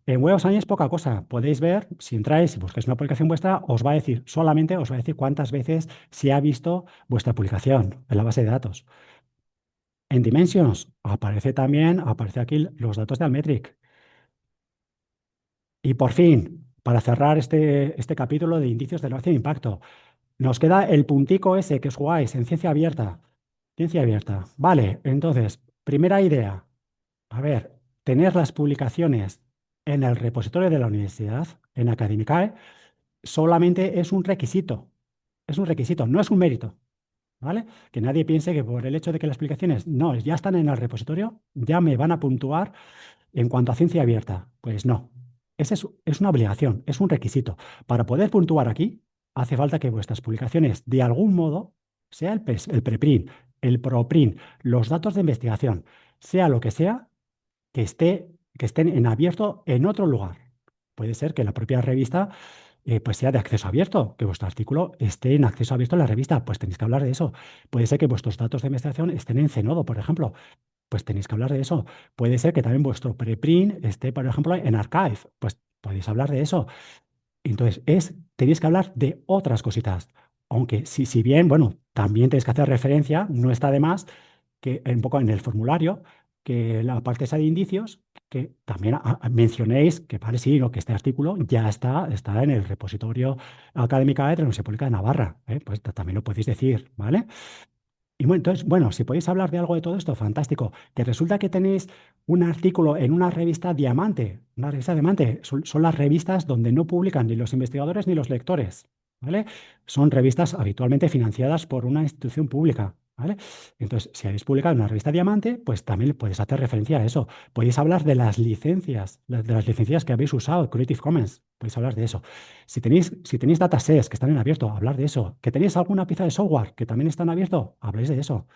En Web of Science es poca cosa. Podéis ver, si entráis, si buscáis una publicación vuestra, solamente os va a decir cuántas veces se ha visto vuestra publicación en la base de datos. En Dimensions aparece aquí los datos de Altmetric. Y por fin, para cerrar este capítulo de indicios de relevancia de impacto, nos queda el puntico ese que os jugáis en ciencia abierta. Ciencia abierta. Vale, entonces, primera idea. A ver, tener las publicaciones en el repositorio de la universidad, en Academicae, solamente es un requisito. Es un requisito, no es un mérito. ¿Vale? Que nadie piense que por el hecho de que las publicaciones no, ya están en el repositorio, ya me van a puntuar en cuanto a ciencia abierta. Pues no. Es una obligación, es un requisito. Para poder puntuar aquí, hace falta que vuestras publicaciones, de algún modo, sea el preprint, el proprint, los datos de investigación, sea lo que sea, que estén en abierto en otro lugar. Puede ser que la propia revista pues sea de acceso abierto, que vuestro artículo esté en acceso abierto en la revista, pues tenéis que hablar de eso. Puede ser que vuestros datos de investigación estén en Zenodo, por ejemplo, pues tenéis que hablar de eso. Puede ser que también vuestro preprint esté, por ejemplo, en Archive, pues podéis hablar de eso. Entonces, tenéis que hablar de otras cositas. Aunque si bien, bueno, también tenéis que hacer referencia, no está de más, que un poco en el formulario, que la parte esa de indicios, que también mencionéis que vale, sí, que este artículo ya está en el repositorio académica de la Universidad Pública de Navarra. Pues también lo podéis decir, ¿vale? Y bueno, entonces, bueno, si podéis hablar de algo de todo esto, fantástico. Que resulta que tenéis un artículo en una revista Diamante. Una revista Diamante son las revistas donde no publican ni los investigadores ni los lectores, ¿vale? Son revistas habitualmente financiadas por una institución pública, ¿vale? Entonces, si habéis publicado en una revista Diamante, pues también podéis hacer referencia a eso. Podéis hablar de las licencias, de las licencias que habéis usado, Creative Commons. Podéis hablar de eso. Si tenéis datasets que están en abierto, hablar de eso. Que tenéis alguna pieza de software que también está en abierto, habléis de eso.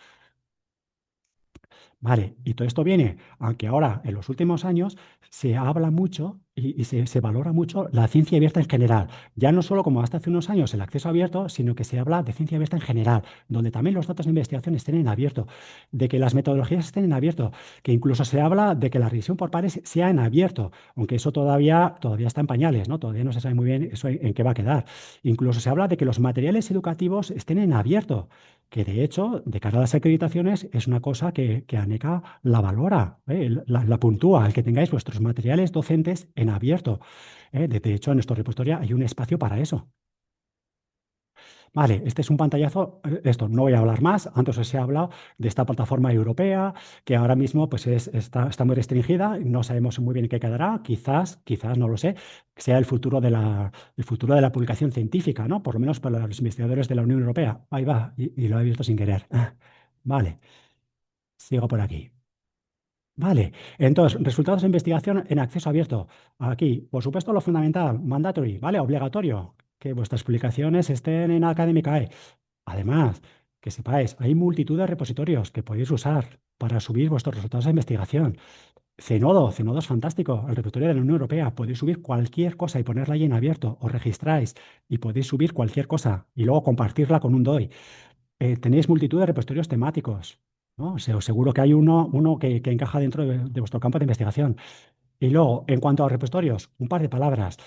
Vale, y todo esto viene, aunque ahora en los últimos años se habla mucho y se valora mucho la ciencia abierta en general. Ya no solo como hasta hace unos años el acceso abierto, sino que se habla de ciencia abierta en general, donde también los datos de investigación estén en abierto, de que las metodologías estén en abierto, que incluso se habla de que la revisión por pares sea en abierto, aunque eso todavía está en pañales, ¿no? Todavía no se sabe muy bien eso en qué va a quedar. Incluso se habla de que los materiales educativos estén en abierto, que de hecho, de cara a las acreditaciones, es una cosa que ANECA la valora, la puntúa, el que tengáis vuestros materiales docentes en abierto. De hecho, en nuestro repositorio hay un espacio para eso. Vale, este es un pantallazo. Esto no voy a hablar más. Antes os he hablado de esta plataforma europea que ahora mismo pues está muy restringida. No sabemos muy bien qué quedará. Quizás, no lo sé, sea el futuro de la publicación científica, ¿no? Por lo menos para los investigadores de la Unión Europea. Ahí va, y lo he abierto sin querer. Vale, sigo por aquí. Vale, entonces, resultados de investigación en acceso abierto. Aquí, por supuesto, lo fundamental, mandatory, ¿vale? Obligatorio, que vuestras publicaciones estén en Academicae. Además, que sepáis, hay multitud de repositorios que podéis usar para subir vuestros resultados de investigación. Zenodo es fantástico, el repositorio de la Unión Europea. Podéis subir cualquier cosa y ponerla ahí en abierto. Os registráis y podéis subir cualquier cosa y luego compartirla con un DOI. Tenéis multitud de repositorios temáticos, ¿no? O sea, os seguro que hay uno que encaja dentro de vuestro campo de investigación. Y luego, en cuanto a repositorios, un par de palabras.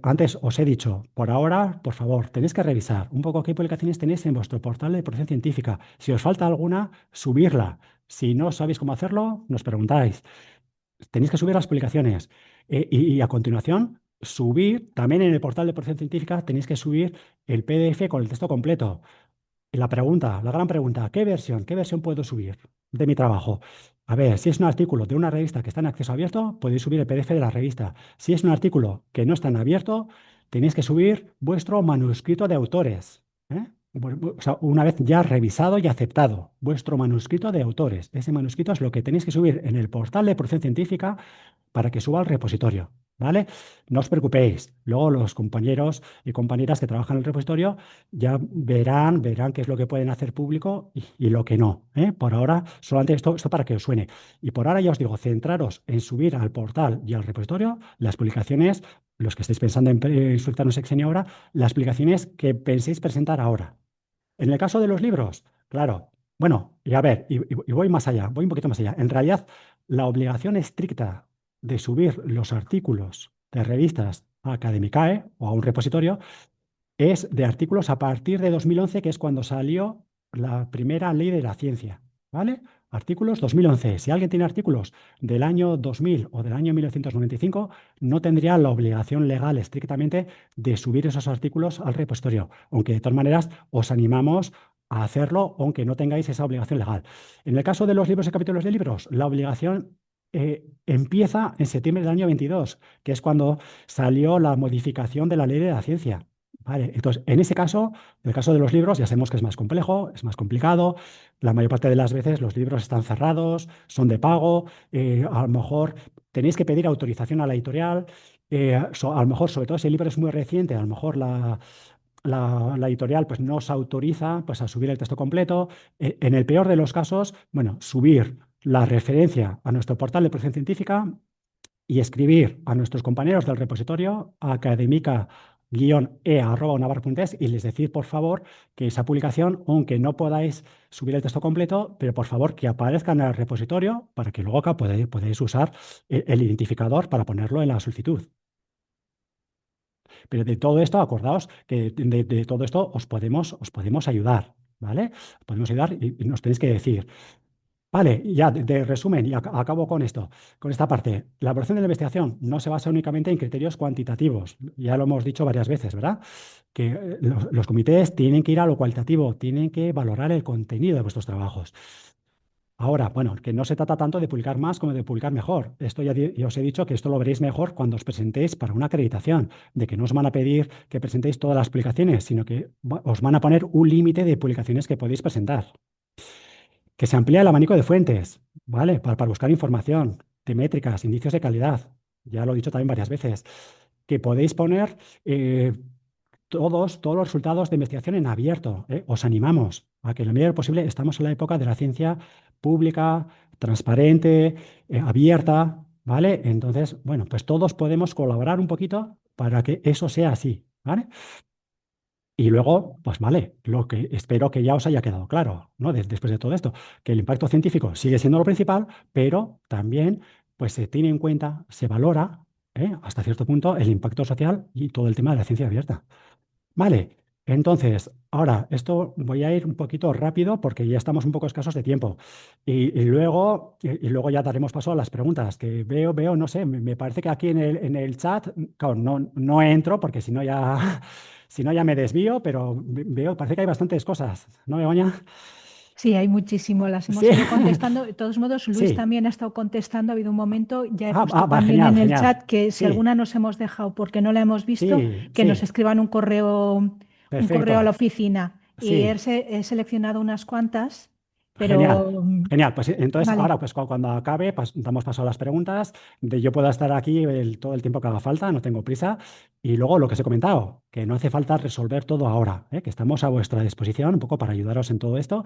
Antes os he dicho, por ahora, por favor, tenéis que revisar un poco qué publicaciones tenéis en vuestro portal de producción científica. Si os falta alguna, subirla. Si no sabéis cómo hacerlo, nos preguntáis. Tenéis que subir las publicaciones. Y a continuación, subir, también en el portal de producción científica, tenéis que subir el PDF con el texto completo. Y la pregunta, la gran pregunta, qué versión puedo subir de mi trabajo? A ver, si es un artículo de una revista que está en acceso abierto, podéis subir el PDF de la revista. Si es un artículo que no está en abierto, tenéis que subir vuestro manuscrito de autores. ¿Eh? O sea, una vez ya revisado y aceptado, vuestro manuscrito de autores. Ese manuscrito es lo que tenéis que subir en el portal de producción científica para que suba al repositorio, ¿vale? No os preocupéis. Luego los compañeros y compañeras que trabajan en el repositorio ya verán qué es lo que pueden hacer público y lo que no, ¿eh? Por ahora, solamente esto para que os suene. Y por ahora ya os digo, centraros en subir al portal y al repositorio las publicaciones, los que estéis pensando en solicitar un sexenio ahora, las publicaciones que penséis presentar ahora. En el caso de los libros, claro, bueno, y a ver, y voy más allá, voy un poquito más allá. En realidad, la obligación estricta de subir los artículos de revistas a Academicae o a un repositorio es de artículos a partir de 2011, que es cuando salió la primera ley de la ciencia, ¿vale? Artículos 2011. Si alguien tiene artículos del año 2000 o del año 1995, no tendría la obligación legal estrictamente de subir esos artículos al repositorio, aunque de todas maneras os animamos a hacerlo, aunque no tengáis esa obligación legal. En el caso de los libros y capítulos de libros, la obligación empieza en septiembre del año 22, que es cuando salió la modificación de la ley de la ciencia. Vale, entonces, en ese caso, en el caso de los libros, ya sabemos que es más complejo, es más complicado. La mayor parte de las veces los libros están cerrados, son de pago. A lo mejor tenéis que pedir autorización a la editorial. A lo mejor, sobre todo si el libro es muy reciente, a lo mejor la editorial pues, no os autoriza pues, a subir el texto completo. En el peor de los casos, bueno, subir la referencia a nuestro portal de producción científica y escribir a nuestros compañeros del repositorio academica-e@unavar.es y les decir, por favor, que esa publicación, aunque no podáis subir el texto completo, pero por favor que aparezca en el repositorio para que luego acá podéis usar el identificador para ponerlo en la solicitud. Pero de todo esto, acordaos que de todo esto os podemos ayudar, ¿vale? Os podemos ayudar y nos tenéis que decir. Vale, ya de resumen, y acabo con esto, con esta parte. La evaluación de la investigación no se basa únicamente en criterios cuantitativos, ya lo hemos dicho varias veces, ¿verdad? Que los comités tienen que ir a lo cualitativo, tienen que valorar el contenido de vuestros trabajos. Ahora, bueno, que no se trata tanto de publicar más como de publicar mejor. Esto ya os he dicho que esto lo veréis mejor cuando os presentéis para una acreditación, de que no os van a pedir que presentéis todas las publicaciones, sino que os van a poner un límite de publicaciones que podéis presentar. Que se amplía el abanico de fuentes, ¿vale? Para buscar información, de métricas, indicios de calidad. Ya lo he dicho también varias veces. Que podéis poner todos los resultados de investigación en abierto. ¿Eh? Os animamos a que en la medida de lo posible estamos en la época de la ciencia pública, transparente, abierta, ¿vale? Entonces, bueno, pues todos podemos colaborar un poquito para que eso sea así, ¿vale? Y luego, pues vale, lo que espero que ya os haya quedado claro, ¿no? Después de todo esto, que el impacto científico sigue siendo lo principal, pero también pues se tiene en cuenta, se valora, hasta cierto punto el impacto social y todo el tema de la ciencia abierta. Vale, entonces, ahora, esto voy a ir un poquito rápido porque ya estamos un poco escasos de tiempo. Y luego ya daremos paso a las preguntas, que veo, no sé, me parece que aquí en el chat, claro, no entro porque si no ya, si no ya me desvío, pero veo, parece que hay bastantes cosas, ¿no, Begoña? Sí, hay muchísimo, las Sí, hemos ido contestando. De todos modos, Luis sí. también ha estado contestando. Ha habido un momento, ya he puesto Va, también genial, en el genial. chat que si Sí, alguna nos hemos dejado porque no la hemos visto, sí, que nos sí. escriban un correo a la Perfecto. oficina. Y Sí, he seleccionado unas cuantas Genial, Pero, genial. Pues entonces vale, ahora, pues cuando acabe, damos paso a las preguntas. Yo puedo estar aquí todo el tiempo que haga falta, no tengo prisa. Y luego lo que os he comentado, que no hace falta resolver todo ahora, ¿eh? Que estamos a vuestra disposición un poco para ayudaros en todo esto.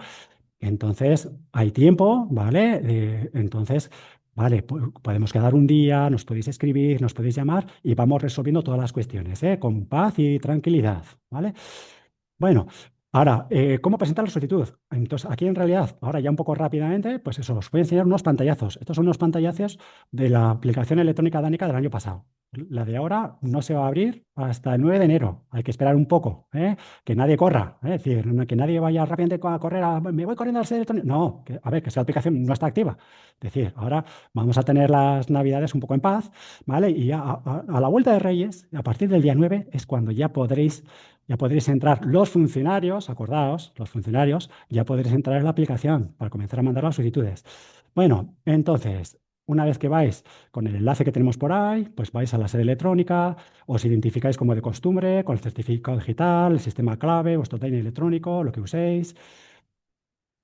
Entonces, hay tiempo, ¿vale? Entonces, vale, podemos quedar un día, nos podéis escribir, nos podéis llamar y vamos resolviendo todas las cuestiones, ¿eh? Con paz y tranquilidad, ¿vale? Bueno, ahora, ¿cómo presentar la solicitud? Entonces, aquí en realidad, ahora ya un poco rápidamente, pues eso, os voy a enseñar unos pantallazos. Estos son unos pantallazos de la aplicación electrónica Danica del año pasado. La de ahora no se va a abrir hasta el 9 de enero. Hay que esperar un poco, ¿eh? Que nadie corra, ¿eh? Es decir, que nadie vaya rápidamente a correr me voy corriendo a la sede electrónica. No, a ver, que esa aplicación no está activa. Es decir, ahora vamos a tener las navidades un poco en paz, ¿vale? Y a la vuelta de Reyes, a partir del día 9, es cuando ya podréis entrar los funcionarios, acordaos, los funcionarios, ya podréis entrar en la aplicación para comenzar a mandar las solicitudes. Bueno, entonces, una vez que vais con el enlace que tenemos por ahí, pues vais a la sede electrónica, os identificáis como de costumbre, con el certificado digital, el sistema clave, vuestro DNI electrónico, lo que uséis.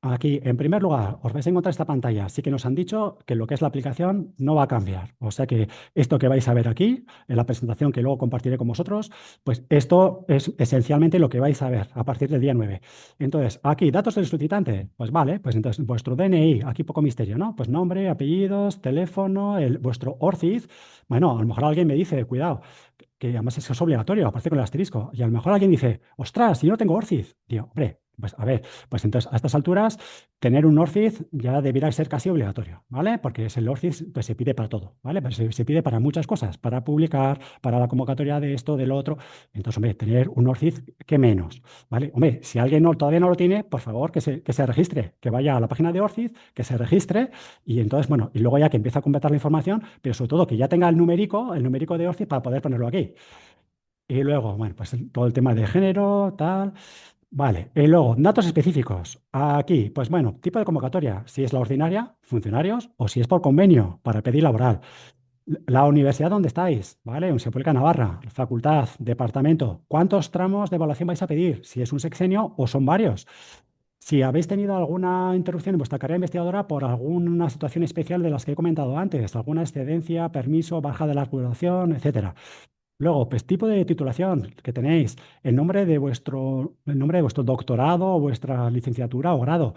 Aquí, en primer lugar, os vais a encontrar esta pantalla. Sí que nos han dicho que lo que es la aplicación no va a cambiar. O sea que esto que vais a ver aquí, en la presentación que luego compartiré con vosotros, pues esto es esencialmente lo que vais a ver a partir del día 9. Entonces, aquí, datos del solicitante. Pues vale, pues entonces vuestro DNI, aquí poco misterio, ¿no? Pues nombre, apellidos, teléfono, vuestro ORCID. Bueno, a lo mejor alguien me dice, cuidado, que además eso es obligatorio, aparte con el asterisco. Y a lo mejor alguien dice, ostras, si yo no tengo ORCID. Digo, hombre, pues a ver, pues entonces a estas alturas tener un ORCID ya debería ser casi obligatorio, ¿vale? Porque el ORCID pues, se pide para todo, ¿vale? Pero se pide para muchas cosas, para publicar, para la convocatoria de esto, de lo otro. Entonces, hombre, tener un ORCID, ¿qué menos? ¿Vale? Hombre, si alguien todavía no lo tiene, por favor, que se registre, que vaya a la página de ORCID, que se registre y entonces, bueno, y luego ya que empiece a completar la información, pero sobre todo que ya tenga el numérico de ORCID para poder ponerlo aquí. Y luego, bueno, pues todo el tema de género, tal. Vale, y luego, datos específicos. Aquí, pues bueno, tipo de convocatoria, si es la ordinaria, funcionarios, o si es por convenio, para pedir laboral. La universidad donde estáis, ¿vale? Universidad Pública de Navarra, facultad, departamento. ¿Cuántos tramos de evaluación vais a pedir? Si es un sexenio o son varios. Si habéis tenido alguna interrupción en vuestra carrera investigadora por alguna situación especial de las que he comentado antes, alguna excedencia, permiso, baja de la curación, etcétera. Luego, pues tipo de titulación que tenéis, el nombre de vuestro doctorado o vuestra licenciatura o grado.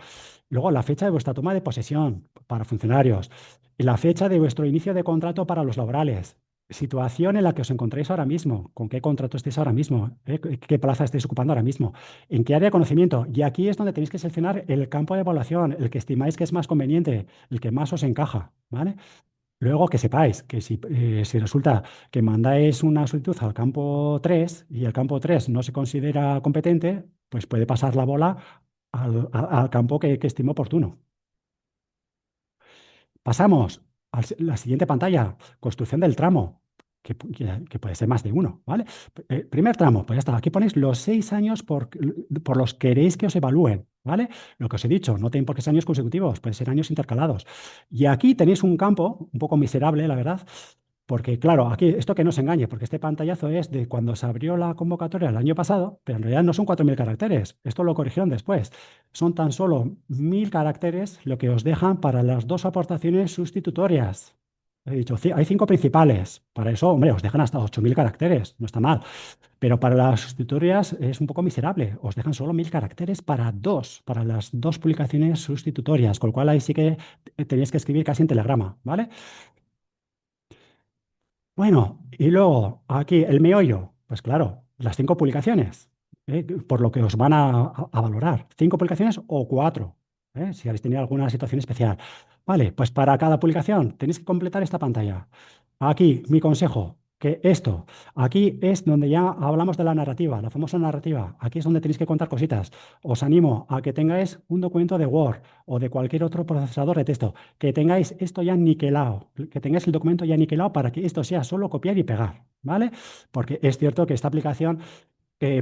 Luego, la fecha de vuestra toma de posesión para funcionarios y la fecha de vuestro inicio de contrato para los laborales. Situación en la que os encontráis ahora mismo, con qué contrato estáis ahora mismo, qué plaza estáis ocupando ahora mismo, en qué área de conocimiento. Y aquí es donde tenéis que seleccionar el campo de evaluación, el que estimáis que es más conveniente, el que más os encaja, ¿vale? Luego que sepáis que si resulta que mandáis una solicitud al campo 3 y el campo 3 no se considera competente, pues puede pasar la bola al campo que estime oportuno. Pasamos a la siguiente pantalla, construcción del tramo, que puede ser más de uno, ¿vale? Primer tramo, pues ya está, aquí ponéis los 6 años por los que queréis que os evalúen, ¿vale? Lo que os he dicho, no tienen por qué ser años consecutivos, pueden ser años intercalados. Y aquí tenéis un campo un poco miserable, la verdad, porque claro, aquí esto que no se engañe, porque este pantallazo es de cuando se abrió la convocatoria el año pasado, pero en realidad no son 4.000 caracteres, esto lo corrigieron después. Son tan solo 1.000 caracteres lo que os dejan para las dos aportaciones sustitutorias. He dicho, hay 5 principales. Para eso, hombre, os dejan hasta 8.000 caracteres, no está mal. Pero para las sustitutorias es un poco miserable. Os dejan solo 1.000 caracteres para las dos publicaciones sustitutorias, con lo cual ahí sí que tenéis que escribir casi en telegrama, ¿vale? Bueno, y luego aquí el meollo, pues claro, las 5 publicaciones, por lo que os van a valorar. 5 publicaciones o 4, si habéis tenido alguna situación especial. Vale, pues para cada publicación tenéis que completar esta pantalla. Aquí mi consejo, que aquí es donde ya hablamos de la narrativa, la famosa narrativa. Aquí es donde tenéis que contar cositas. Os animo a que tengáis un documento de Word o de cualquier otro procesador de texto, que tengáis esto ya niquelado, que tengáis el documento ya niquelado para que esto sea solo copiar y pegar, ¿vale? Porque es cierto que esta aplicación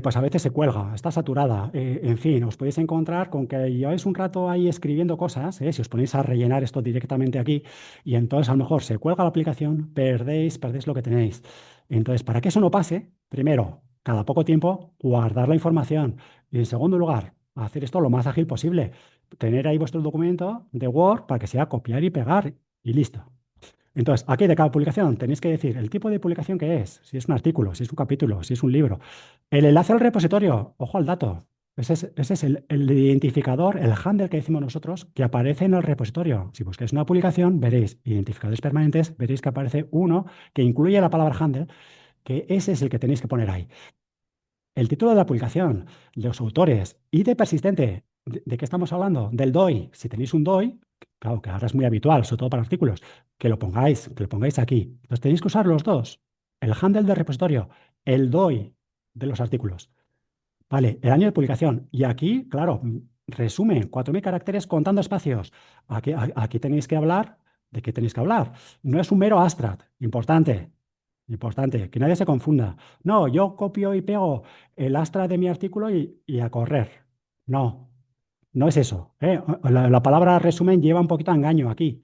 pues a veces se cuelga, está saturada. En fin, os podéis encontrar con que lleváis un rato ahí escribiendo cosas, si os ponéis a rellenar esto directamente aquí, y entonces a lo mejor se cuelga la aplicación, perdéis lo que tenéis. Entonces, para que eso no pase, primero, cada poco tiempo, guardar la información. Y en segundo lugar, a hacer esto lo más ágil posible. Tener ahí vuestro documento de Word para que sea copiar y pegar y listo. Entonces, aquí de cada publicación tenéis que decir el tipo de publicación que es, si es un artículo, si es un capítulo, si es un libro. El enlace al repositorio, ojo al dato. Ese es el identificador, el handle que decimos nosotros, que aparece en el repositorio. Si buscáis una publicación, veréis identificadores permanentes, veréis que aparece uno que incluye la palabra handle, que ese es el que tenéis que poner ahí. El título de la publicación, los autores, ID persistente. ¿De qué estamos hablando? Del DOI. Si tenéis un DOI, claro que ahora es muy habitual, sobre todo para artículos, que lo pongáis aquí. Entonces tenéis que usar los dos. El handle del repositorio, el DOI de los artículos. Vale, el año de publicación. Y aquí, claro, resumen, 4.000 caracteres contando espacios. Aquí tenéis que hablar de qué tenéis que hablar. No es un mero abstract. Importante. Importante, que nadie se confunda. No, yo copio y pego el astra de mi artículo y a correr. No, no es eso, ¿eh? La palabra resumen lleva un poquito a engaño aquí.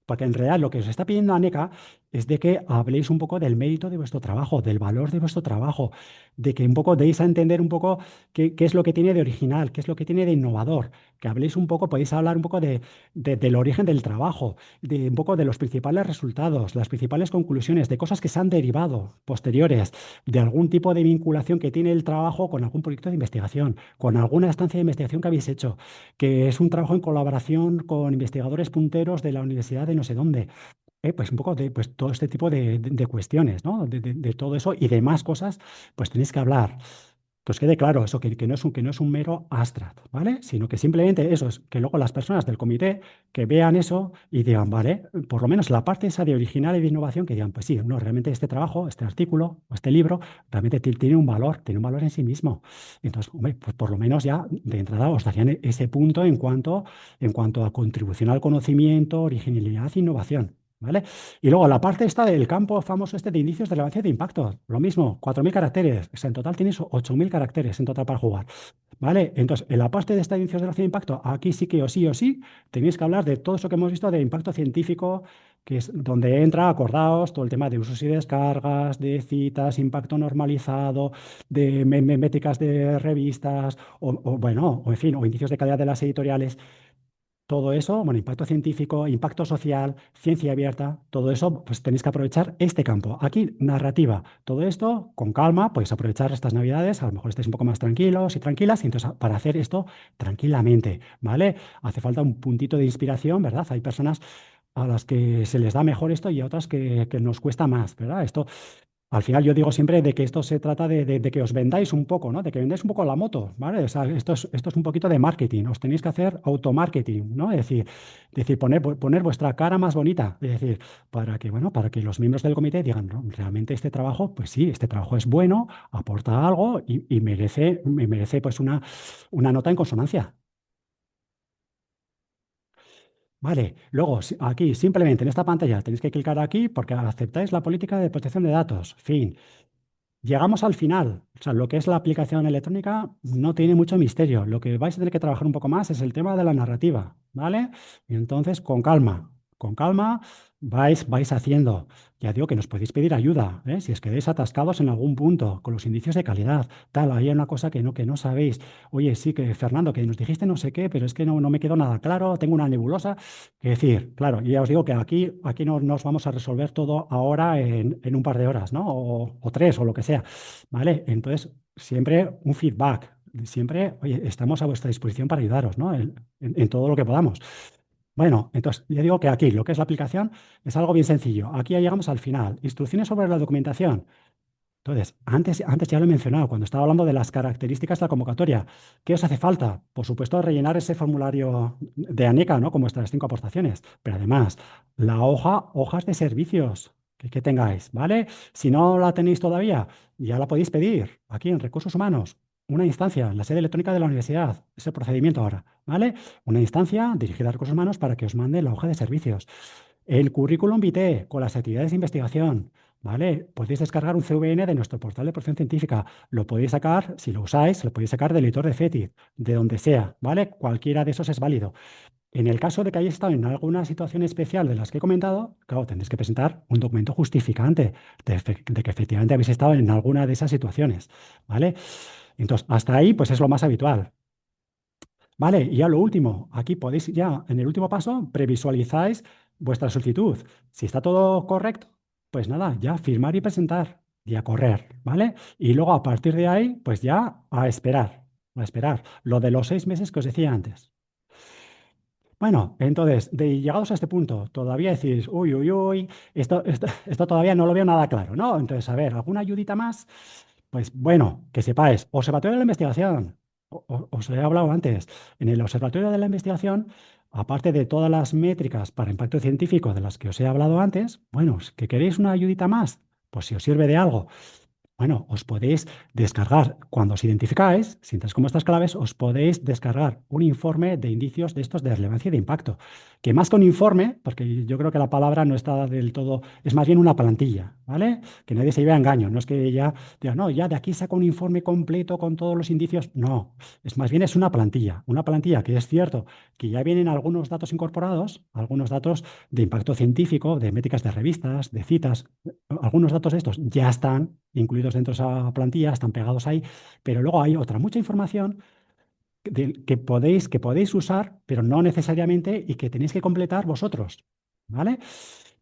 Porque en realidad lo que os está pidiendo Aneca es de que habléis un poco del mérito de vuestro trabajo, del valor de vuestro trabajo, de que un poco deis a entender un poco qué es lo que tiene de original, qué es lo que tiene de innovador, que habléis un poco, podéis hablar un poco del origen del trabajo, de un poco de los principales resultados, las principales conclusiones, de cosas que se han derivado posteriores, de algún tipo de vinculación que tiene el trabajo con algún proyecto de investigación, con alguna estancia de investigación que habéis hecho, que es un trabajo en colaboración con investigadores punteros de la Universidad de no sé dónde. Pues un poco de pues, todo este tipo de cuestiones, ¿no? De todo eso y demás cosas, pues tenéis que hablar. Que os quede claro eso, que no es un mero abstract, ¿vale? Sino que simplemente eso es que luego las personas del comité que vean eso y digan, vale, por lo menos la parte esa de original y de innovación, que digan, pues sí, no, realmente este trabajo, este artículo o este libro, realmente tiene un valor en sí mismo. Entonces, hombre, pues por lo menos ya de entrada os darían ese punto en cuanto a contribución al conocimiento, originalidad e innovación. ¿Vale? Y luego la parte esta del campo famoso este de indicios de relevancia de impacto. Lo mismo, 4.000 caracteres. O sea, en total tienes 8.000 caracteres en total para jugar. ¿Vale? Entonces, en la parte de esta indicios de relevancia de impacto, aquí sí que o sí tenéis que hablar de todo eso que hemos visto de impacto científico, que es donde entra, acordaos, todo el tema de usos y descargas, de citas, impacto normalizado, de métricas de revistas, bueno, o en fin, o indicios de calidad de las editoriales. Todo eso, bueno, impacto científico, impacto social, ciencia abierta, todo eso, pues tenéis que aprovechar este campo. Aquí, narrativa. Todo esto, con calma, podéis aprovechar estas navidades, a lo mejor estáis un poco más tranquilos y tranquilas, y entonces para hacer esto tranquilamente, ¿vale? Hace falta un puntito de inspiración, ¿verdad? Hay personas a las que se les da mejor esto y a otras que nos cuesta más, ¿verdad? Esto al final yo digo siempre de que esto se trata de que os vendáis un poco, ¿no? De que vendáis un poco la moto, ¿vale? O sea, esto es un poquito de marketing. Os tenéis que hacer automarketing, ¿no? Es decir, poner vuestra cara más bonita. Es decir, para que, bueno, para que los miembros del comité digan, "No, realmente este trabajo, pues sí, este trabajo es bueno, aporta algo y merece pues una nota en consonancia". Vale, luego aquí simplemente en esta pantalla tenéis que clicar aquí porque aceptáis la política de protección de datos. Fin. Llegamos al final. O sea, lo que es la aplicación electrónica no tiene mucho misterio. Lo que vais a tener que trabajar un poco más es el tema de la narrativa, ¿vale? Y entonces, con calma, vais haciendo. Ya digo que nos podéis pedir ayuda, ¿eh? Si os quedáis atascados en algún punto con los indicios de calidad, tal, hay una cosa que no sabéis. Oye, sí que Fernando, que nos dijiste no sé qué, pero es que no me quedó nada claro, tengo una nebulosa. Es decir, claro, y ya os digo que aquí no nos vamos a resolver todo ahora en un par de horas, ¿no? O tres, o lo que sea, ¿vale? Entonces, siempre un feedback, siempre, oye, estamos a vuestra disposición para ayudaros, ¿no? En todo lo que podamos. Bueno, entonces, ya digo que aquí lo que es la aplicación es algo bien sencillo. Aquí ya llegamos al final. Instrucciones sobre la documentación. Entonces, antes ya lo he mencionado, cuando estaba hablando de las características de la convocatoria. ¿Qué os hace falta? Por supuesto, rellenar ese formulario de ANECA, ¿no? Con vuestras 5 aportaciones. Pero además, hojas de servicios que tengáis, ¿vale? Si no la tenéis todavía, ya la podéis pedir aquí en Recursos Humanos. Una instancia en la sede electrónica de la universidad. Es el procedimiento ahora, ¿vale? Una instancia dirigida a Recursos Humanos para que os mande la hoja de servicios. El currículum vitae con las actividades de investigación. ¿Vale? Podéis descargar un CVN de nuestro portal de producción científica. Lo podéis sacar, si lo usáis, lo podéis sacar del editor de FETID, de donde sea, ¿vale? Cualquiera de esos es válido. En el caso de que hayáis estado en alguna situación especial de las que he comentado, claro, tendréis que presentar un documento justificante de que efectivamente habéis estado en alguna de esas situaciones, ¿vale? Entonces, hasta ahí, pues es lo más habitual. Vale, y ya lo último, aquí podéis ya, en el último paso, previsualizáis vuestra solicitud. Si está todo correcto, pues nada, ya firmar y presentar y a correr, ¿vale? Y luego a partir de ahí, pues ya a esperar, a esperar. Lo de los 6 meses que os decía antes. Bueno, entonces, llegados a este punto, todavía decís, uy, uy, uy, esto todavía no lo veo nada claro, ¿no? Entonces, a ver, ¿alguna ayudita más? Pues bueno, que sepáis, Observatorio de la Investigación, os he hablado antes, en el Observatorio de la Investigación, aparte de todas las métricas para impacto científico de las que os he hablado antes, bueno, ¿que queréis una ayudita más? Pues si os sirve de algo. Bueno, os podéis descargar, cuando os identificáis, si entráis como estas claves, os podéis descargar un informe de indicios de estos de relevancia y de impacto. Que más que un informe, porque yo creo que la palabra no está del todo, es más bien una plantilla, ¿vale? Que nadie se lleve a engaño. No es que ya diga, no, ya de aquí saco un informe completo con todos los indicios. No, es más bien es una plantilla. Una plantilla que es cierto que ya vienen algunos datos incorporados, algunos datos de impacto científico, de métricas de revistas, de citas, algunos datos de estos ya están incluidos dentro de esa plantilla, están pegados ahí, pero luego hay otra mucha información que podéis usar, pero no necesariamente y que tenéis que completar vosotros, ¿vale?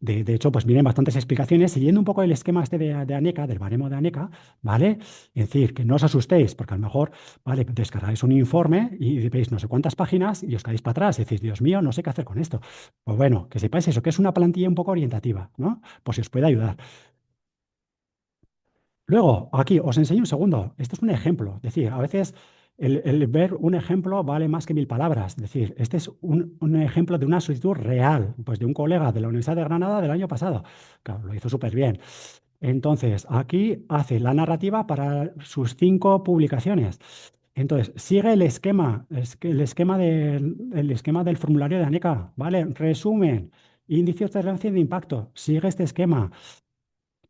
De hecho, pues miren bastantes explicaciones, siguiendo un poco el esquema este de ANECA, del baremo de ANECA, ¿vale? Es decir, que no os asustéis, porque a lo mejor, ¿vale? Descargáis un informe y veis no sé cuántas páginas y os caéis para atrás y decís, Dios mío, no sé qué hacer con esto. Pues bueno, que sepáis eso, que es una plantilla un poco orientativa, ¿no? Pues si os puede ayudar. Luego, aquí os enseño un segundo. Esto es un ejemplo. Es decir, a veces el ver un ejemplo vale más que 1000 palabras. Es decir, este es un ejemplo de una solicitud real, pues de un colega de la Universidad de Granada del año pasado. Claro, lo hizo súper bien. Entonces, aquí hace la narrativa para sus 5 publicaciones. Entonces, sigue el esquema del formulario de ANECA, ¿vale? Resumen, índices de relevancia y de impacto. Sigue este esquema.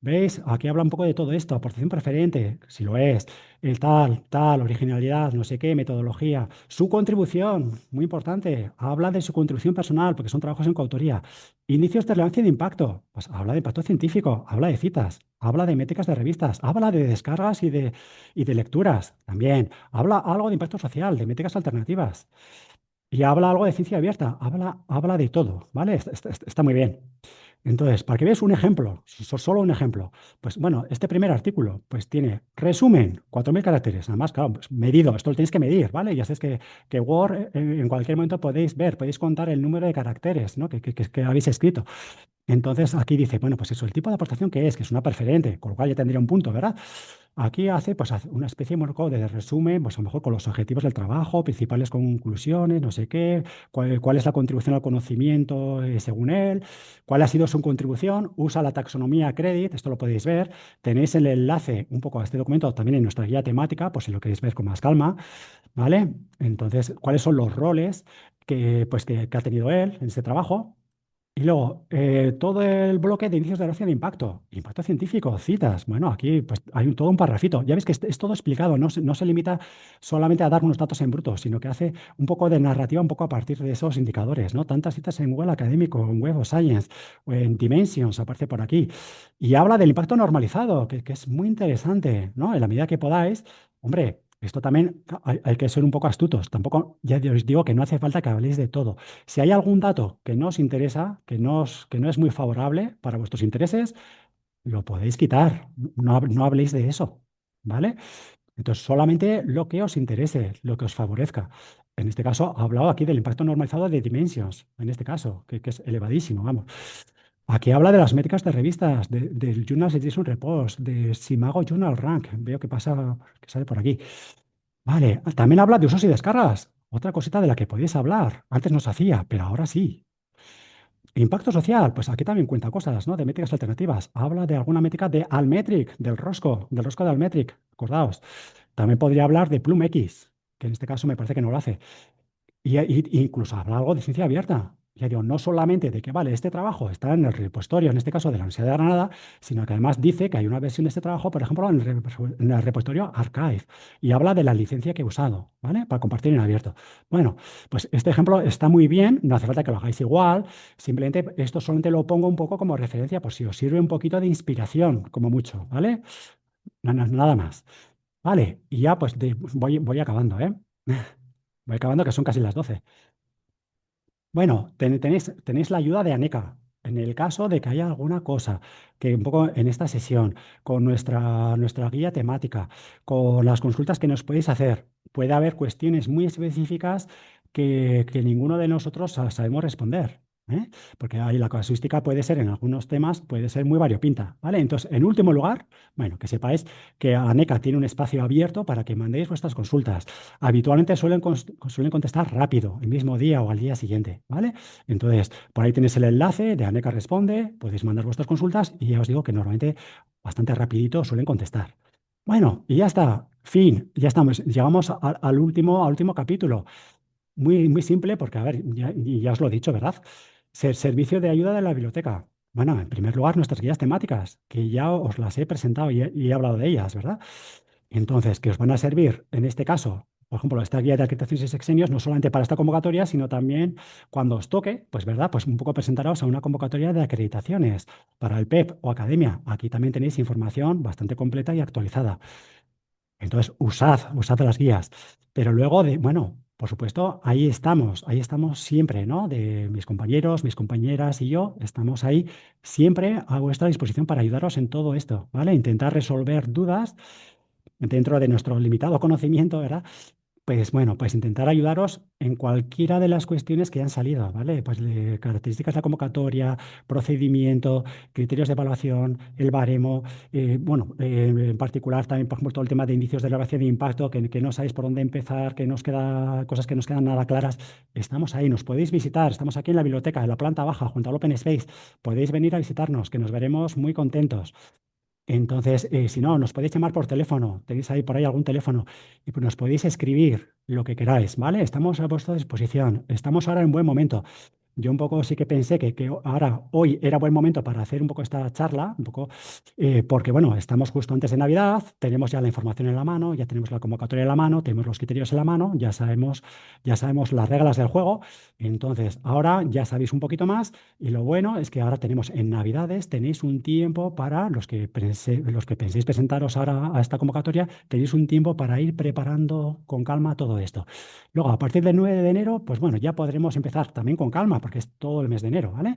¿Veis? Aquí habla un poco de todo esto, aportación preferente, si lo es, el tal, originalidad, no sé qué, metodología, su contribución, muy importante, habla de su contribución personal, porque son trabajos en coautoría, indicios de relevancia y de impacto, pues habla de impacto científico, habla de citas, habla de métricas de revistas, habla de descargas y de lecturas, también, habla algo de impacto social, de métricas alternativas, y habla algo de ciencia abierta, habla de todo, ¿vale? Está muy bien. Entonces, para que veáis un ejemplo, solo un ejemplo, pues bueno, este primer artículo pues tiene resumen, 4000 caracteres, además, claro, pues, medido, esto lo tenéis que medir, ¿vale? Ya sabéis que Word en cualquier momento podéis contar el número de caracteres, ¿no? que habéis escrito. Entonces aquí dice, bueno, pues eso, el tipo de aportación que es una preferente, con lo cual ya tendría un punto, ¿verdad? Aquí hace una especie de resumen, pues a lo mejor con los objetivos del trabajo, principales conclusiones, no sé qué, cuál es la contribución al conocimiento según él, cuál ha sido su contribución, usa la taxonomía Credit, esto lo podéis ver, tenéis el enlace un poco a este documento también en nuestra guía temática, por si lo queréis ver con más calma, ¿vale? Entonces, ¿cuáles son los roles que ha tenido él en este trabajo? Y luego, todo el bloque de indicios de gracia de impacto, impacto científico, citas. Bueno, aquí pues hay todo un parrafito. Ya ves que es todo explicado, no se limita solamente a dar unos datos en bruto, sino que hace un poco de narrativa un poco a partir de esos indicadores, ¿no? Tantas citas en Google Académico, en Web of Science, o en Dimensions, aparece por aquí. Y habla del impacto normalizado, que es muy interesante, ¿no? En la medida que podáis, hombre. Esto también hay que ser un poco astutos. Tampoco, ya os digo que no hace falta que habléis de todo. Si hay algún dato que no os interesa, que no es muy favorable para vuestros intereses, lo podéis quitar. No habléis de eso, ¿vale? Entonces, solamente lo que os interese, lo que os favorezca. En este caso, ha hablado aquí del impacto normalizado de Dimensions, en este caso, que es elevadísimo, vamos. Aquí habla de las métricas de revistas, del Journal Citation Report, de Simago Journal Rank. Veo que sale por aquí. Vale, también habla de usos y descargas. Otra cosita de la que podéis hablar. Antes no se hacía, pero ahora sí. Impacto social, pues aquí también cuenta cosas, ¿no? De métricas alternativas. Habla de alguna métrica de Almetric, del rosco de Almetric, acordaos. También podría hablar de PlumX, que en este caso me parece que no lo hace. Incluso habla algo de ciencia abierta. Ya digo, no solamente de que, vale, este trabajo está en el repositorio, en este caso de la Universidad de Granada, sino que además dice que hay una versión de este trabajo, por ejemplo, en el repositorio Archive, y habla de la licencia que he usado, ¿vale? Para compartir en abierto. Bueno, pues este ejemplo está muy bien, no hace falta que lo hagáis igual, simplemente esto solamente lo pongo un poco como referencia, por si os sirve un poquito de inspiración, como mucho, ¿vale? Nada más. Vale, y ya pues voy acabando, ¿eh? Voy acabando, que son casi las 12. Bueno, tenéis la ayuda de Aneca. En el caso de que haya alguna cosa que un poco en esta sesión, con nuestra guía temática, con las consultas que nos podéis hacer, puede haber cuestiones muy específicas que ninguno de nosotros sabemos responder. ¿Eh? Porque ahí la casuística puede ser, en algunos temas, puede ser muy variopinta, ¿vale? Entonces, en último lugar, bueno, que sepáis que Aneca tiene un espacio abierto para que mandéis vuestras consultas. Habitualmente suelen contestar rápido, el mismo día o al día siguiente, ¿vale? Entonces, por ahí tenéis el enlace de Aneca Responde, podéis mandar vuestras consultas y ya os digo que normalmente bastante rapidito suelen contestar. Bueno, y ya está, fin, ya estamos, llegamos al último capítulo. Muy, muy simple porque, a ver, ya os lo he dicho, ¿verdad? Servicio de ayuda de la biblioteca. Bueno, en primer lugar, nuestras guías temáticas, que ya os las he presentado y he hablado de ellas, ¿verdad? Entonces, que os van a servir, en este caso, por ejemplo, esta guía de acreditaciones y sexenios, no solamente para esta convocatoria, sino también cuando os toque, pues, ¿verdad? Pues un poco presentaros a una convocatoria de acreditaciones para el PEP o academia. Aquí también tenéis información bastante completa y actualizada. Entonces, usad las guías. Pero luego, bueno, por supuesto, ahí estamos siempre, ¿no? De mis compañeros, mis compañeras y yo, estamos ahí siempre a vuestra disposición para ayudaros en todo esto, ¿vale? Intentar resolver dudas dentro de nuestro limitado conocimiento, ¿verdad? Pues bueno, pues intentar ayudaros en cualquiera de las cuestiones que han salido, ¿vale? Pues características de la convocatoria, procedimiento, criterios de evaluación, el baremo, bueno, en particular también, por ejemplo, todo el tema de indicios de evaluación de impacto, que no sabéis por dónde empezar, que nos queda, cosas que nos quedan nada claras. Estamos ahí, nos podéis visitar, estamos aquí en la biblioteca, en la planta baja, junto al Open Space. Podéis venir a visitarnos, que nos veremos muy contentos. Entonces, si no, nos podéis llamar por teléfono, tenéis ahí por ahí algún teléfono y pues nos podéis escribir lo que queráis, ¿vale? Estamos a vuestra disposición, estamos ahora en buen momento. Yo un poco sí que pensé que ahora, hoy era buen momento para hacer un poco esta charla, un poco, porque bueno, estamos justo antes de Navidad, tenemos ya la información en la mano, ya tenemos la convocatoria en la mano, tenemos los criterios en la mano, ya sabemos las reglas del juego. Entonces, ahora ya sabéis un poquito más y lo bueno es que ahora tenemos en Navidades, tenéis un tiempo para los que penséis presentaros ahora a esta convocatoria, tenéis un tiempo para ir preparando con calma todo esto. Luego, a partir del 9 de enero, pues bueno, ya podremos empezar también con calma, porque es todo el mes de enero, ¿vale?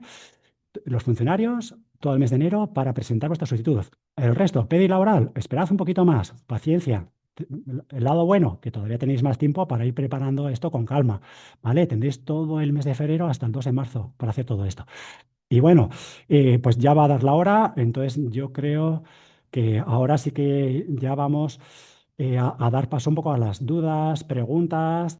Los funcionarios, todo el mes de enero para presentar vuestra solicitud. El resto, pedir laboral, esperad un poquito más, paciencia. El lado bueno, que todavía tenéis más tiempo para ir preparando esto con calma, ¿vale? Tendréis todo el mes de febrero hasta el 2 de marzo para hacer todo esto. Y bueno, pues ya va a dar la hora, entonces yo creo que ahora sí que ya vamos a dar paso un poco a las dudas, preguntas.